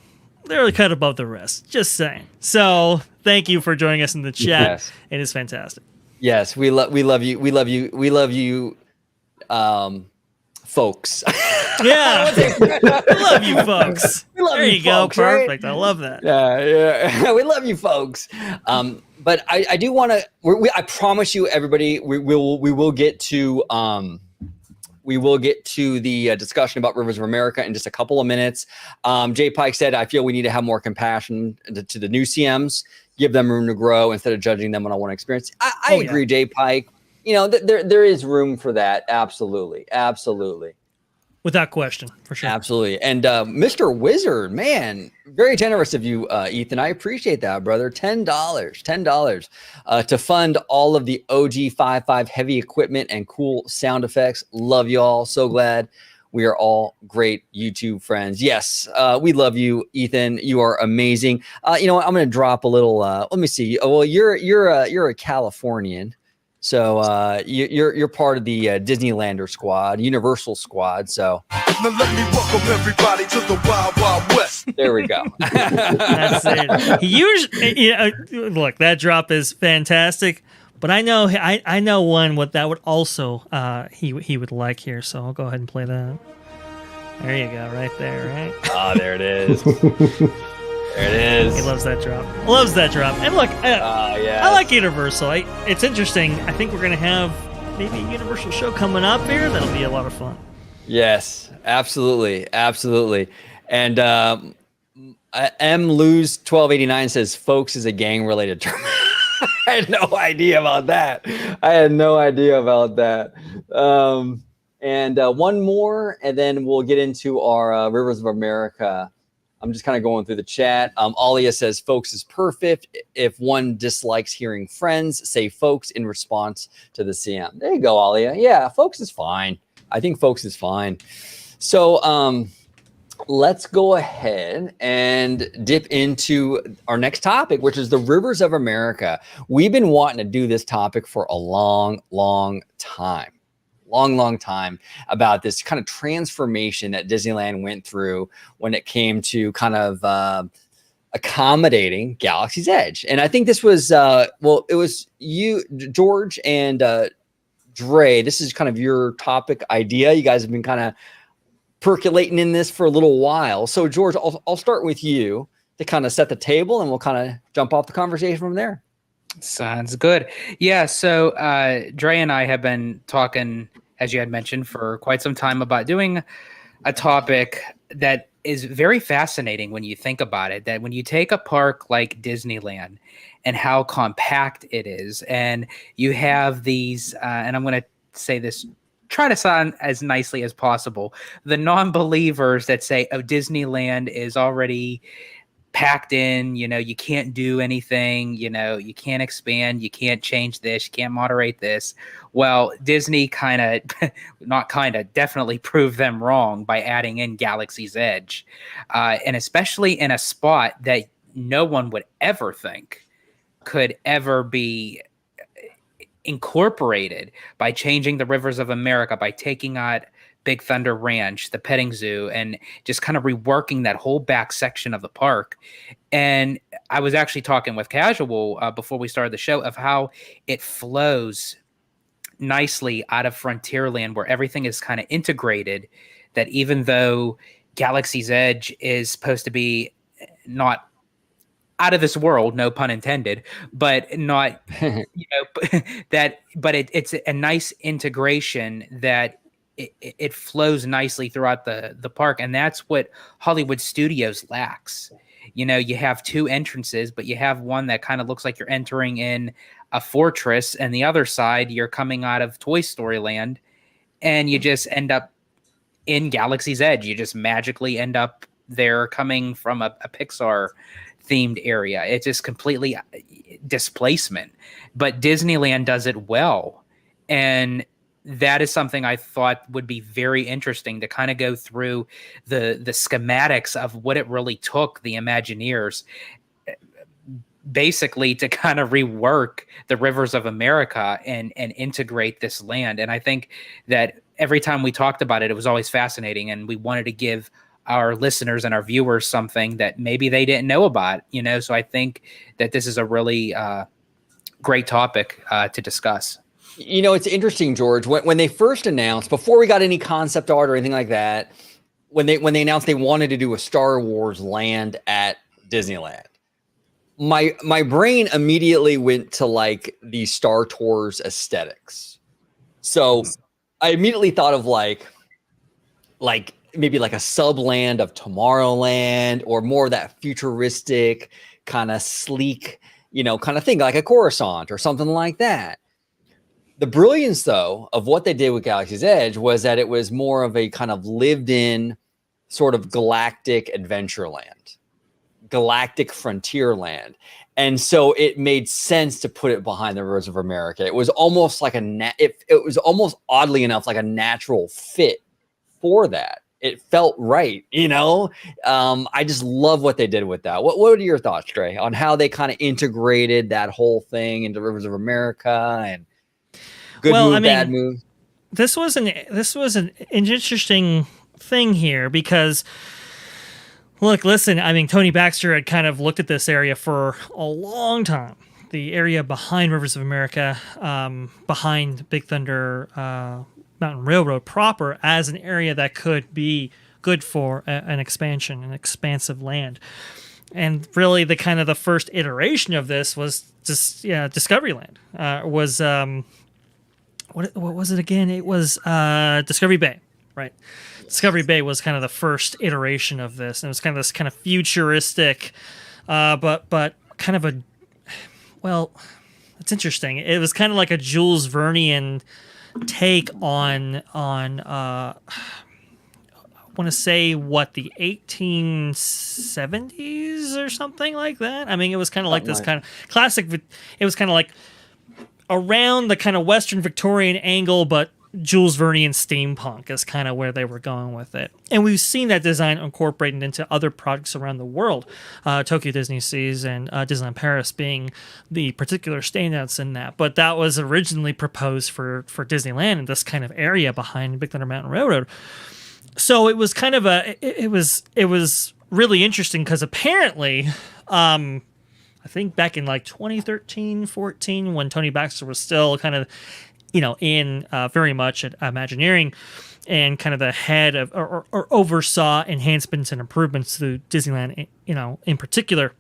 they're cut above the rest. Just saying. So thank you for joining us in the chat. Yes. It is fantastic. Yes, we love you. We love you. folks. Yeah. We love you folks. We love there you you go. folks, right? Perfect. I love that. Yeah. We love you folks. But I do want to. I promise you, everybody, we will get to the discussion about Rivers of America in just a couple of minutes. Jay Pike said, I feel we need to have more compassion to the new CMs, give them room to grow instead of judging them on a one experience. I agree, Jay Pike. You know, there is room for that. Absolutely. Without question, for sure. Absolutely. And Mr. Wizard, man, very generous of you, Ethan. I appreciate that, brother. $10 to fund all of the OG55 heavy equipment and cool sound effects. Love you all. So glad we are all great YouTube friends. Yes, we love you, Ethan. You are amazing. You know what? I'm going to drop a little. Let me see. Well, you're a Californian. So you're part of the Disneylander squad, Universal squad. So now let me welcome everybody to the Wild Wild West. There we go. That's it. He usually, look, that drop is fantastic. But I know what that would also he would like here. So I'll go ahead and play that. There you go, right there, right? Ah, there it is. There it is. He loves that drop. Loves that drop. And look, I like Universal. It's interesting. I think we're going to have maybe a Universal show coming up here. That'll be a lot of fun. Yes, absolutely. And M. Lose 1289 says, folks is a gang-related term. I had no idea about that. And one more, and then we'll get into our Rivers of America. I'm just kind of going through the chat. Alia says, folks is perfect. If one dislikes hearing friends, say folks in response to the CM. There you go, Alia. Yeah, folks is fine. I think folks is fine. So let's go ahead and dip into our next topic, which is the Rivers of America. We've been wanting to do this topic for a long time. Long time about this kind of transformation that Disneyland went through when it came to kind of accommodating Galaxy's Edge. And I think this was, it was you, George, and Dre. This is kind of your topic idea. You guys have been kind of percolating in this for a little while. So, George, I'll start with you to kind of set the table, and we'll kind of jump off the conversation from there. Sounds good. Yeah, so Dre and I have been talking, as you had mentioned, for quite some time about doing a topic that is very fascinating when you think about it, that when you take a park like Disneyland and how compact it is, and you have these, and I'm going to say this, try to sound as nicely as possible, the non-believers that say, oh, Disneyland is already packed in, you can't do anything, you can't expand, you can't change this, you can't moderate this. Well, Disney definitely proved them wrong by adding in Galaxy's Edge. And especially in a spot that no one would ever think could ever be incorporated, by changing the Rivers of America, by taking out Big Thunder Ranch, the petting zoo, and just kind of reworking that whole back section of the park. And I was actually talking with Casual before we started the show of how it flows nicely out of Frontierland, where everything is kind of integrated, that even though Galaxy's Edge is supposed to be not out of this world, no pun intended, but not, it's a nice integration that it flows nicely throughout the park. And that's what Hollywood Studios lacks. You have two entrances, but you have one that kind of looks like you're entering in a fortress, and the other side you're coming out of Toy Story Land, and you just end up in Galaxy's Edge. You just magically end up there coming from a Pixar themed area. It's just completely displacement, but Disneyland does it well. And that is something I thought would be very interesting to kind of go through the schematics of what it really took the Imagineers basically to kind of rework the Rivers of America and integrate this land. And I think that every time we talked about it, it was always fascinating, and we wanted to give our listeners and our viewers something that maybe they didn't know about, So I think that this is a really great topic to discuss. It's interesting, George. When they first announced, before we got any concept art or anything like that, when they announced they wanted to do a Star Wars land at Disneyland, my brain immediately went to like the Star Tours aesthetics. So I immediately thought of like maybe like a subland of Tomorrowland, or more of that futuristic kind of sleek, kind of thing, like a Coruscant or something like that. The brilliance, though, of what they did with Galaxy's Edge was that it was more of a kind of lived-in sort of galactic adventure land, galactic frontier land. And so it made sense to put it behind the Rivers of America. It was almost like it was almost oddly enough like a natural fit for that. It felt right, I just love what they did with that. What are your thoughts, Trey, on how they kind of integrated that whole thing into Rivers of America and good move, bad move? This was an interesting thing here because, look, listen, Tony Baxter had kind of looked at this area for a long time. The area behind Rivers of America, behind Big Thunder Mountain Railroad proper, as an area that could be good for an expansion, an expansive land. And really the first iteration of this was just Discoveryland. What was it again? It was Discovery Bay, right? Discovery Bay was kind of the first iteration of this, and it was kind of this kind of futuristic, but kind of it's interesting. It was kind of like a Jules Vernean take on I want to say the 1870s or something like that. It was kind of like this kind of classic. It was kind of like around the kind of Western Victorian angle, but Jules Vernean steampunk is kind of where they were going with it. And we've seen that design incorporated into other projects around the world. Tokyo Disney Seas and Disneyland Paris being the particular standouts in that. But that was originally proposed for Disneyland in this kind of area behind Big Thunder Mountain Railroad. So it was kind of it was really interesting because apparently, I think back in like 2013, 14, when Tony Baxter was still kind of, in very much at Imagineering and kind of the head of or oversaw enhancements and improvements to Disneyland, in particular,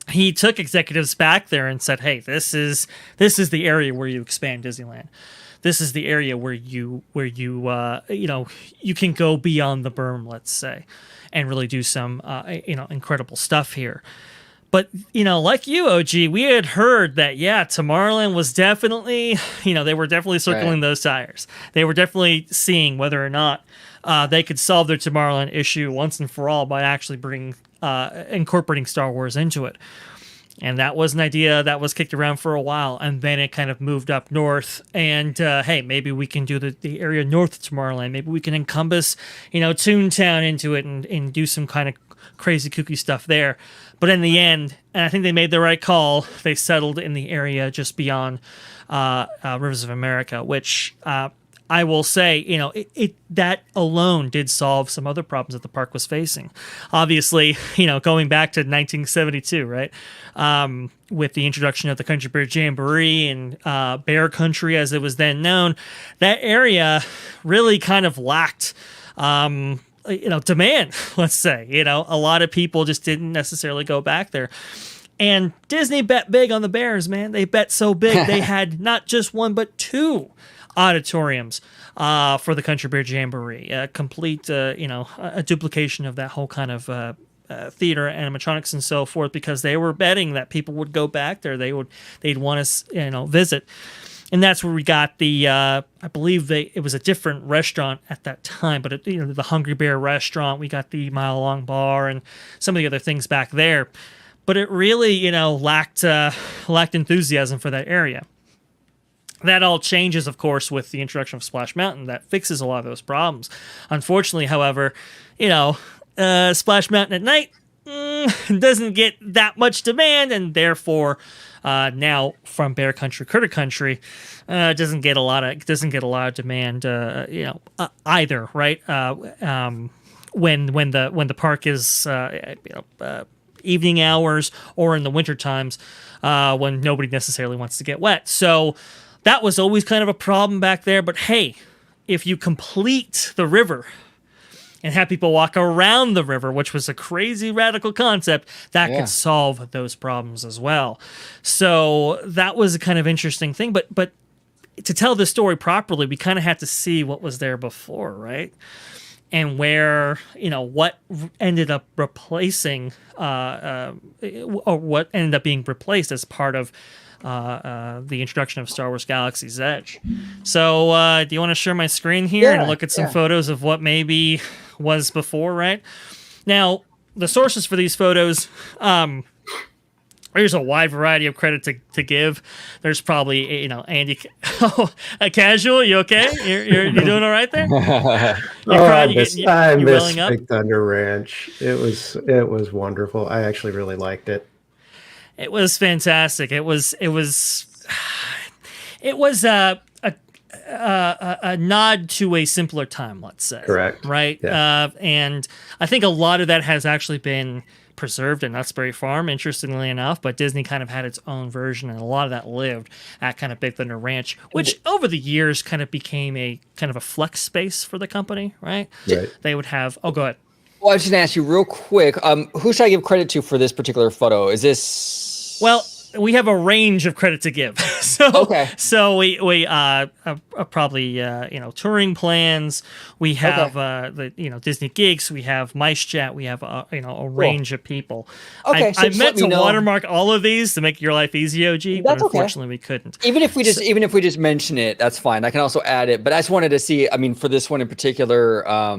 he took executives back there and said, hey, this is the area where you expand Disneyland. This is the area where you you can go beyond the berm, let's say, and really do some incredible stuff here. But, like you, OG, we had heard that, Tomorrowland was definitely, they were definitely circling those tires. They were definitely seeing whether or not they could solve their Tomorrowland issue once and for all by actually incorporating Star Wars into it. And that was an idea that was kicked around for a while, and then it kind of moved up north. And, hey, maybe we can do the area north of Tomorrowland. Maybe we can encompass, Toontown into it and do some kind of crazy kooky stuff there. But in the end, and I think they made the right call, they settled in the area just beyond Rivers of America, which I will say, that alone did solve some other problems that the park was facing. Obviously, going back to 1972, right? With the introduction of the Country Bear Jamboree and Bear Country, as it was then known, that area really kind of lacked demand, let's say. A lot of people just didn't necessarily go back there. And Disney bet big on the Bears, man. They bet so big. They had not just one, but two auditoriums for the Country Bear Jamboree. A complete, a duplication of that whole kind of theater, animatronics, and so forth, because they were betting that people would go back there. They'd want to, visit. And that's where we got the, I believe it was a different restaurant at that time, but the Hungry Bear restaurant, we got the Mile Long Bar and some of the other things back there. But it really, lacked enthusiasm for that area. That all changes, of course, with the introduction of Splash Mountain. That fixes a lot of those problems. Unfortunately, however, Splash Mountain at night doesn't get that much demand, and therefore, now from Bear Country, Critter Country, doesn't get a lot of demand, either, right? When the park is evening hours or in the winter times, when nobody necessarily wants to get wet. So that was always kind of a problem back there. But hey, if you complete the river and have people walk around the river, which was a crazy radical concept, that could solve those problems as well. So that was a kind of interesting thing. But to tell the story properly, we kind of had to see what was there before, right? And where, what ended up replacing, or what ended up being replaced as part of the introduction of Star Wars Galaxy's Edge. So do you want to share my screen here and look at some photos of what maybe was before, right? Now, the sources for these photos, there's a wide variety of credit to give. There's probably, Andy, a casual, you okay? You're doing all right there? I miss Big Thunder Ranch. It was wonderful. I actually really liked it. It was fantastic. It was a nod to a simpler time, let's say. Correct. Right. Yeah. And I think a lot of that has actually been preserved in Nutsbury Farm, interestingly enough, but Disney kind of had its own version, and a lot of that lived at kind of Big Thunder Ranch, which over the years kind of became a kind of a flex space for the company, right? Right. They would have, go ahead. Well, I was just going to ask you real quick, who should I give credit to for this particular photo? Is this... Well, we have a range of credit to give. So we probably touring plans. We have the Disney Geeks. We have Mice Chat. We have a range of people. Okay, I meant to watermark all of these to make your life easy, OG, but unfortunately we couldn't. Even if we just mention it, that's fine. I can also add it. But I just wanted to see. I mean, for this one in particular, I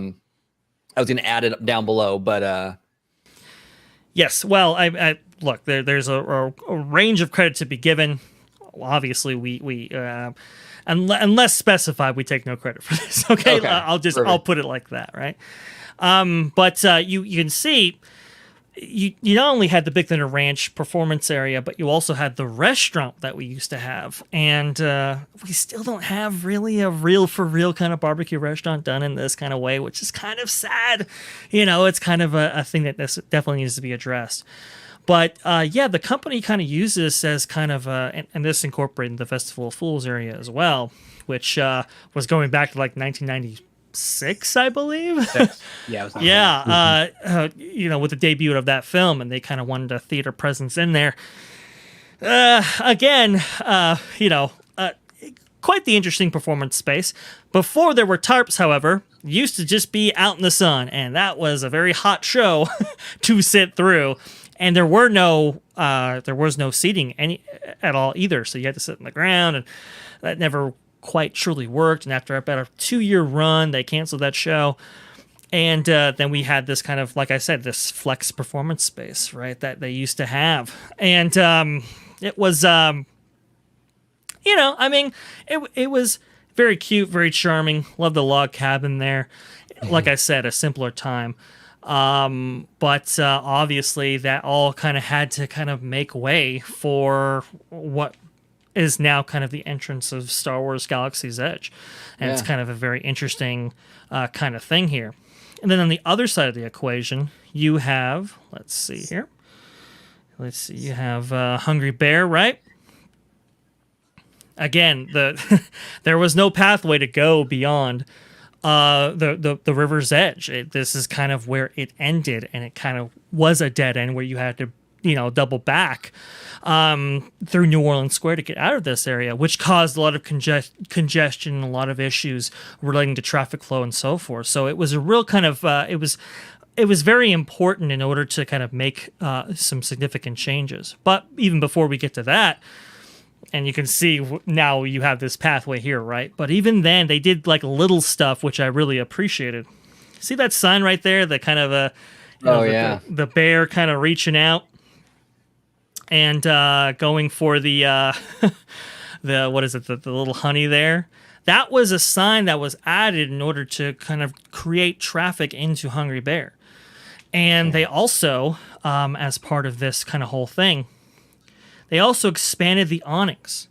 was going to add it down below, but yes. Well, I look, there's a range of credit to be given. Obviously, we unless specified, we take no credit for this. Okay. I'll put it like that, right? But you can see you not only had the Big Thunder Ranch performance area, but you also had the restaurant that we used to have, and we still don't have really a real for real kind of barbecue restaurant done in this kind of way, which is kind of sad. It's kind of a thing that definitely needs to be addressed. But the company kind of uses this as kind of and this incorporated the Festival of Fools area as well, which was going back to like 1996, I believe. Yeah, it was with the debut of that film, and they kind of wanted a theater presence in there. Quite the interesting performance space. Before there were tarps, however, used to just be out in the sun, and that was a very hot show to sit through. And there was no seating at all either, so you had to sit on the ground, and that never quite truly worked. And after about a 2-year run, they canceled that show. And then we had this kind of, like I said, this flex performance space, right, that they used to have. And it was, it was very cute, very charming. Love the log cabin there. Like I said, a simpler time. But obviously that all kind of had to kind of make way for what is now kind of the entrance of Star Wars Galaxy's Edge. And it's kind of a very interesting kind of thing here. And then on the other side of the equation, you have, you have Hungry Bear, right? Again, there was no pathway to go beyond the river's edge. This is kind of where it ended, and it kind of was a dead end where you had to double back through New Orleans Square to get out of this area, which caused a lot of congestion and a lot of issues relating to traffic flow and so forth. So it was a real kind of it was very important in order to kind of make some significant changes. But even before we get to that, and you can see now you have this pathway here, right? But even then, they did like little stuff, which I really appreciated. See that sign right there? The kind of the bear kind of reaching out and going for the what is it? The little honey there. That was a sign that was added in order to kind of create traffic into Hungry Bear. And they also, as part of this kind of whole thing, they also expanded the awnings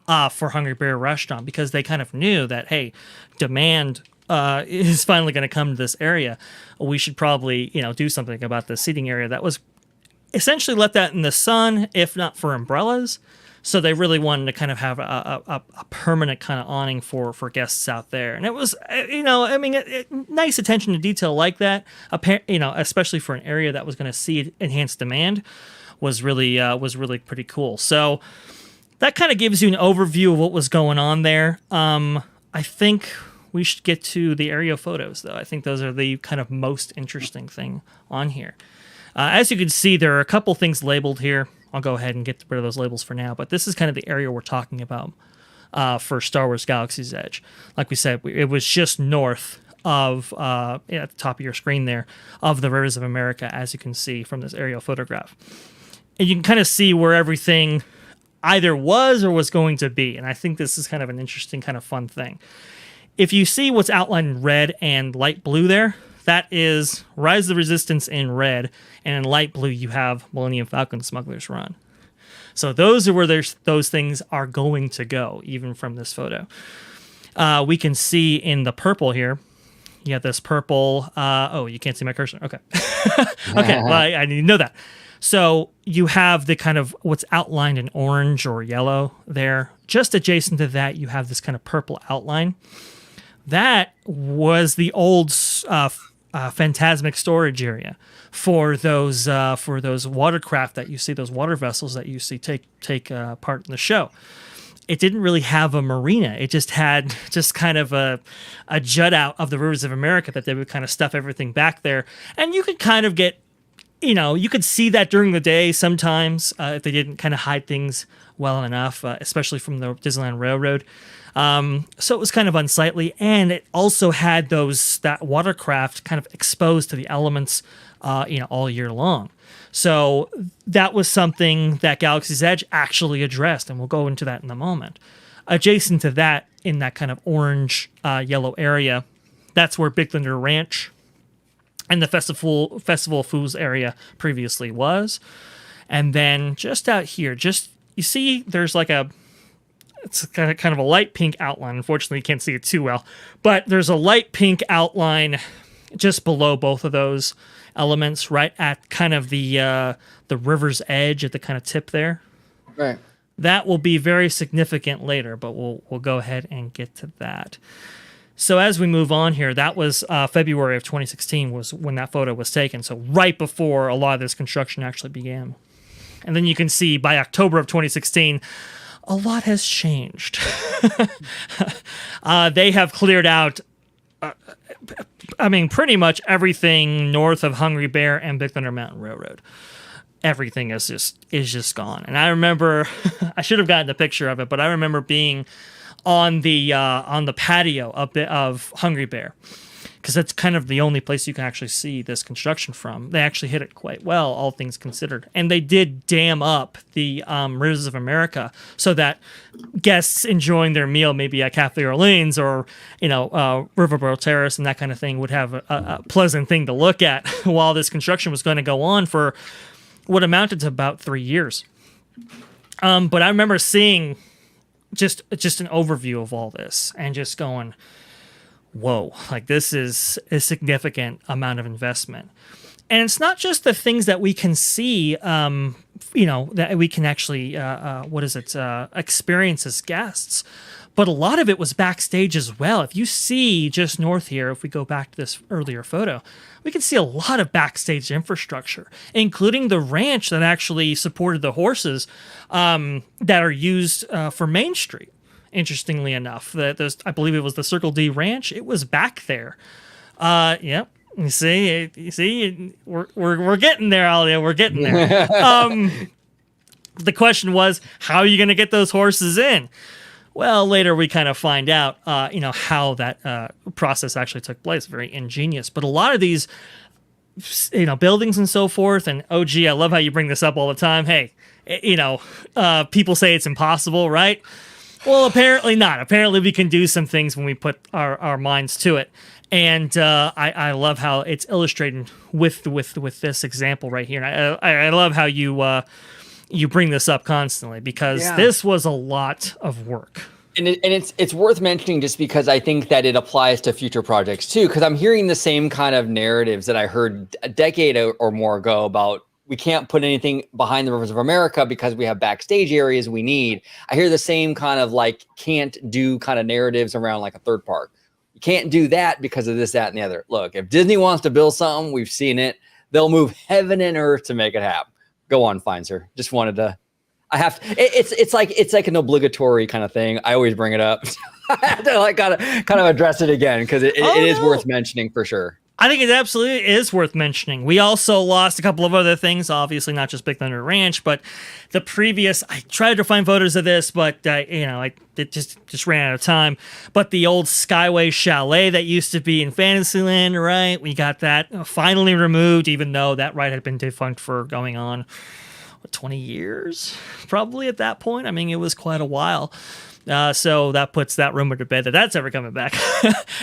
for Hungry Bear Restaurant because they kind of knew that, hey, demand is finally going to come to this area. We should probably, do something about the seating area that was essentially left out in the sun, if not for umbrellas, So they really wanted to kind of have a permanent kind of awning for guests out there. And it was, nice attention to detail like that, especially for an area that was going to see enhanced demand was really pretty cool. So that kind of gives you an overview of what was going on there. I think we should get to the aerial photos, though. I think those are the kind of most interesting thing on here. As you can see, there are a couple things labeled here. I'll go ahead and get rid of those labels for now, but this is kind of the area we're talking about for Star Wars Galaxy's Edge. Like we said, it was just north of, at the top of your screen there, of the Rivers of America, as you can see from this aerial photograph. And you can kind of see where everything either was or was going to be, and I think this is kind of an interesting, kind of fun thing. If you see what's outlined in red and light blue there, that is Rise of the Resistance in red, and in light blue you have Millennium Falcon Smuggler's Run. So those are where those things are going to go, even from this photo. We can see in the purple here, you have this purple, you can't see my cursor, okay. Okay, well, I need to know that. So you have the kind of what's outlined in orange or yellow there. Just adjacent to that, you have this kind of purple outline. That was the old phantasmic storage area for those watercraft that you see, those water vessels that you see take part in the show. It didn't really have a marina. It just had kind of a jut out of the Rivers of America that they would kind of stuff everything back there. And you could kind of get, you could see that during the day sometimes if they didn't kind of hide things well enough, especially from the Disneyland Railroad. So it was kind of unsightly, and it also had that watercraft kind of exposed to the elements, all year long. So that was something that Galaxy's Edge actually addressed, and we'll go into that in a moment. Adjacent to that, in that kind of orange, yellow area, that's where Big Thunder Ranch and the Festival of Fools area previously was. And then just out here, you see there's like it's kind of a light pink outline. Unfortunately, you can't see it too well, but there's a light pink outline just below both of those elements, right at kind of the river's edge at the kind of tip there. Right. That will be very significant later, but we'll go ahead and get to that. So as we move on here, that was February of 2016 was when that photo was taken. So right before a lot of this construction actually began. And then you can see by October of 2016, a lot has changed. They have cleared out, pretty much everything north of Hungry Bear and Big Thunder Mountain Railroad. Everything is just gone. And I remember, I should have gotten a picture of it, but I remember being on the patio of Hungry Bear, because that's kind of the only place you can actually see this construction from. They actually hit it quite well, all things considered. And they did dam up the Rivers of America so that guests enjoying their meal, maybe at Cafe Orleans or, Riverboro Terrace and that kind of thing, would have a pleasant thing to look at while this construction was going to go on for what amounted to about 3 years. But I remember seeing just an overview of all this and just going, whoa, like this is a significant amount of investment. And it's not just the things that we can see, that we can actually, experience as guests, but a lot of it was backstage as well. If you see just north here, if we go back to this earlier photo, we can see a lot of backstage infrastructure, including the ranch that actually supported the horses that are used for Main Street. Interestingly enough, I believe it was the Circle D Ranch. It was back there. Yep. You see, we're getting there, Alia. We're getting there. The question was, how are you going to get those horses in? Well, later we kind of find out, how that process actually took place. Very ingenious. But a lot of these, buildings and so forth, and OG, I love how you bring this up all the time. Hey, people say it's impossible, right? Well, apparently not. Apparently we can do some things when we put our minds to it. And I love how it's illustrated with this example right here. And I love how you bring this up constantly, because this was a lot of work. And it's worth mentioning just because I think that it applies to future projects too, because I'm hearing the same kind of narratives that I heard a decade or more ago about we can't put anything behind the Rivers of America because we have backstage areas we need. I hear the same kind of like can't do kind of narratives around like a third park. You can't do that because of this, that, and the other. Look, if Disney wants to build something, we've seen it. They'll move heaven and earth to make it happen. Go on, fine, sir. Just wanted to. I have. It's like an obligatory kind of thing. I always bring it up. I have to like kind of address it again because it is worth mentioning for sure. I think it absolutely is worth mentioning. We also lost a couple of other things, obviously not just Big Thunder Ranch, but the previous. I tried to find photos of this, but it just ran out of time. But the old Skyway Chalet that used to be in Fantasyland, right? We got that finally removed, even though that ride had been defunct for going on 20 years, probably at that point. I mean, it was quite a while. So that puts that rumor to bed that that's ever coming back.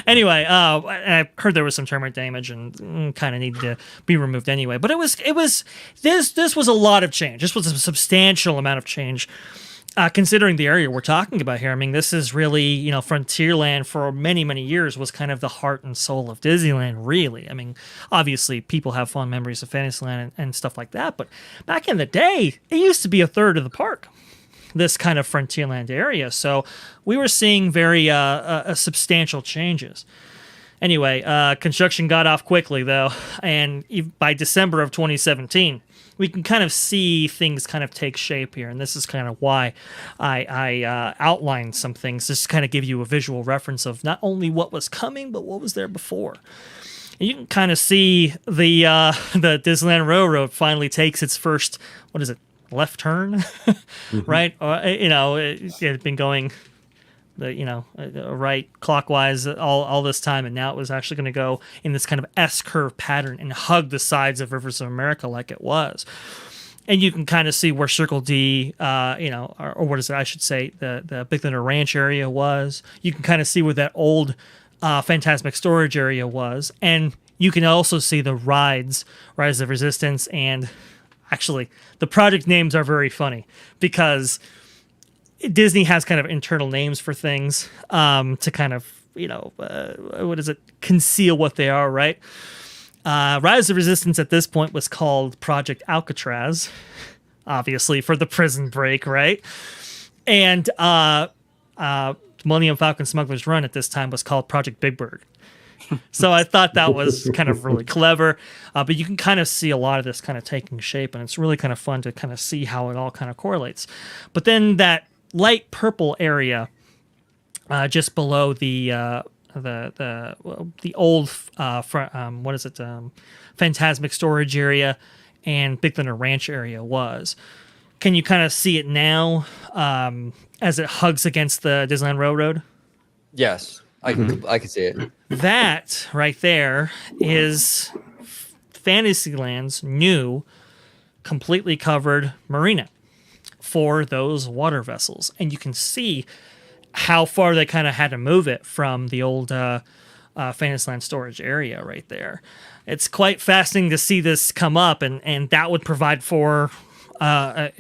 Anyway, I heard there was some termite damage and kind of needed to be removed anyway. But this was a lot of change. This was a substantial amount of change, considering the area we're talking about here. I mean, this is really, Frontierland for many, many years was kind of the heart and soul of Disneyland, really. I mean, obviously people have fond memories of Fantasyland and stuff like that, but back in the day, it used to be a third of the park, this kind of Frontierland area. So we were seeing very substantial changes. Anyway, construction got off quickly, though, and by December of 2017, we can kind of see things kind of take shape here, and this is kind of why I outlined some things, just to kind of give you a visual reference of not only what was coming, but what was there before. And you can kind of see the Disneyland Railroad finally takes its first, what is it, left turn, right? It had been going right clockwise all this time, and now it was actually going to go in this kind of S-curve pattern and hug the sides of Rivers of America like it was. And you can kind of see where Circle D, or what is it? I should say the Big Thunder Ranch area was. You can kind of see where that old Phantasmic storage area was, and you can also see the rides, Rise of Resistance, and actually the project names are very funny because Disney has kind of internal names for things to kind of, conceal what they are, right? Rise of Resistance at this point was called Project Alcatraz, obviously, for the prison break, right? And Millennium Falcon Smuggler's Run at this time was called Project Big Bird. So I thought that was kind of really clever, but you can kind of see a lot of this kind of taking shape, and it's really kind of fun to kind of see how it all kind of correlates. But then that light purple area, just below the old Phantasmic storage area and Big Thunder Ranch area was. Can you kind of see it now as it hugs against the Disneyland Railroad? Yes, I can see it. That right there is Fantasyland's new, completely covered marina for those water vessels. And you can see how far they kind of had to move it from the old Fantasyland storage area right there. It's quite fascinating to see this come up, and that would provide for, a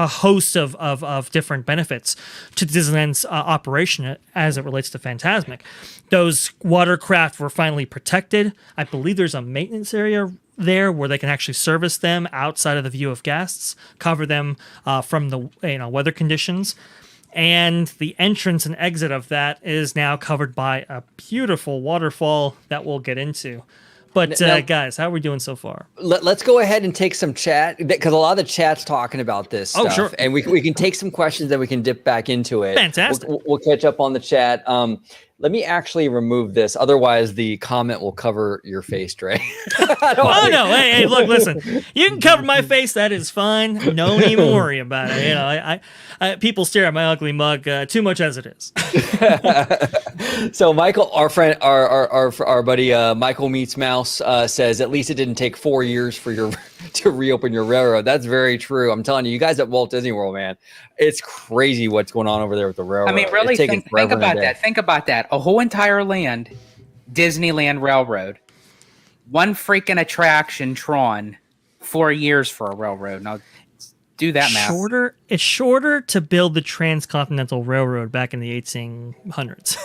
host of different benefits to Disneyland's operation as it relates to Phantasmic. Those watercraft were finally protected. I believe there's a maintenance area there where they can actually service them outside of the view of guests, cover them from the weather conditions. And the entrance and exit of that is now covered by a beautiful waterfall that we'll get into. But now, guys, how are we doing so far? Let's go ahead and take some chat, because a lot of the chat's talking about this stuff. Oh, sure. And we can take some questions, then we can dip back into it. Fantastic. We'll catch up on the chat. Let me actually remove this. Otherwise, the comment will cover your face, Trey. No. Hey, look, listen. You can cover my face. That is fine. Don't even worry about it. I people stare at my ugly mug too much as it is. So Michael, our friend, our buddy, Michael Meets Mouse says, at least it didn't take 4 years for to reopen your railroad. That's very true. I'm telling you guys at Walt Disney World, man, it's crazy what's going on over there with the railroad. I mean, really think about that. Think about that. A whole entire land, Disneyland Railroad, one freaking attraction, Tron, 4 years for a railroad. Now, Do that math. It's shorter to build the Transcontinental Railroad back in the 1800s.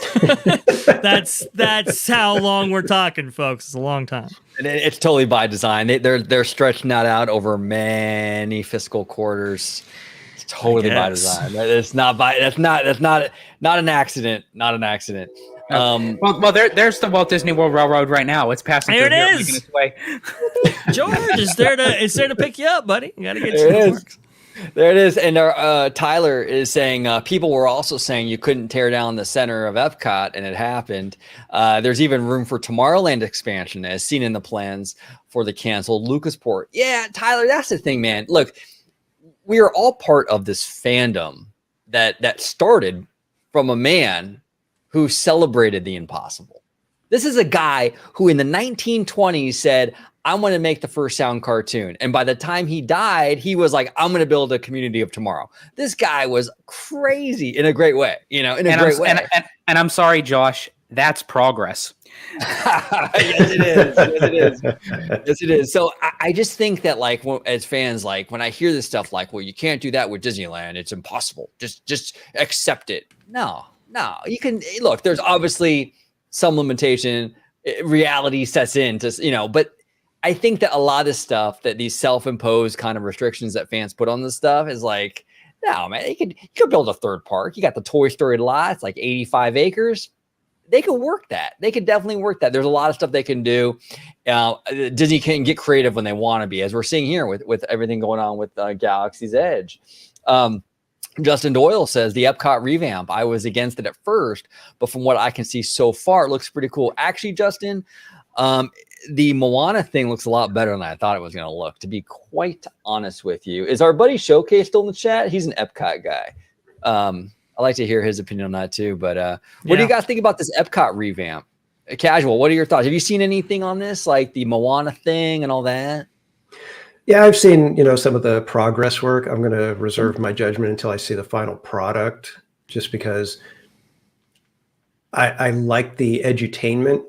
That's how long we're talking, folks. It's a long time. And it's totally by design. They're stretching that out over many fiscal quarters. It's totally by design. It's not by. That's not an accident. Not an accident. Well, there's the Walt Disney World Railroad right now. It's passing there through it here, is. making its way. George, it's there to pick you up, buddy. You got to get There you it to is. work. There it is. And Tyler is saying people were also saying you couldn't tear down the center of Epcot, and it happened. There's even room for Tomorrowland expansion, as seen in the plans for the canceled Lucasport. Yeah, Tyler, that's the thing, man. Look, we are all part of this fandom that started from a man who celebrated the impossible. This is a guy who in the 1920s said, I want to make the first sound cartoon. And by the time he died, he was like, I'm going to build a community of tomorrow. This guy was crazy in a great way, in a great way. And I'm sorry, Josh, that's progress. Yes, it is. Yes, it is. Yes, it is. So I just think that, like, as fans, like, when I hear this stuff, like, well, you can't do that with Disneyland. It's impossible. Just accept it. No, you can look. There's obviously some limitation. Reality sets in to, but I think that a lot of this stuff, that these self-imposed kind of restrictions that fans put on this stuff, is like, no, man, you could build a third park. You got the Toy Story lot. It's like 85 acres. They could work that. They could definitely work that. There's a lot of stuff they can do. Disney can get creative when they want to be, as we're seeing here with everything going on with Galaxy's Edge. Justin Doyle says the Epcot revamp, I was against it at first, but from what I can see so far, it looks pretty cool. Actually, Justin, the Moana thing looks a lot better than I thought it was going to look, to be quite honest with you. Is our buddy Showcase still in the chat? He's an Epcot guy. I'd like to hear his opinion on that too. But what do you guys think about this Epcot revamp? Casual, what are your thoughts? Have you seen anything on this, like the Moana thing and all that? Yeah, I've seen, some of the progress work. I'm going to reserve my judgment until I see the final product, just because I like the edutainment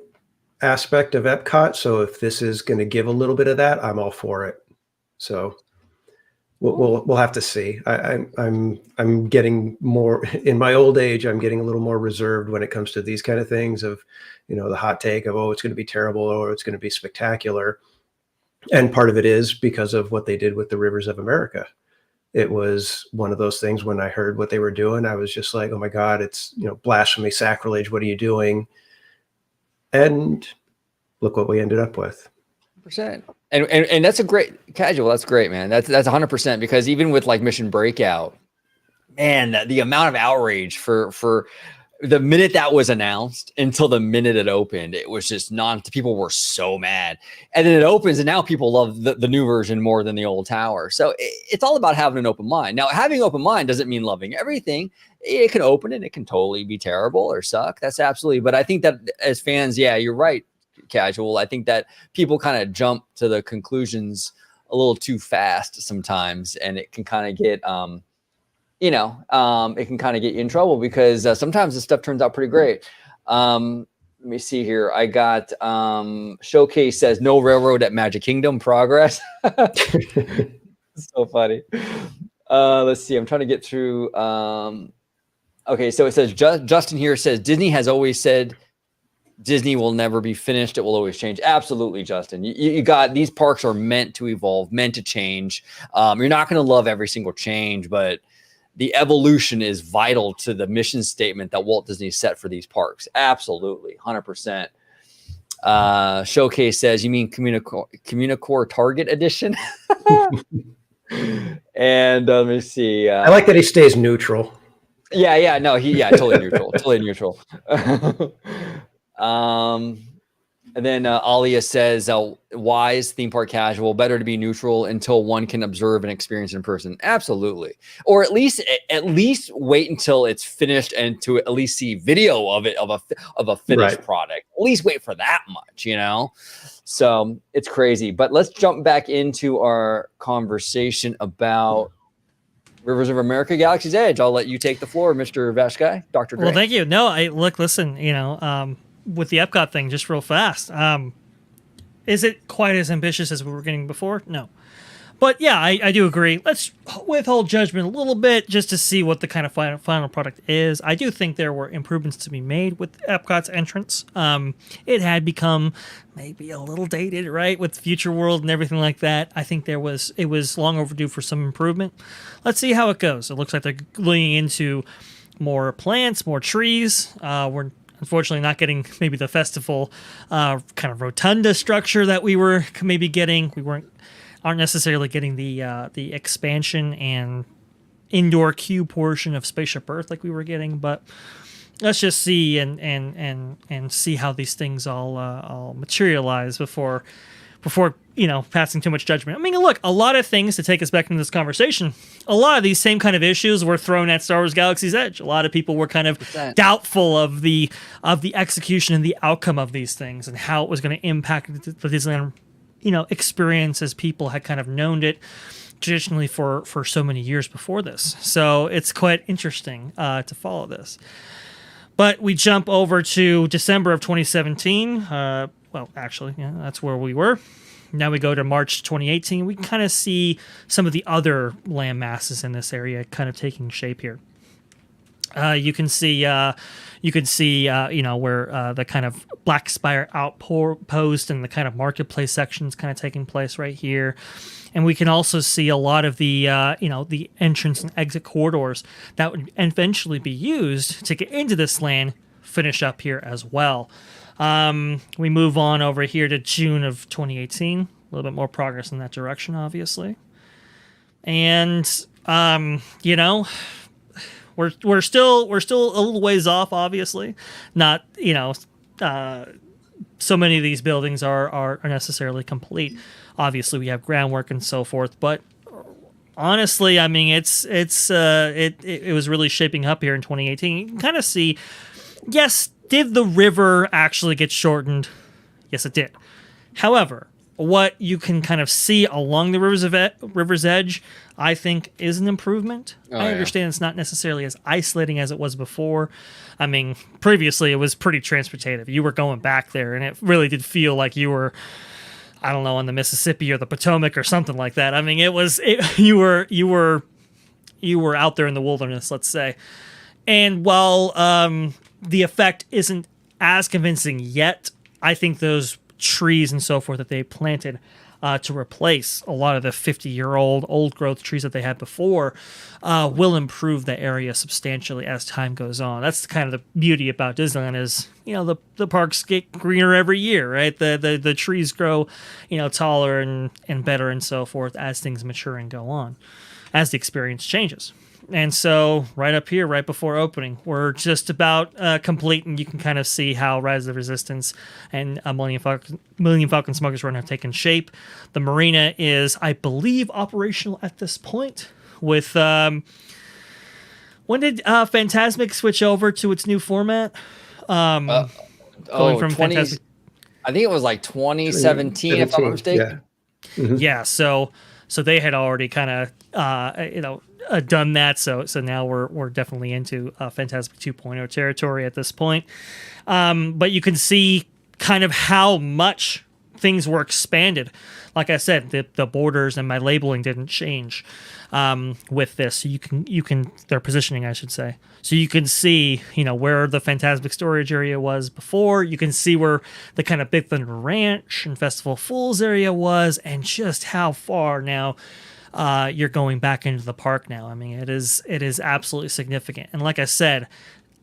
aspect of Epcot. So if this is going to give a little bit of that, I'm all for it. So we'll have to see. I'm getting more in my old age. I'm getting a little more reserved when it comes to these kind of things of, the hot take of, oh, it's going to be terrible or it's going to be spectacular. And part of it is because of what they did with the Rivers of America. It was one of those things when I heard what they were doing, I was just like, oh my God, it's, blasphemy, sacrilege. What are you doing? And look what we ended up with. 100%. And that's a great Casual. That's great, man. That's 100%, because even with like Mission Breakout, man, the amount of outrage for the minute that was announced until the minute it opened, it was just people were so mad. And then it opens, and now people love the new version more than the old tower. So it's all about having an open mind. Now, having an open mind doesn't mean loving everything. It can open and it can totally be terrible or suck. That's absolutely. But I think that as fans, yeah, you're right, Casual. I think that people kind of jump to the conclusions a little too fast sometimes, and it can kind of get, it can kind of get you in trouble, because sometimes this stuff turns out pretty great. Let me see here. I got Showcase says no railroad at Magic Kingdom. Progress. So funny. Let's see. I'm trying to get through. Okay, so it says Justin here says Disney has always said Disney will never be finished. It will always change. Absolutely, Justin. You got, these parks are meant to evolve, meant to change. You're not going to love every single change, but the evolution is vital to the mission statement that Walt Disney set for these parks. Absolutely, 100%. Showcase says, you mean Communicore Target Edition? And let me see. I like that he stays neutral. Yeah, no, totally neutral, totally neutral. And then Alia says, wise theme park casual, better to be neutral until one can observe and experience in person. Absolutely. Or at least wait until it's finished and to at least see video of it, of a finished product. At least wait for that much, So it's crazy. But let's jump back into our conversation about Rivers of America, Galaxy's Edge. I'll let you take the floor, Mr. Vashkai, Dr. Dre. Well, thank you. No, listen, with the Epcot thing, just real fast. Is it quite as ambitious as we were getting before? No. But yeah, I do agree. Let's withhold judgment a little bit just to see what the kind of final product is. I do think there were improvements to be made with Epcot's entrance. It had become maybe a little dated, right, with Future World and everything like that. I think it was long overdue for some improvement. Let's see how it goes. It looks like they're leaning into more plants, more trees. We're unfortunately not getting maybe the festival kind of rotunda structure that we were maybe getting. Aren't necessarily getting the expansion and indoor queue portion of Spaceship Earth like we were getting, but let's just see and see how these things all materialize before passing too much judgment. I mean, look, a lot of things to take us back into this conversation. A lot of these same kind of issues were thrown at Star Wars Galaxy's Edge. A lot of people were kind of doubtful of the execution and the outcome of these things and how it was going to impact the Disneyland experience as people had kind of known it traditionally for so many years before this. So it's quite interesting to follow this. But we jump over to December of 2017. Well, actually, yeah, that's where we were. Now we go to March 2018. We kind of see some of the other land masses in this area kind of taking shape here. You can see where the kind of Black Spire outpost and the kind of marketplace sections kind of taking place right here. And we can also see a lot of the the entrance and exit corridors that would eventually be used to get into this land finish up here as well. We move on over here to June of 2018. A little bit more progress in that direction, obviously. And we're still a little ways off, obviously. Not so many of these buildings are necessarily complete. Obviously, we have groundwork and so forth, but honestly, I mean, it was really shaping up here in 2018. You can kind of see, yes, did the river actually get shortened? Yes, it did. However, what you can kind of see along the river's edge, I think, is an improvement. I understand it's not necessarily as isolating as it was before. I mean, previously it was pretty transportative. You were going back there, and it really did feel like you were, I don't know, on the Mississippi or the Potomac or something like that. I mean, you were out there in the wilderness, let's say. And while the effect isn't as convincing yet, I think those trees and so forth that they planted to replace a lot of the 50-year-old old growth trees that they had before will improve the area substantially as time goes on. That's kind of the beauty about Disneyland is, the parks get greener every year, right? The trees grow, taller and better and so forth as things mature and go on, as the experience changes. And so right up here, right before opening, we're just about complete, and you can kind of see how Rise of the Resistance and Millennium Falcon Smuggler's Run have taken shape. The marina is, I believe, operational at this point. With when did Fantasmic switch over to its new format? Going from 20, Fantasmic, I think it was like 2017, if I'm not mistaken. Yeah. Mm-hmm. Yeah. So they had already kind of done that, so now we're definitely into Fantasmic 2.0 territory at this point. But you can see kind of how much things were expanded. Like I said, the borders and my labeling didn't change with this. So you can their positioning, I should say. So you can see, where the Fantasmic storage area was before. You can see where the kind of Big Thunder Ranch and Festival Fools area was, and just how far now you're going back into the park now. I mean, it is absolutely significant. And like I said,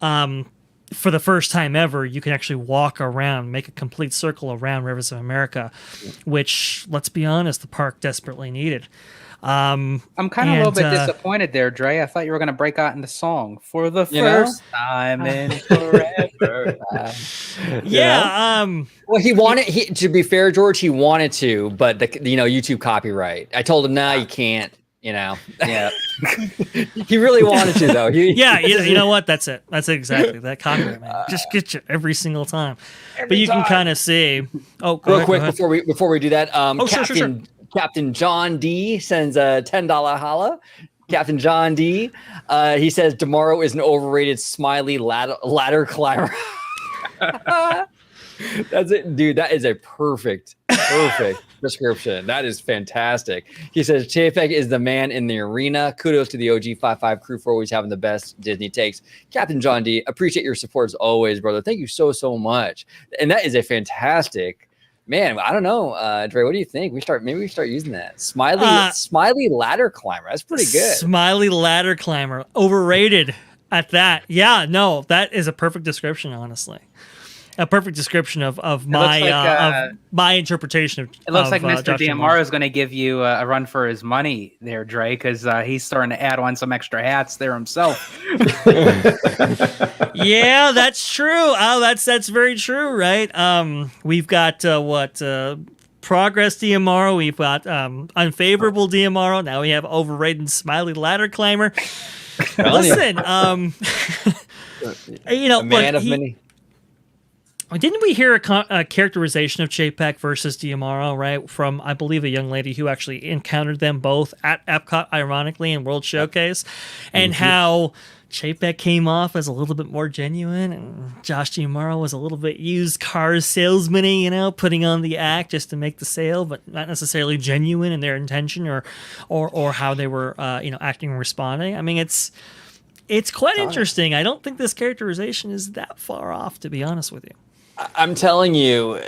for the first time ever, you can actually walk around, make a complete circle around Rivers of America, which, let's be honest, the park desperately needed. I'm kind of a little bit disappointed there, Dre. I thought you were going to break out into song for the first time in forever. Well, to be fair, George, he wanted to, but the YouTube copyright. I told him, no, you can't. Yeah. He really wanted to, though. You know what? That's it. That's exactly that copyright, man. Just get you every single time. But you can kind of see. Oh, real quick before we do that, sure. Captain John D sends a $10 holla. Captain John D. He says DAmaro is an overrated smiley ladder climber. That's it, dude. That is a perfect description. That is fantastic. He says, Chapek is the man in the arena. Kudos to the OG55 crew for always having the best Disney takes. Captain John D, appreciate your support as always, brother. Thank you so much. And that is a fantastic, man, I don't know. Dre, what do you think? Maybe we start using that. Smiley ladder climber. That's pretty good. Smiley ladder climber. Overrated at that. Yeah, no, that is a perfect description, honestly. A perfect description of my interpretation of it looks like Mr. Josh DAmaro is going to give you a run for his money there, Dre, because he's starting to add on some extra hats there himself. Yeah, that's true. Oh, that's very true, right? We've got progress DAmaro. We've got unfavorable DAmaro. Now we have overrated Smiley ladder climber. Listen, a man of many. Didn't we hear a characterization of Chapek versus DAmaro, right? From, I believe, a young lady who actually encountered them both at Epcot, ironically, in World Showcase, and how Chapek came off as a little bit more genuine, and Josh DAmaro was a little bit used car salesman-y, putting on the act just to make the sale, but not necessarily genuine in their intention or how they were, acting and responding. I mean, it's quite interesting. I don't think this characterization is that far off, to be honest with you. I'm telling you,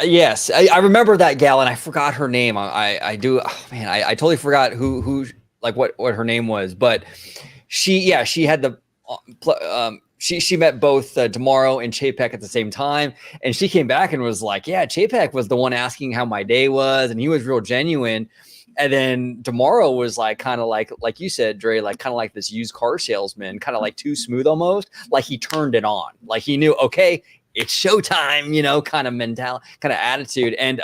yes, I remember that gal, and I forgot her name. I do. Oh, man, I totally forgot who like what her name was, but she had the she met both DAmaro and Chapek at the same time, and she came back and was like, yeah, Chapek was the one asking how my day was, and he was real genuine. And then DAmaro was like, kind of like you said, Dre, like kind of like this used car salesman, kind of like too smooth almost. Like he turned it on, like he knew, okay, it's showtime, kind of mentality, kind of attitude. And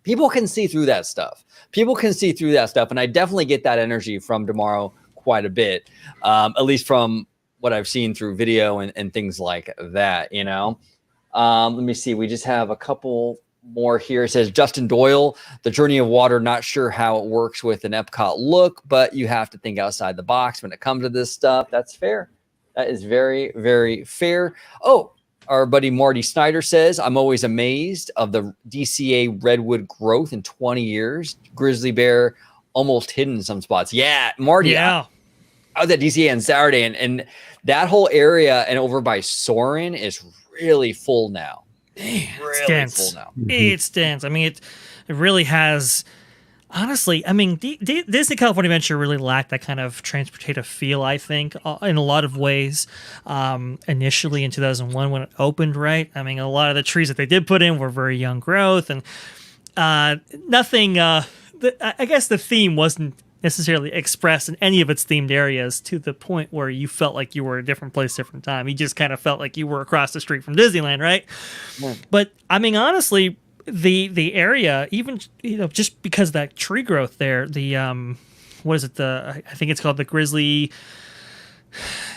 people can see through that stuff. And I definitely get that energy from DAmaro quite a bit, at least from what I've seen through video and things like that, Let me see. We just have a couple more here. It says Justin Doyle, the Journey of Water, not sure how it works with an Epcot look, but you have to think outside the box when it comes to this stuff. That's fair. That is very, very fair. Oh, our buddy Marty Snyder says, I'm always amazed of the DCA redwood growth in 20 years. Grizzly bear almost hidden in some spots. Yeah, Marty. Yeah. I was at DCA on Saturday, and that whole area and over by Soarin' is really full now. It's dense. It's dense. I mean, it really has. Honestly, I mean, Disney California Adventure really lacked that kind of transportative feel, I think, in a lot of ways. Initially in 2001 when it opened, right? I mean, a lot of the trees that they did put in were very young growth, and nothing. I guess the theme wasn't necessarily expressed in any of its themed areas to the point where you felt like you were a different place, different time. You just kind of felt like you were across the street from Disneyland, right? Yeah. But I mean, honestly, the area, even just because of that tree growth there, the what is it? I think it's called the Grizzly.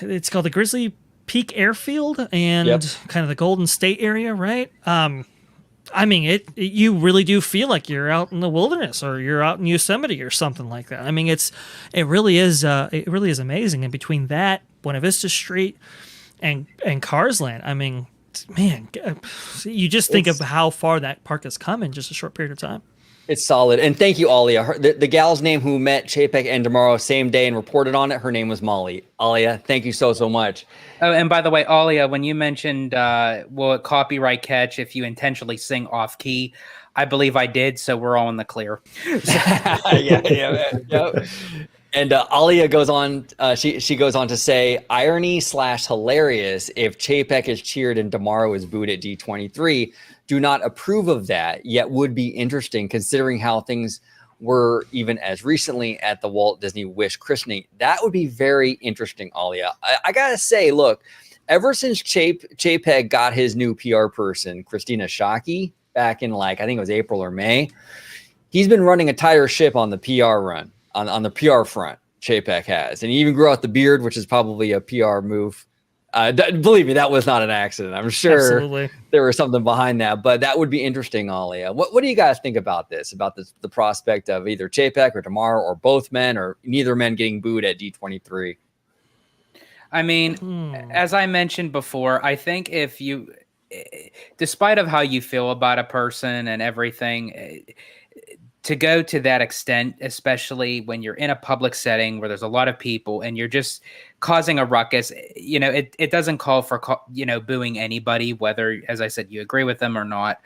It's called the Grizzly Peak Airfield and kind of the Golden State area, right? I mean, you really do feel like you're out in the wilderness or you're out in Yosemite or something like that. I mean, it really is amazing. And between that, Buena Vista Street, and Cars Land, I mean, man, you just think of how far that park has come in just a short period of time. It's solid. And thank you, Alia. The gal's name who met Chapek and DAmaro same day and reported on it, her name was Molly. Alia, thank you so much. Oh, and by the way, Alia, when you mentioned will it copyright catch if you intentionally sing off key, I believe I did, so we're all in the clear. Yeah. And Alia goes on, she goes on to say, irony/hilarious if Chapek is cheered and DAmaro is booed at D23. Do not approve of that, yet would be interesting considering how things were even as recently at the Walt Disney Wish christening. That would be very interesting, Alia. I gotta say, look, ever since Chapek got his new PR person, Christina Shockey, back in I think it was April or May, he's been running a tighter ship on the PR run, on the PR front, Chapek has. And he even grew out the beard, which is probably a PR move. Believe me, that was not an accident. I'm sure there was something behind that, but that would be interesting, Alia. What do you guys think about this? About the prospect of either Chapek or DAmaro or both men or neither men getting booed at D23? I mean, as I mentioned before, I think if you despite of how you feel about a person and everything, to go to that extent, especially when you're in a public setting where there's a lot of people and you're just causing a ruckus, it doesn't call for, booing anybody, whether, as I said, you agree with them or not.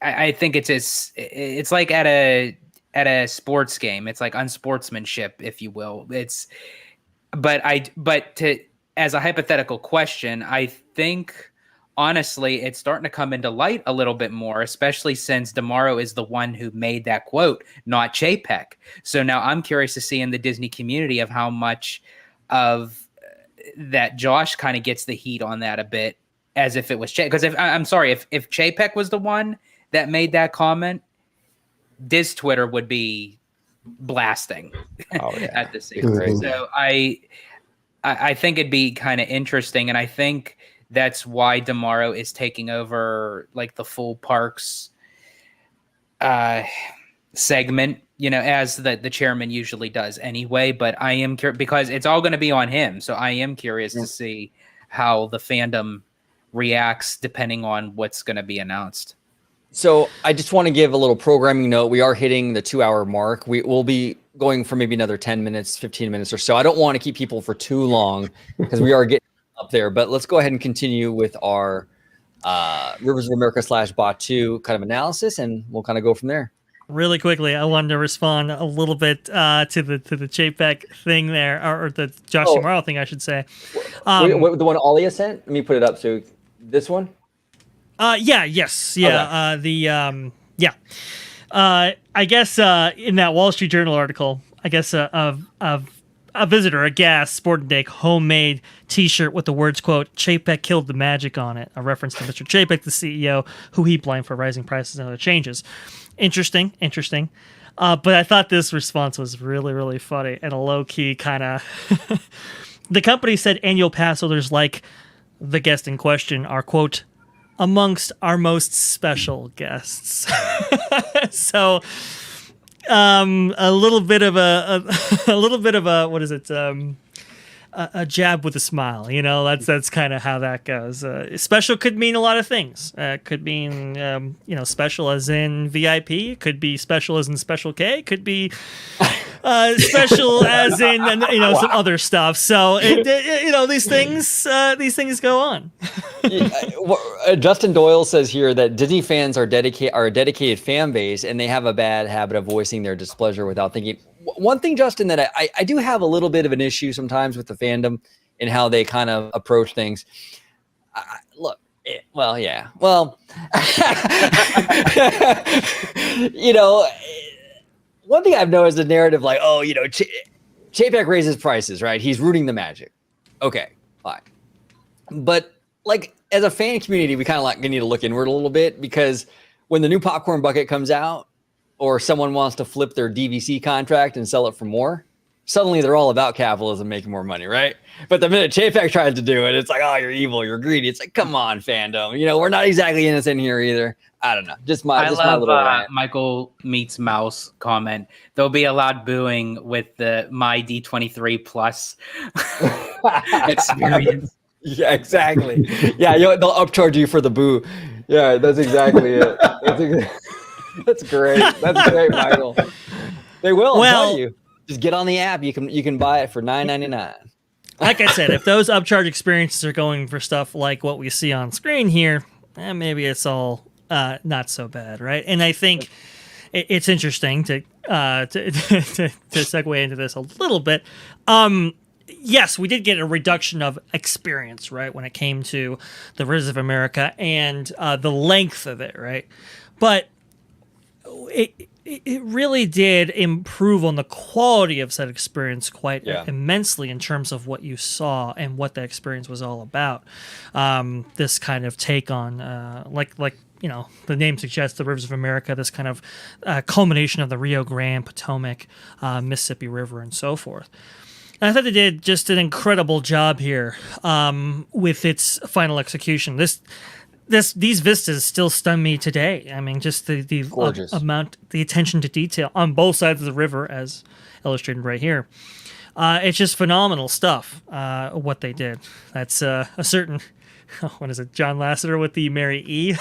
I think it's like at a sports game. It's like unsportsmanship, if you will. But as a hypothetical question, I think honestly, it's starting to come into light a little bit more, especially since DAmaro is the one who made that quote, not Chapek. So now I'm curious to see in the Disney community of how much of that Josh kind of gets the heat on that a bit, as if it was Chapek. Because if Chapek was the one that made that comment, Diz Twitter would be blasting at the same time. So I think it'd be kind of interesting, and I think that's why DAmaro is taking over like the full parks segment, as the chairman usually does anyway. But I am curious because it's all going to be on him. So I am curious to see how the fandom reacts depending on what's going to be announced. So I just want to give a little programming note. We are hitting the 2-hour mark. We will be going for maybe another 10 minutes, 15 minutes or so. I don't want to keep people for too long because we are getting up there, but let's go ahead and continue with our Rivers of America / Batuu kind of analysis, and we'll kind of go from there. Really quickly, I wanted to respond a little bit to the Chapek thing there, or the Josh DAmaro thing, I should say. The one Alia sent? Let me put it up. So this one? I guess in that Wall Street Journal article, I guess a visitor, a guest, sporting day homemade T-shirt with the words, quote, Chapek killed the magic on it, a reference to Mr. Chapek, the CEO, who he blamed for rising prices and other changes. Interesting. But I thought this response was really, really funny and a low-key kind of... The company said annual pass holders like the guest in question are, quote, amongst our most special guests. So... a little bit of a what is it? A jab with a smile. That's kind of how that goes. Special could mean a lot of things. Could mean special as in VIP. It could be special as in Special K. It could be special as in some other stuff. So these things go on. Justin Doyle says here that Disney fans are a dedicated fan base, and they have a bad habit of voicing their displeasure without thinking. One thing, Justin, that I do have a little bit of an issue sometimes with the fandom and how they kind of approach things. One thing I've noticed the narrative like, Chapek raises prices, right? He's rooting the magic. Okay, fine. But like as a fan community, we kind of need to look inward a little bit, because when the new popcorn bucket comes out or someone wants to flip their DVC contract and sell it for more, suddenly they're all about capitalism, making more money, right? But the minute Chapek tries to do it, it's like, oh, you're evil, you're greedy. It's like, come on, fandom. We're not exactly innocent here either. I don't know. I love Michael Meets Mouse comment. There'll be a loud booing with the My D23 Plus experience. Yeah, exactly. Yeah, they'll upcharge you for the boo. Yeah, that's exactly it. That's great. That's great, Michael. They will. I'll tell you. Just get on the app. You can buy it for $9.99. Like I said, if those upcharge experiences are going for stuff like what we see on screen here, maybe it's all not so bad, right? And I think it's interesting to segue into this a little bit. Yes, we did get a reduction of experience, right, when it came to the Rivers of America and the length of it, right? But it really did improve on the quality of said experience quite immensely in terms of what you saw and what the experience was all about. This kind of take on, the name suggests, the Rivers of America, this kind of culmination of the Rio Grande, Potomac, Mississippi River, and so forth. And I thought they did just an incredible job here with its final execution. These vistas still stun me today. I mean, just the amount, the attention to detail on both sides of the river, as illustrated right here. It's just phenomenal stuff, what they did. That's a certain what is it? John Lasseter with the Mary E.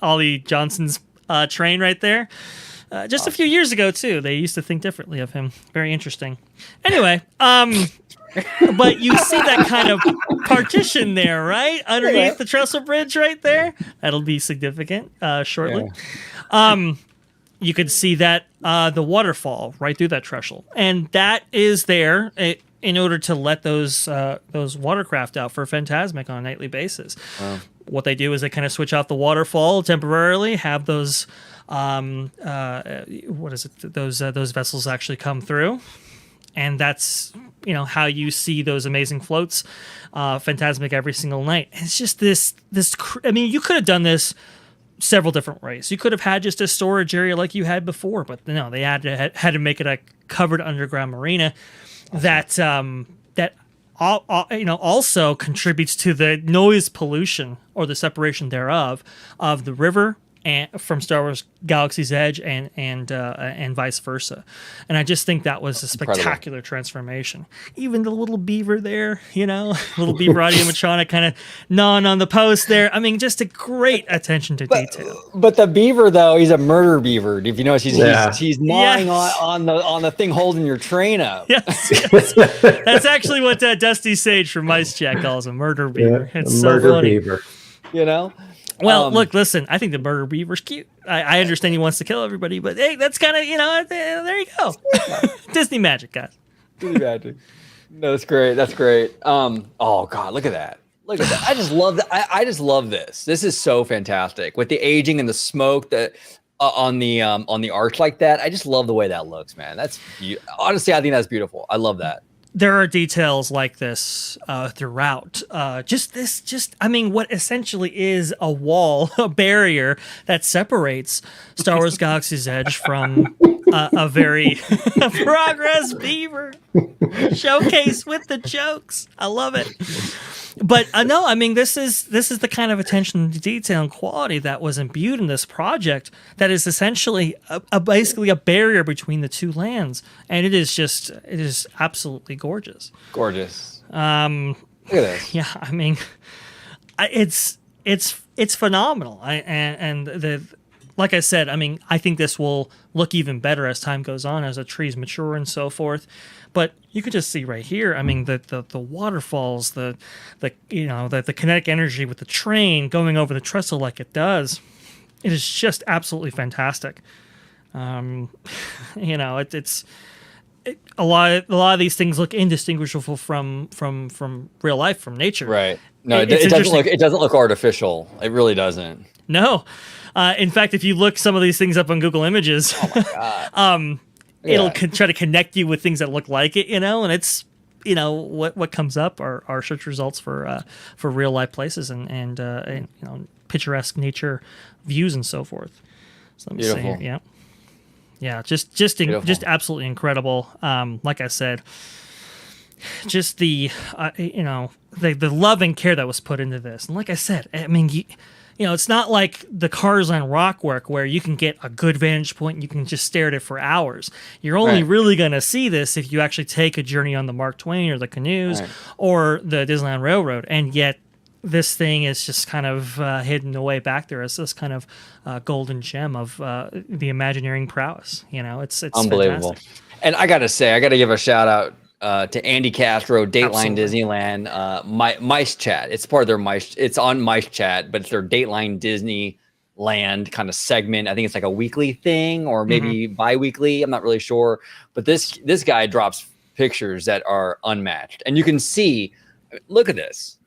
Ollie Johnson's train right there. Just a few years ago too, they used to think differently of him. Very interesting. Anyway, but you see that kind of partition there, right? Underneath the trestle bridge right there. That'll be significant shortly. Yeah. You could see that the waterfall right through that trestle. And that is there in order to let those watercraft out for Fantasmic on a nightly basis. Wow. What they do is they kind of switch off the waterfall temporarily, have those those vessels actually come through. And that's, how you see those amazing floats, Fantasmic every single night. And it's just you could have done this several different ways. You could have had just a storage area like you had before, but no, they had to make it a covered underground marina that also contributes to the noise pollution or the separation thereof of the river and from Star Wars Galaxy's Edge and vice versa. And I just think that was a spectacular transformation. Even the little beaver there, little beaver animatronic kind of gnawing on the post there. I mean, just a great attention to detail. But the beaver, though, he's a murder beaver. If you notice, he's gnawing on the thing holding your train up. Yes. That's actually what Dusty Sage from Mice Chat calls a murder beaver. Yeah, it's so funny. Beaver. Well, look, listen, I think the murder beaver's cute. I understand he wants to kill everybody, but hey, that's kind of, there you go. Disney magic, guys. Disney magic. No, that's great. That's great. Oh, God, look at that. Look at that. I just love that. I just love this. This is so fantastic. With the aging and the smoke that on the arch like that, I just love the way that looks, man. That's honestly, I think that's beautiful. I love that. There are details like this throughout. What essentially is a wall, a barrier that separates Star Wars Galaxy's Edge from a very progress beaver showcase with the jokes. I love it. But this is the kind of attention to detail and quality that was imbued in this project that is essentially basically a barrier between the two lands, and it is absolutely gorgeous. Gorgeous. Look at this. Yeah, it's phenomenal. Like I said, I think this will look even better as time goes on, as the trees mature and so forth. But you could just see right here, the waterfalls, the kinetic energy with the train going over the trestle like it does. It is just absolutely fantastic. It's a lot of these things look indistinguishable from real life, from nature. Right. No, it doesn't look artificial. It really doesn't. No. In fact, if you look some of these things up on Google Images, oh my God. It'll try to connect you with things that look like it, and it's, what comes up are search results for real life places and picturesque nature views and so forth. So let me see here. Yeah, just absolutely incredible. Like I said, just the the love and care that was put into this, and like I said, it's not like the Cars on Rockwork where you can get a good vantage point and you can just stare at it for hours. You're only really going to see this if you actually take a journey on the Mark Twain or the canoes or the Disneyland Railroad. And yet this thing is just kind of hidden away back there as this kind of golden gem of the Imagineering prowess. It's unbelievable. Fantastic. And I got to give a shout out to Andy Castro, Dateline Disneyland, Mice Chat. It's part of their Mice. It's on Mice Chat, but it's their Dateline Disneyland kind of segment. I think it's like a weekly thing or maybe bi-weekly. I'm not really sure. But this guy drops pictures that are unmatched. And you can see, look at this.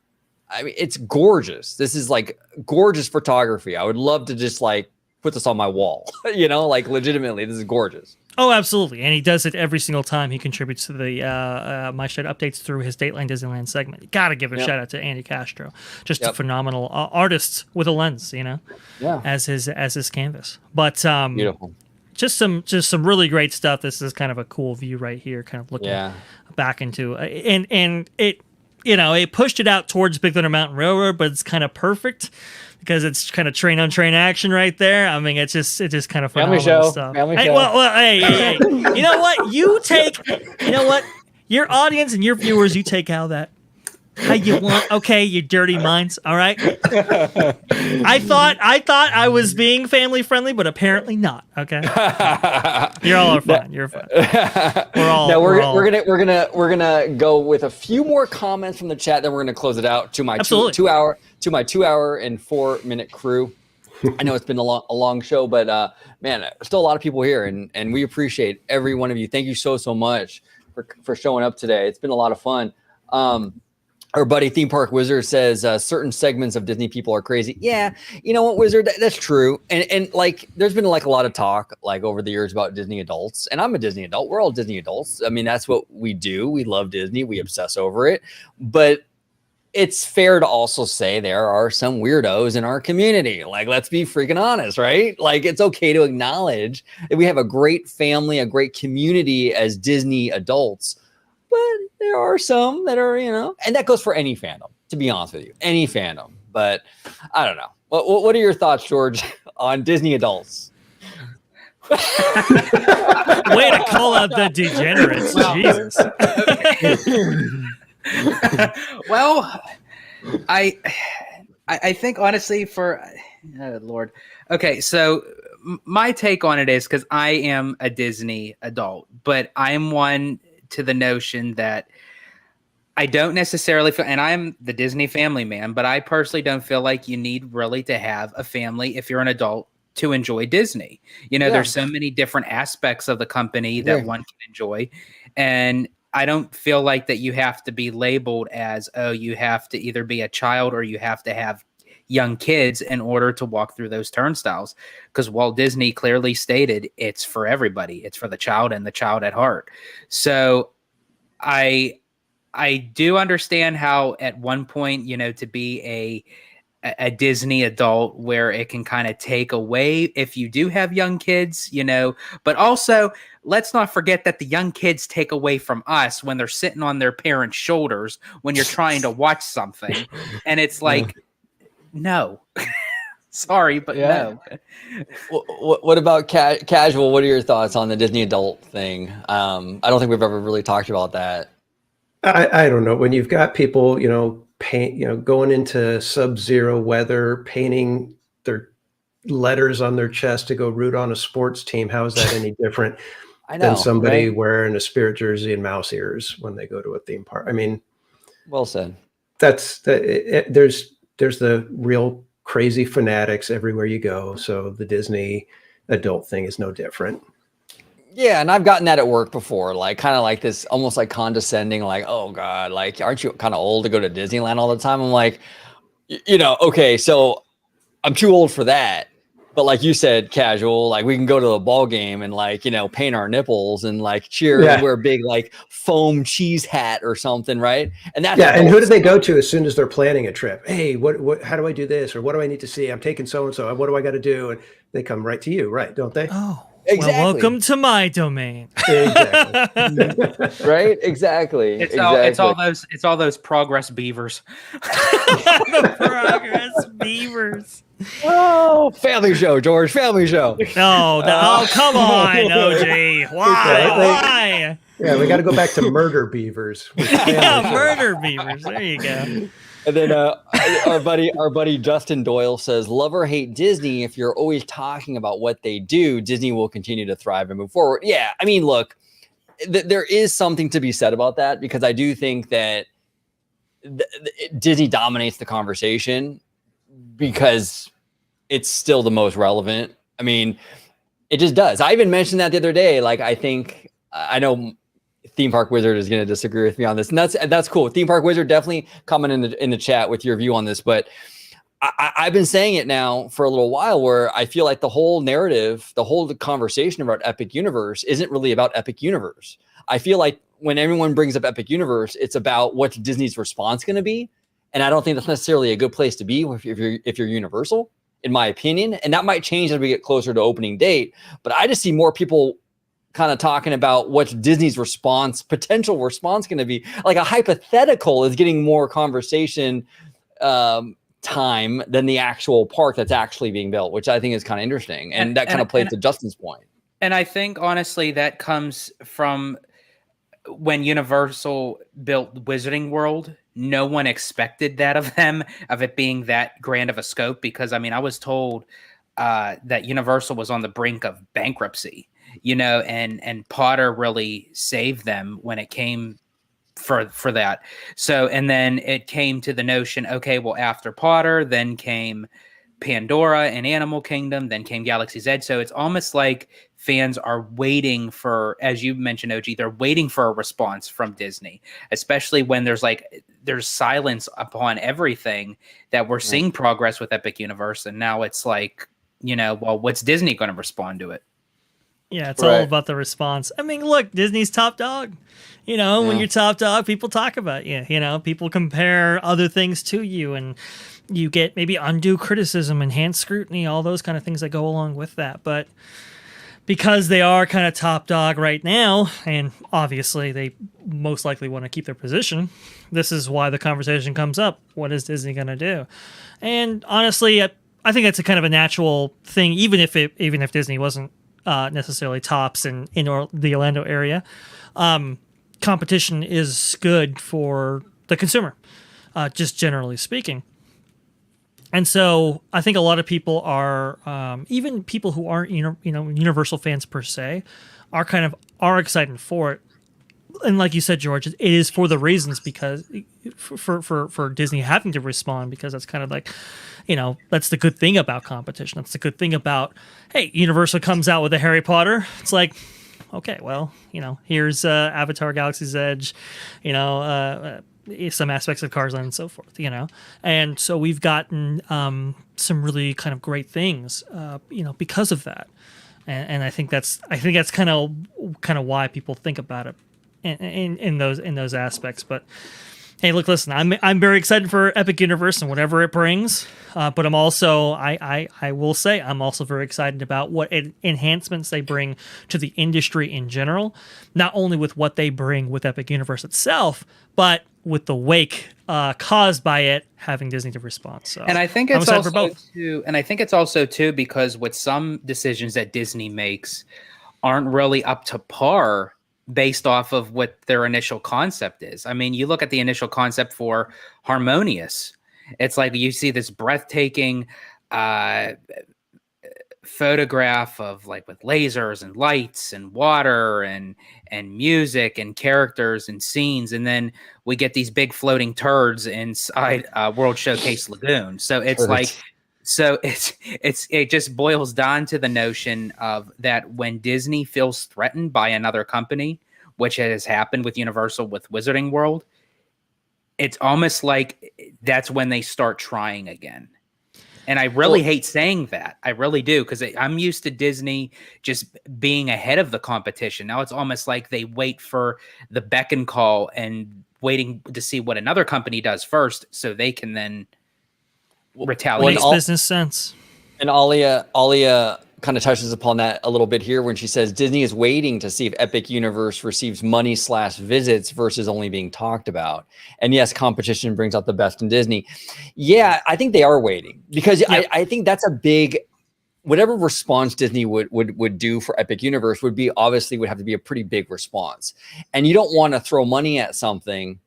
It's gorgeous. This is like gorgeous photography. I would love to just put this on my wall. Legitimately, this is gorgeous. Oh, absolutely. And he does it every single time he contributes to the My Shed updates through his Dateline Disneyland segment. You got to give a shout out to Andy Castro. Just a phenomenal artist with a lens, as his canvas. But beautiful. Just some really great stuff. This is kind of a cool view right here, kind of looking back into and it it pushed it out towards Big Thunder Mountain Railroad, but it's kind of perfect because it's kind of train on train action right there. It's just kind of phenomenal stuff. Hey, you know what? You know what? Your audience and your viewers, you take out that how you want. Okay, you dirty minds. All right. I thought I was being family friendly, but apparently not. Okay. You're all fine. You're fine. We're gonna go with a few more comments from the chat, then we're gonna close it out to my 2 hour and 4 minute crew. I know it's been a long show, but man, still a lot of people here, and we appreciate every one of you. Thank you so much for showing up today. It's been a lot of fun. Our buddy Theme Park Wizard says certain segments of Disney people are crazy. Yeah, you know what, Wizard? That's true. And like, there's been like a lot of talk like over the years about Disney adults, and I'm a Disney adult. We're all Disney adults. I mean, that's what we do. We love Disney. We obsess over it. But it's fair to also say there are some weirdos in our community. Like, let's be freaking honest, right? Like, it's okay to acknowledge that we have a great family, a great community as Disney adults. But there are some that are, and that goes for any fandom, to be honest with you, any fandom. But I don't know. What are your thoughts, George, on Disney adults? Way to call out the degenerates. Jesus. Well, I think honestly Lord. Okay, so my take on it is, because I am a Disney adult, but I'm one to the notion that I don't necessarily feel, and I'm the Disney family man, but I personally don't feel like you need really to have a family if you're an adult to enjoy Disney. There's so many different aspects of the company that one can enjoy. And I don't feel like that you have to be labeled as, oh, you have to either be a child or you have to have young kids in order to walk through those turnstiles, because Walt Disney clearly stated it's for everybody. It's for the child and the child at heart. So I do understand how at one point, to be a Disney adult where it can kind of take away if you do have young kids, but also let's not forget that the young kids take away from us when they're sitting on their parents' shoulders when you're trying to watch something. And it's like, no, sorry, but no. What about casual? What are your thoughts on the Disney adult thing? I don't think we've ever really talked about that. I don't know. When you've got people, paint, going into sub-zero weather, painting their letters on their chest to go root on a sports team, how is that any different than somebody wearing a Spirit jersey and mouse ears when they go to a theme park? I mean, well said. There's the real crazy fanatics everywhere you go. So the Disney adult thing is no different. Yeah, and I've gotten that at work before, like kind of like this almost like condescending, like, oh God, like, aren't you kind of old to go to Disneyland all the time? I'm like, okay, so I'm too old for that. But like you said, casual, like we can go to a ball game and like, paint our nipples and like cheer and wear a big like foam cheese hat or something, right? And that's and who do they go to as soon as they're planning a trip? Hey, what how do I do this? Or what do I need to see? I'm taking so-and-so. What do I got to do? And they come right to you, right? Don't they? Oh. Exactly. Well, welcome to my domain. Exactly. Right? Exactly. It's all those progress beavers. The progress beavers. Oh, family show, George. Family show. No, come on, OG. Why? Yeah, we got to go back to murder beavers. Murder beavers. There you go. And then our buddy Justin Doyle says, love or hate Disney, if you're always talking about what they do, Disney will continue to thrive and move forward. Yeah, I mean, look, there is something to be said about that, because I do think that Disney dominates the conversation because it's still the most relevant. I mean, it just does. I even mentioned that the other day. Like, I know Theme Park Wizard is going to disagree with me on this, and that's cool. Theme Park Wizard, definitely comment in the chat with your view on this. But I've been saying it now for a little while, where I feel like the whole narrative, the whole conversation about Epic Universe isn't really about Epic Universe. I feel like when everyone brings up Epic Universe, it's about what's Disney's response going to be, and I don't think that's necessarily a good place to be if you're Universal, in my opinion. And that might change as we get closer to opening date. But I just see more people kind of talking about what's Disney's potential response going to be. Like a hypothetical is getting more conversation time than the actual park that's actually being built, which I think is kind of interesting. And that kind of plays to Justin's point. And I think, honestly, that comes from when Universal built Wizarding World, no one expected that of them, of it being that grand of a scope. Because I mean, I was told that Universal was on the brink of bankruptcy, and Potter really saved them when it came for that. So, and then it came to the notion, okay, well, after Potter, then came Pandora and Animal Kingdom, then came Galaxy's Edge. So it's almost like fans are waiting for, as you mentioned, OG, they're waiting for a response from Disney, especially when there's silence upon everything, that we're seeing progress with Epic Universe. And now it's like, well, what's Disney going to respond to it? Yeah, it's all about the response. I mean, look, Disney's top dog. When you're top dog, people talk about you. People compare other things to you, and you get maybe undue criticism, enhanced scrutiny, all those kind of things that go along with that. But because they are kind of top dog right now, and obviously they most likely want to keep their position, this is why the conversation comes up. What is Disney going to do? And honestly, I think it's a kind of a natural thing, even if Disney wasn't necessarily tops in the Orlando area. Competition is good for the consumer, just generally speaking. And so I think a lot of people are, even people who aren't Universal fans per se, are excited for it. And like you said, George, it is for the reasons, because for Disney having to respond, because that's kind of like, that's the good thing about competition. That's the good thing about, hey, Universal comes out with a Harry Potter. It's like, okay, well, here's Avatar, Galaxy's Edge, some aspects of Cars and so forth, and so we've gotten some really kind of great things, because of that, and I think that's kind of why people think about it in those aspects. But hey, look, listen, I'm very excited for Epic Universe and whatever it brings, but I'm also I will say I'm also very excited about what enhancements they bring to the industry in general, not only with what they bring with Epic Universe itself, but with the wake caused by it having Disney to respond. So, and I think it's also too, because with some decisions that Disney makes aren't really up to par based off of what their initial concept is. I mean, you look at the initial concept for Harmonious. It's like you see this breathtaking photograph of with lasers and lights and water and music and characters and scenes, and then we get these big floating turds inside World Showcase Lagoon. So it's it just boils down to the notion of that when Disney feels threatened by another company, which has happened with Universal with Wizarding World, it's almost like that's when they start trying again. And I really hate saying that. I really do, because I'm used to Disney just being ahead of the competition. Now it's almost like they wait for the beck and call and waiting to see what another company does first, so they can then retaliate. Makes business sense. And Alia kind of touches upon that a little bit here when she says Disney is waiting to see if Epic Universe receives money/visits versus only being talked about. And yes, competition brings out the best in Disney. Yeah, I think they are waiting, because I think that's a big, whatever response Disney would do for Epic Universe would have to be a pretty big response. And you don't want to throw money at something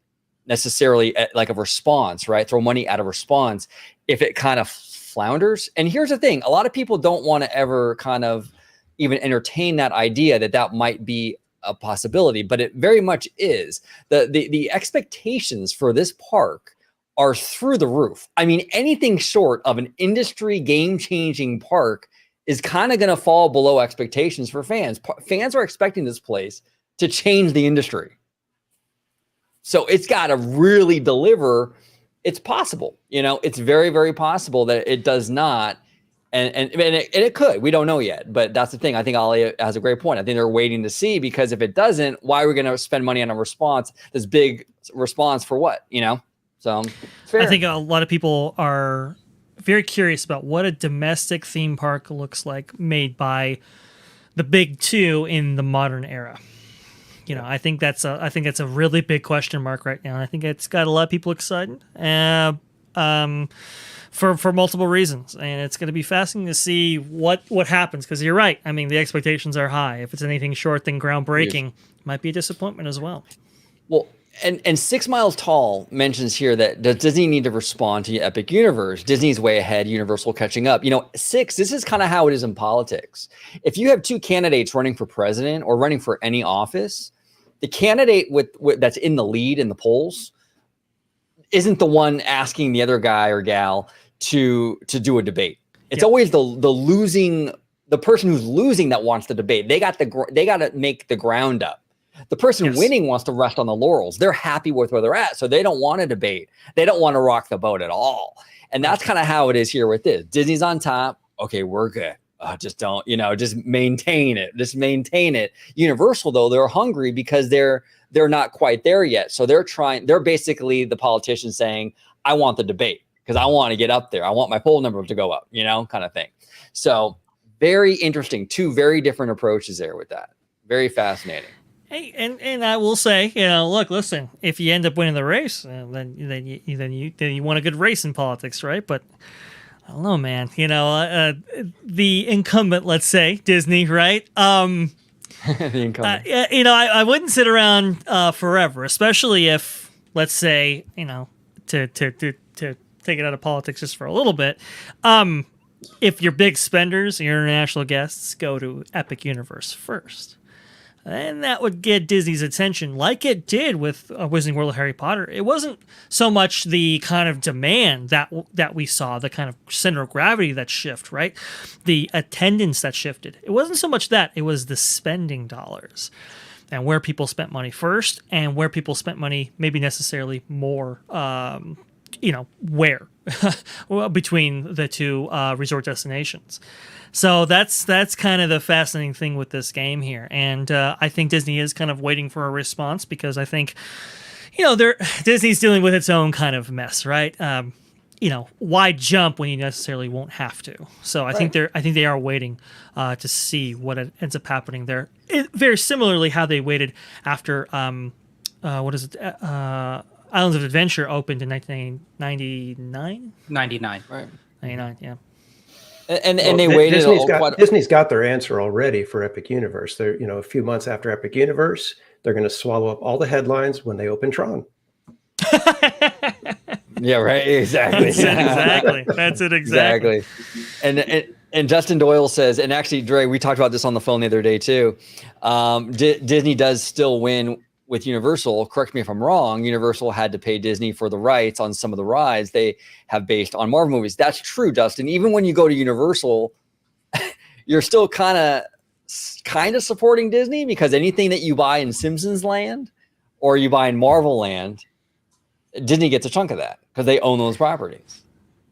necessarily like a response, right? Throw money at a response if it kind of flounders. And here's the thing, a lot of people don't want to ever kind of even entertain that idea that might be a possibility, but it very much is. The expectations for this park are through the roof. I mean, anything short of an industry game-changing park is kind of going to fall below expectations for fans. Fans are expecting this place to change the industry. So it's got to really deliver. It's possible, it's very, very possible that it does not. And it could, we don't know yet, but that's the thing. I think Ali has a great point. I think they're waiting to see, because if it doesn't, why are we going to spend money on a response, this big response for what, So I think a lot of people are very curious about what a domestic theme park looks like made by the big two in the modern era. I think that's a really big question mark right now. And I think it's got a lot of people excited for multiple reasons. And it's going to be fascinating to see what happens, because you're right. I mean, the expectations are high. If it's anything short than groundbreaking, it might be a disappointment as well. Well, And 6 Miles Tall mentions here that does Disney need to respond to the Epic Universe? Disney's way ahead, Universal catching up. This is kind of how it is in politics. If you have two candidates running for president or running for any office, the candidate with that's in the lead in the polls isn't the one asking the other guy or gal to do a debate. It's always the person who's losing that wants the debate. They got to make the ground up. The person winning wants to rest on the laurels. They're happy with where they're at, so they don't want to debate. They don't want to rock the boat at all. And that's kind of how it is here with this. Disney's on top. Okay, we're good. Just don't, just maintain it. Just maintain it. Universal, though, they're hungry because they're not quite there yet. So they're basically the politicians saying, I want the debate because I want to get up there. I want my poll number to go up, kind of thing. So very interesting. Two very different approaches there with that. Very fascinating. Hey, and I will say, look, listen, if you end up winning the race, then you want a good race in politics, right? But I don't know, man. The incumbent, let's say, Disney, right? The incumbent. I wouldn't sit around forever, especially if, let's say, to take it out of politics just for a little bit. If your big spenders, your international guests, go to Epic Universe first. And that would get Disney's attention like it did with Wizarding World of Harry Potter. It wasn't so much the kind of demand that we saw, the kind of center of gravity that shift, right? The attendance that shifted. It wasn't so much that. It was the spending dollars and where people spent money first and where people spent money maybe necessarily more, where between the two resort destinations. So that's kind of the fascinating thing with this game here. And I think Disney is kind of waiting for a response because I think, Disney's dealing with its own kind of mess, right? Why jump when you necessarily won't have to? So I think they are waiting to see what ends up happening there. Very similarly how they waited after Islands of Adventure opened in 1999? 99. Right. 99, yeah. And they waited. Disney's got their answer already for Epic Universe. They're a few months after Epic Universe, they're going to swallow up all the headlines when they open Tron. Yeah, right. Exactly. Exactly. That's it. Exactly. And Justin Doyle says, and actually, Dre, we talked about this on the phone the other day too. Disney does still win with Universal. Correct me if I'm wrong. Universal had to pay Disney for the rights on some of the rides they have based on Marvel movies. That's true, Justin. Even when you go to Universal, you're still kind of supporting Disney because anything that you buy in Simpsons Land or you buy in Marvel Land, Disney gets a chunk of that because they own those properties.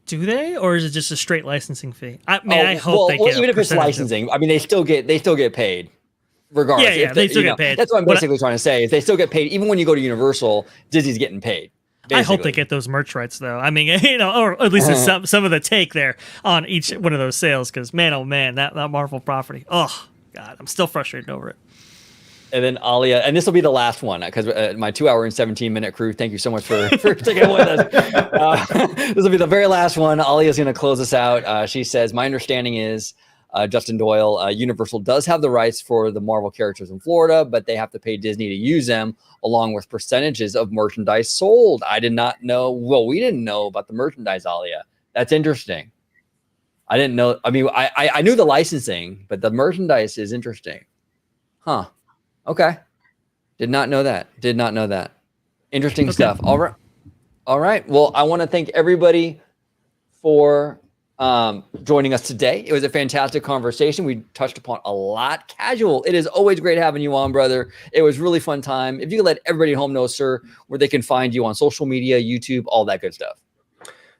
Do they, or is it just a straight licensing fee? I hope they get. Even if it's licensing, they still get paid. Regardless, yeah, they still get paid. That's what I'm basically trying to say. Is they still get paid even when you go to Universal. Disney's getting paid. Basically. I hope they get those merch rights, though. I mean, or at least some of the take there on each one of those sales. Because man, oh man, that Marvel property. Oh God, I'm still frustrated over it. And then Alia, and this will be the last one because my 2 hour and 17-minute crew. Thank you so much for sticking with us. This will be the very last one. Alia is going to close us out. She says, "My understanding is." Justin Doyle, Universal does have the rights for the Marvel characters in Florida, but they have to pay Disney to use them along with percentages of merchandise sold. I did not know. Well, we didn't know about the merchandise, Alia. That's interesting. I didn't know. I mean, I knew the licensing, but the merchandise is interesting. Huh. Okay. Did not know that. Interesting stuff. All right. Well, I want to thank everybody for joining us today. It was a fantastic conversation. We touched upon a lot. Casual, it is always great having you on, brother. It was really fun time. If you could let everybody at home know, sir, where they can find you on social media, YouTube, all that good stuff.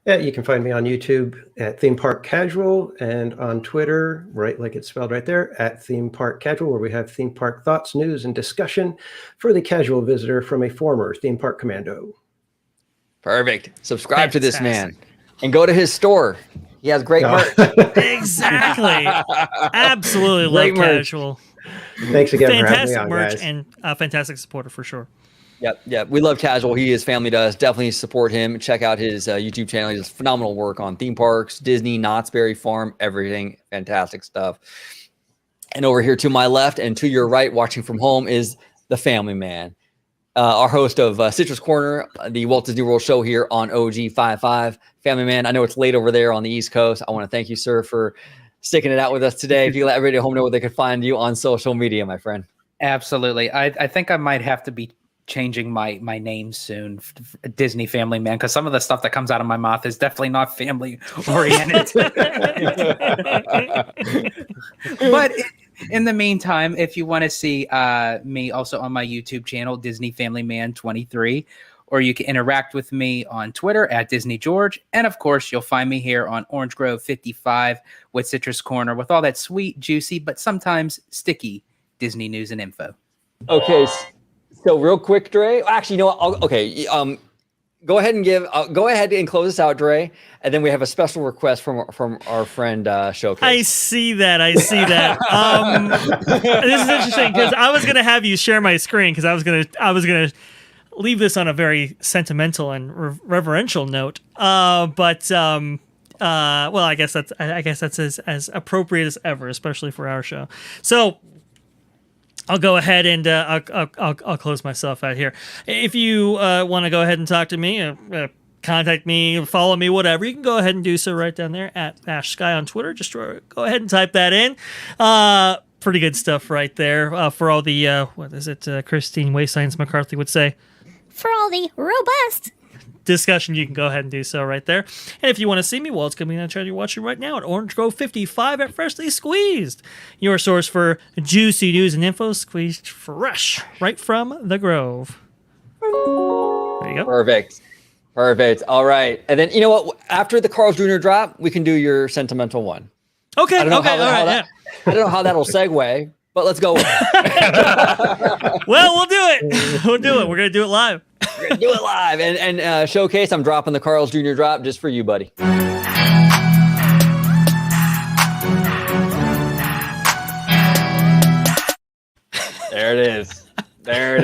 Yeah, you can find me on YouTube at Theme Park Casual and on Twitter, right like it's spelled right there, at Theme Park Casual, where we have theme park thoughts, news, and discussion for the casual visitor from a former theme park commando. Perfect. Subscribe to this man and go to his store. He has great merch. Exactly. Absolutely love Casual. Thanks again fantastic for having me on, merch guys. and a fantastic supporter for sure. Yep. We love Casual. He is family to us. Definitely support him. Check out his YouTube channel. He does phenomenal work on theme parks, Disney, Knott's Berry Farm, everything. Fantastic stuff. And over here to my left and to your right, watching from home, is the family man, our host of Citrus Corner, the Walt Disney World show here on OG55. Family Man, I know it's late over there on the East Coast. I want to thank you, sir, for sticking it out with us today. If you let everybody at home know where they can find you on social media, my friend. Absolutely. I think I might have to be changing my name soon, Disney Family Man, because some of the stuff that comes out of my mouth is definitely not family oriented. But in the meantime, if you want to see me also on my YouTube channel, Disney Family Man 23, or you can interact with me on Twitter at Disney George, and of course you'll find me here on Orange Grove 55 with Citrus Corner with all that sweet, juicy, but sometimes sticky Disney news and info. Okay. So real quick, Dre. Actually, you know what? Okay. Go ahead and close us out, Dre. And then we have a special request from our friend Showcase. I see that. This is interesting because I was gonna have you share my screen because I was gonna leave this on a very sentimental and reverential note. Well, I guess that's as appropriate as ever, especially for our show. So I'll go ahead and I'll close myself out here. If you want to go ahead and talk to me, contact me, follow me, whatever, you can go ahead and do so right down there at @Sky on Twitter. Just go ahead and type that in. Pretty good stuff right there for all the what is it? Christine Waysigns McCarthy would say. For all the robust discussion, you can go ahead and do so right there. And if you want to see me, well, it's going to be on the channel you're watching right now at Orange Grove 55 at Freshly Squeezed, your source for juicy news and info squeezed fresh right from the Grove. There you go. Perfect. All right. And then, you know what? After the Carl's Jr. drop, we can do your sentimental one. Okay. I don't know how that'll segue, but let's go with it. Well, we'll do it. We're going to do it live. We're going to do it live. And Showcase, I'm dropping the Carl's Jr. drop just for you, buddy. There it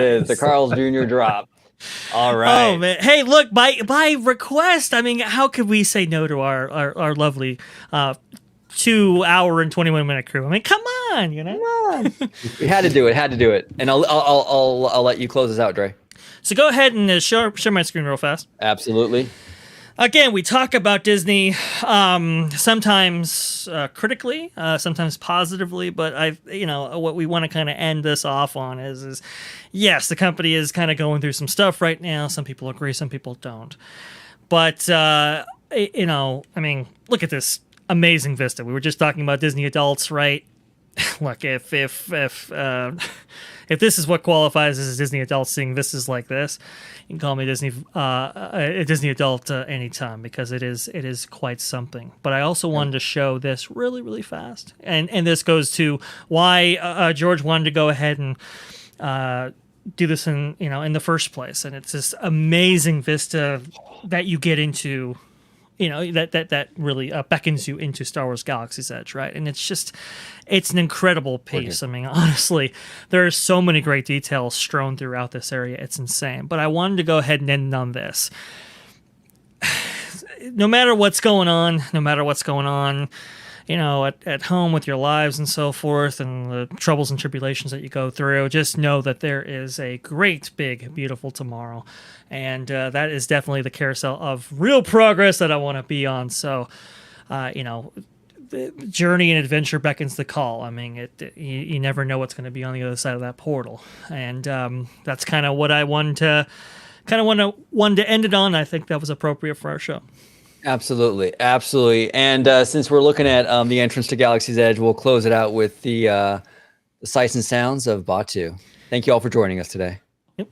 is. The Carl's Jr. drop. All right. Oh, man. Hey, look, by request, I mean, how could we say no to our lovely 2 hour and 21-minute crew? I mean, come on, you know. Come on. We had to do it. And I'll let you close us out, Dre. So go ahead and share my screen real fast. Absolutely. Again, we talk about Disney sometimes critically, sometimes positively, but what we want to kind of end this off on is yes, the company is kind of going through some stuff right now. Some people agree, some people don't. But I mean, look at this amazing vista. We were just talking about Disney adults, right? Look, if this is what qualifies as a Disney adult seeing vistas like this, you can call me a Disney adult anytime, because it is quite something. But I also wanted to show this really, really fast, and this goes to why George wanted to go ahead and do this in the first place. And it's this amazing vista that you get into. That really beckons you into Star Wars Galaxy's Edge, right? And it's an incredible piece. I mean, honestly, there are so many great details strewn throughout this area. It's insane. But I wanted to go ahead and end on this. No matter what's going on, at home with your lives and so forth, and the troubles and tribulations that you go through, just know that there is a great, big, beautiful tomorrow. And that is definitely the carousel of real progress that I want to be on. So, the journey and adventure beckons the call. I mean, you never know what's going to be on the other side of that portal. And that's kind of what I wanted to end it on. I think that was appropriate for our show. Absolutely. And since we're looking at the entrance to Galaxy's Edge, we'll close it out with the sights and sounds of Batuu. Thank you all for joining us today. Yep.